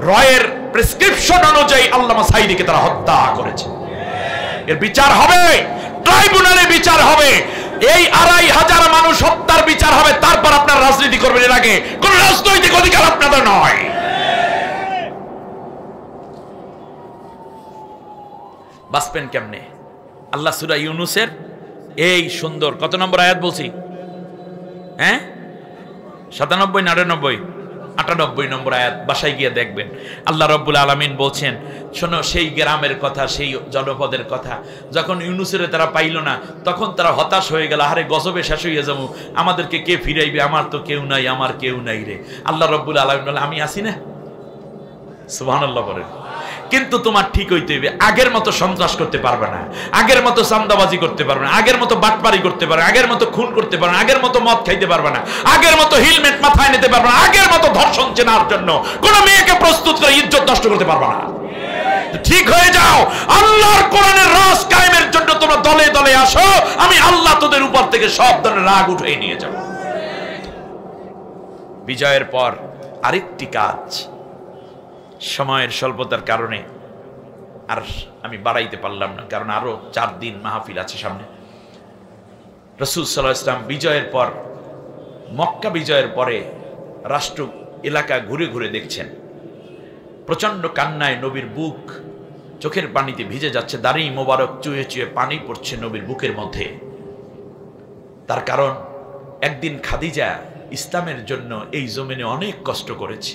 রয়ের প্রেসক্রিপশন অনুযায়ী আল্লামা সাইদিকে তারা হত্যা করেছে। এর বিচার হবে, ট্রাইব্যুনালে বিচার হবে, এই 2500 মানুষ হত্যার বিচার হবে, তারপর আপনার রাজনীতি করবেন। এর আগে কোন রাজনৈতিক অধিকার আপনাদের নয়। বাঁচবেন কেমনে? আল্লাহ সূরা ইউনূসের এই সুন্দর কত নম্বর আয়াত বলছি? 97 না 98 নম্বর আয়াত, বাসায় গিয়ে দেখবেন। আল্লাহ রাব্বুল আলামিন বলছেন, শোনো সেই গ্রামের কথা, সেই জনপদের কথা, যখন ইউনূসের তারা পাইল না, তখন তারা হতাশ হয়ে গেল, আরে গজবে শেষ হয়ে যাবো, আমাদেরকে কে ফিরাইবে, আমার তো কেউ নাই, আমার কেউ নাই রে। আল্লাহ রাব্বুল আলামিন বলে, আমি আছি না? সুবহানাল্লাহ বলেন। কিন্তু তোমার ঠিক হইতে হইবে, আগের মতো সন্ত্রাস করতে পারবে না, আগের মতো চাঁদাবাজি করতে পারবে না, আগের মতো বাটপারি করতে পারবে না, আগের মতো খুন করতে পারবে না, আগের মতো মদ খাইতে পারবে না, আগের মতো হেলমেট মাথায় নিতে পারবে না, আগের মতো ধর্ষণ চেনার জন্য কোন মেয়েকে প্রস্তুত করে ইজ্জত নষ্ট করতে পারবে না। ঠিক হয়ে যাও, আল্লাহর কোরআনের রাজ কায়েমের জন্য তোমরা দলে দলে আসো, আমি আল্লাহ তোদের উপর থেকে সব ধরনের রাগ উঠিয়ে নিয়ে যাব। বিজয়ের পর আরেকটি কাজ, সময়ের স্বল্পতার কারণে আর আমি বাড়াইতে পারলাম না, কারণ আরো 4 দিন মাহফিল আছে সামনে। রাসূল সাল্লাল্লাহু আলাইহি ওয়াসাল্লাম বিজয়ের পর, মক্কা বিজয়ের পরে রাষ্ট্র এলাকা ঘুরে ঘুরে দেখছেন। প্রচন্ড কান্নায় নবীর বুক চোখের পানিতে ভিজে যাচ্ছে, দাড়ি মোবারক চুয়ে চুয়ে পানি পড়ছে নবীর বুকের মধ্যে। তার কারণ একদিন খাদিজা ইসলামের জন্য এই জমিনে অনেক কষ্ট করেছে,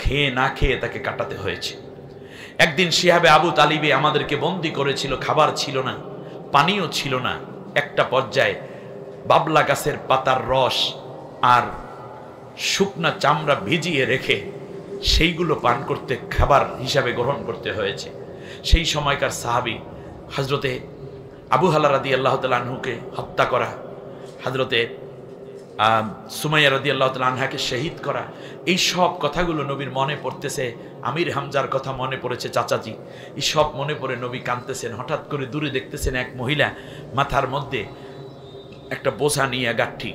খেয়ে না খেয়ে তাকে কাটাতে হয়েছে। একদিন শিহাবে আবু তালিবে আমাদেরকে বন্দী করেছিল, খাবার ছিল না, পানিও ছিল না। একটা পর্যায়ে বাবলা গাছের পাতার রস আর শুকনা চামড়া ভিজিয়ে রেখে সেইগুলো পান করতে, খাবার হিসাবে গ্রহণ করতে হয়েছে। সেই সময়কার সাহাবী হযরতে আবু হালা রাদিয়াল্লাহু তাআলা আনহুকে হত্যা করা, হযরতে সুমাইয়া রাদিয়াল্লাহু তাআলা আনহাকে শহীদ করা, এই সব কথাগুলো নবীর মনে পড়তেছে। আমির হামজার কথা মনে পড়েছে, চাচাজি, এই সব মনে পড়ে নবী কাঁদতেছেন। হঠাৎ করে দূরে দেখতেছেন এক মহিলা মাথার মধ্যে একটা বোঝা নিয়ে গাঠি,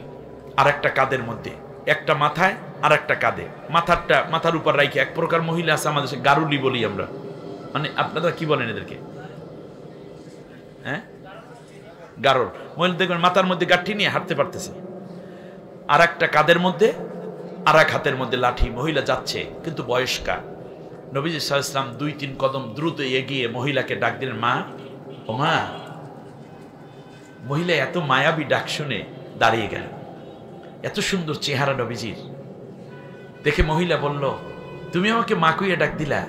আর একটা কাঁধের মধ্যে, একটা মাথায় আর একটা কাঁধে, মাথার উপর রাইখে। এক প্রকার মহিলা আছে আমাদের দেশে, গারুলি বলি আমরা, মানে আপনারা কি বলেন এদেরকে? গারুল। মহিলা দেখবেন মাথার মধ্যে গাঠি নিয়ে হাঁটতে পারতেছে, আর একটা কাঁধের মধ্যে আর এক হাতের মধ্যে লাঠি। মহিলা যাচ্ছে কিন্তু বয়স্কা। নবীজি সাল্লাল্লাহু আলাইহি ওয়াসাল্লাম 2-3 কদম দ্রুত এগিয়ে মহিলাকে ডাক দিলেন, মা, ও মা। মহিলা এত মায়াবী ডাক শুনে দাঁড়িয়ে গেল। এত সুন্দর চেহারা নবীজির দেখে মহিলা বলল, তুমি আমাকে মা কইয়া ডাক দিলা,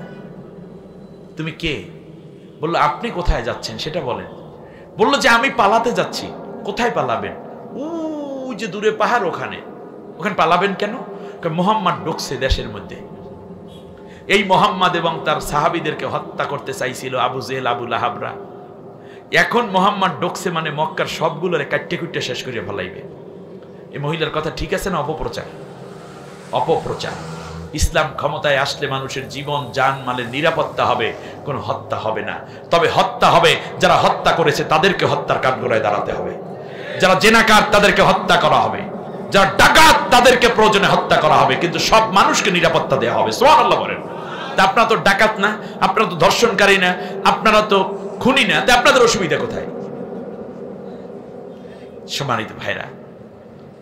তুমি কে? বলল, আপনি কোথায় যাচ্ছেন সেটা বলেন। বললো যে আমি পালাতে যাচ্ছি। কোথায় পালাবেন? ওই যে দূরে পাহাড়, ওখানে পালাবেন কেন? মুহাম্মদ ঢুকছে দেশের মধ্যে। এই মুহাম্মদ এবং তার সাহাবীদেরকে হত্যা করতে চাইছিল আবু জেহেল, আবু লাহাবরা। এখন মুহাম্মদ ঢুকছে মানে মক্কার সবগুলোরে কাটতে কুটতে শেষ করে ফেলাইবে। এই মহিলার কথা ঠিক আছে না অপপ্রচার? অপপ্রচার। ইসলাম ক্ষমতায় আসলে মানুষের জীবন জান মালের নিরাপত্তা হবে, কোনো হত্যা হবে না। তবে হত্যা হবে যারা হত্যা করেছে তাদেরকে হত্যার কাঠগড়ায় দাঁড়াতে হবে, যারা জেনাকার তাদেরকে হত্যা করা হবে, যারা ডাকাত তাদেরকে প্রয়োজনে হত্যা করা হবে, কিন্তু সব মানুষকে নিরাপত্তা দেওয়া হবে। সুবহানাল্লাহ বলেন। তা আপনারা তো ডাকাত না, আপনারা তো ধর্ষণকারী না, আপনারা তো খুনি না, তা আপনাদের অসুবিধা কোথায়? সম্মানিত ভাইরা,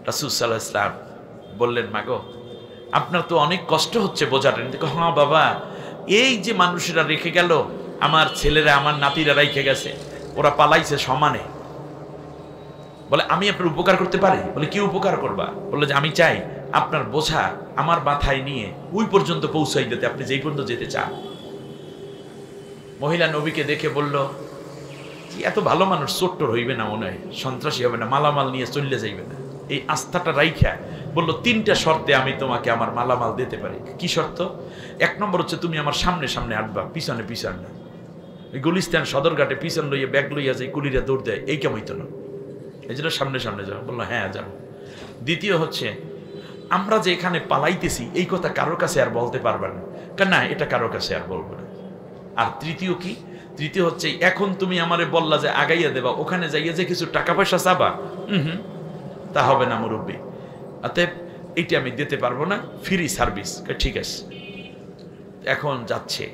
রাসূল সাল্লাল্লাহু আলাইহি ওয়াসাল্লাম বললেন, মাগো আপনার তো অনেক কষ্ট হচ্ছে বোঝাটা। হ্যাঁ বাবা, এই যে মানুষেরা রেখে গেল, আমার ছেলেরা আমার নাতিরা রেখে গেছে, ওরা পালাইছে সমানে। বলে আমি আপনার উপকার করতে পারি? বলে কি উপকার করবা? বললো যে আমি চাই আপনার বোঝা আমার মাথায় নিয়ে ওই পর্যন্ত পৌঁছাই দিতে, আপনি যেই পর্যন্ত যেতে চান। মহিলা নবীকে দেখে বলল, এত ভালো মানুষ চোট্টর হইবে না, মনে হয় সন্ত্রাসী হবে না, মালামাল নিয়ে চলে যাইবে না। এই আস্থাটা রাইখা বললো, 3টা শর্তে আমি তোমাকে আমার মালামাল দিতে পারি। কি শর্ত? 1 নম্বর হচ্ছে তুমি আমার সামনে সামনে আটবা, পিছনে পিছন না। ওই গুলিস্তান সদরঘাটে পিছন লইয়া ব্যাগ লইয়া যে কুলিরা দৌড় দেয়, এই কেমন না, এই জন্য সামনে সামনে যাও। বললো হ্যাঁ যাও। দ্বিতীয় হচ্ছে আমরা যে এখানে পালাইতেছি এই কথা কারোর কাছে আর বলতে পারবে না, কারণ না এটা কারোর কাছে আর বলবো না। আর তৃতীয় কি? তৃতীয় হচ্ছে এখন তুমি আমারে বললা যে আগাইয়া দেবা, ওখানে যাইয়া যে কিছু টাকা পয়সা চাবা, তা হবে না মুরব্বী, অতএব এইটা আমি দিতে পারবো না, ফ্রি সার্ভিস। ঠিক আছে। এখন যাচ্ছে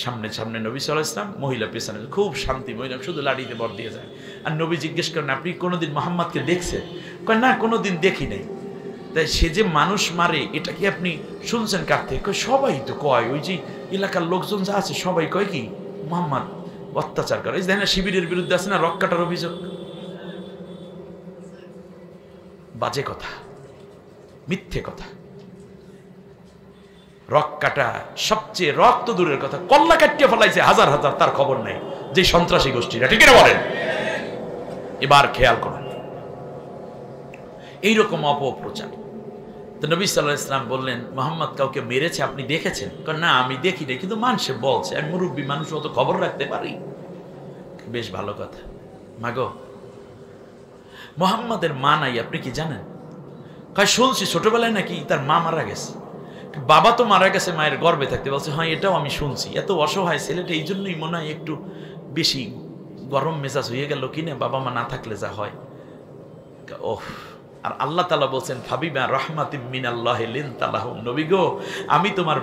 সামনে সামনে নবী সাল্লাল্লাহু আলাইহি ওয়াসাল্লাম, মহিলা পেছনে, খুব শান্তি, মহিলা শুধু লাঠিতে বর দিয়ে যায়। আর নবী জিজ্ঞেস করেন, আপনি কোনোদিন মুহাম্মদকে দেখছেন? কয় না, কোনোদিন দেখি নাই। তাই সে যে মানুষ মারে এটা কি আপনি শুনছেন কার থেকে? কয় সবাই তো কয়, ওই যে এলাকার লোকজন যা আছে সবাই কয় কি মুহাম্মদ অত্যাচার করে। এই দেখেন না শিবিরের বিরুদ্ধে আছে না রক কাটার অভিযোগ, বাজে কথা, মিথ্যে কথা। রক কাটা সবচেয়ে, রক্ত দূরের কথা, কল্লা কাটিয়ে ফেলাইছে হাজার হাজার, তার খবর নাই, যে সন্ত্রাসী গোষ্ঠীরা। ঠিক না বলেন? এবার খেয়াল করুন এইরকম অপপ্রচার। তো নবী সাল্লাল্লাহু আলাইহি ওয়াসাল্লাম বললেন, মুহাম্মদ কাউকে মেরেছে আপনি দেখেছেন? না আমি দেখি নাই, কিন্তু মানুষে বলছে, আমি মুরব্বী মানুষ, অত খবর রাখতে পারি। বেশ ভালো কথা। মাগো মুহাম্মাদের মা নাই, আপনি কি জানেন? কয় শুনছি ছোটবেলায় নাকি তার মা মারা গেছে। বাবা তো মারা গেছে মায়ের গর্ভে থাকতে। বলছে হ্যাঁ এটাও আমি শুনছি। এত অসহায় ছেলেটা, এই জন্যই মনে হয় একটু বেশি গরম মেজাজ হয়ে গেল কিনা, বাবা মা না থাকলে যা হয়। ওহ, আর আল্লাহ তাআলা বলছেন ফাবিমা রাহমাতিম মিনাল্লাহি লিনতা লাহুম, নবী গো আমি তোমার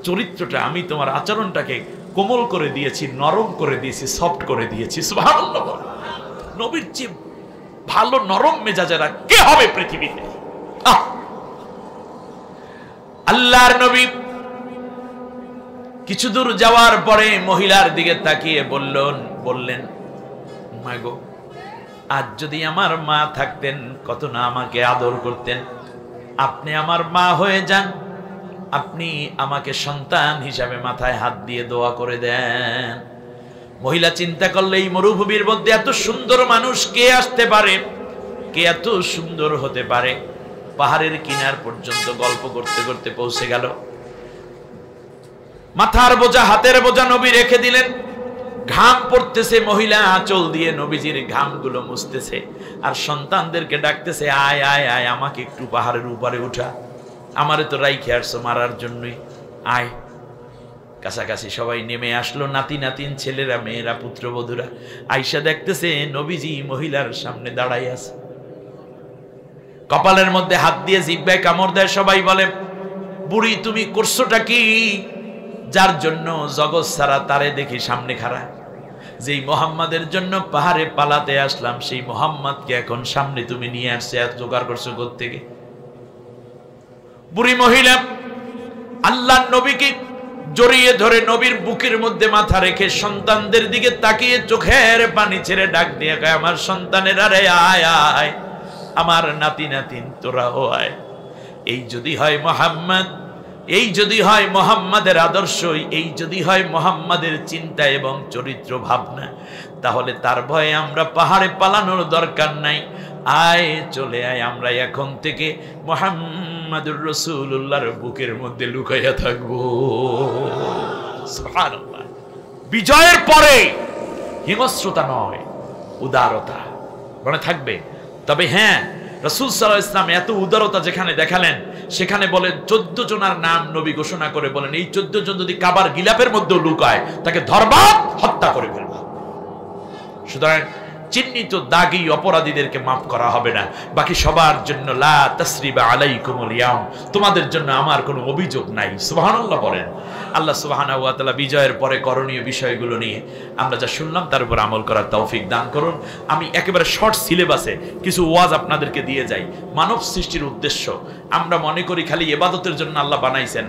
চরিত্রটা, আমি তোমার আচরণটাকে কোমল করে দিয়েছি, নরম করে দিয়েছি, সফট করে দিয়েছি। সুবহানাল্লাহ। নবীর চেয়ে ভালো নরম মেজাজেরা কে হবে পৃথিবীতে? আল্লাহর নবী কিছু দূর যাওয়ার পরে মহিলার দিকে তাকিয়ে বললেন, মাগো আজ যদি আমার মা থাকতেন কত না আমাকে আদর করতেন। আপনি আমার মা হয়ে যান, আপনি আমাকে সন্তান হিসাবে মাথায় হাত দিয়ে দোয়া করে দেন। মহিলা চিন্তা করলে এই মরুভূমির মধ্যে এত সুন্দর মানুষ কে আসতে পারে, কে এত সুন্দর হতে পারে। পাহাড়ের কিনার পর্যন্ত গল্প করতে করতে পৌঁছে গেল। মাথার বোঝা হাতের বোঝা নবী রেখে দিলেন। ঘাম পড়তেছে, মহিলা আঁচল দিয়ে নবীজির ঘামগুলো মুছতেছে, আর সন্তানদেরকে ডাকতেছে আয় আয় আয়, আমাকে একটু পাহাড়ের উপরে উঠা, আমারে তো রাইখে আসছো মারার জন্যই, আয়। কাছাকাছি সবাই নেমে আসলো, নাতি নাতিন, ছেলেরা, মেয়েরা, পুত্রবধূরা। আয়েশা দেখতেছে নবীজি মহিলার সামনে দাঁড়াই আছে, কপালের মধ্যে হাত দিয়ে জিহ্বায় কামড় দেয়। সবাই বলে বুড়ি তুমি করছোটা কি? যার জন্য জগৎ সারা তারে দেখি সামনে খাড়া, যেই মুহাম্মাদের জন্য পাহাড়ে পালাতে আসলাম, সেই মুহাম্মাদকে এখন সামনে তুমি নিয়ে আসছে, এত জোগাড় করছো কোত্থেকে? বুড়ি মহিলা আল্লাহর নবীকে জড়িয়ে ধরে নবীর বুকের মধ্যে মাথা রেখে সন্তানদের দিকে তাকিয়ে চোখের পানি ছেড়ে ডাক দিয়ে কয়, আমার সন্তানের আরে আয় আয়, আমার নাতি নাতিন তোরাও আয়। এই যদি হয় মুহাম্মদ, এই যদি হয় মুহাম্মাদের আদর্শ, এই যদি হয় মুহাম্মাদের চিন্তা এবং চরিত্র ভাবনা, তাহলে তার ভয়ে আমরা পাহাড়ে পালানোর দরকার নাই। আয় চলে আয়, আমরা এখন থেকে মুহাম্মাদুর রাসূলুল্লাহর বুকের মধ্যে লুকাইয়া থাকবো। সুবহানাল্লাহ। বিজয়ের পরে হিংস্রতা নয়, উদারতা মনে থাকবে। তবে হ্যাঁ, রাসূল সাল্লাল্লাহু আলাইহি ওয়াসাল্লাম এত উদারতা যেখানে দেখালেন, সেখানে বলেন 14 জনের নাম নবী ঘোষণা করে বলেন, এই 14 জন যদি কাবার গিলাফের মধ্যে লুকায় তাকে ধরবা, হত্যা করে ফেলবা। সুতরাং চিহ্নিত দাগী অপরাধীদেরকে মাফ করা হবে না। বাকি সবার জন্য লা তাসরিবা আলাইকুমুল ইয়াউম, তোমাদের জন্য আমার কোনো অভিযোগ নাই। সুবহানাল্লাহ বলেন। আল্লাহ সুবহানাহু ওয়া তাআলা বিজয়ের পরে করণীয় বিষয়গুলো নিয়ে আমরা যা শুনলাম তার উপর আমল করার তৌফিক দান করুন। আমি একেবারে শর্ট সিলেবাসে কিছু ওয়াজ আপনাদেরকে দিয়ে যাই। মানব সৃষ্টির উদ্দেশ্য আমরা মনে করি খালি ইবাদতের জন্য আল্লাহ বানাইছেন।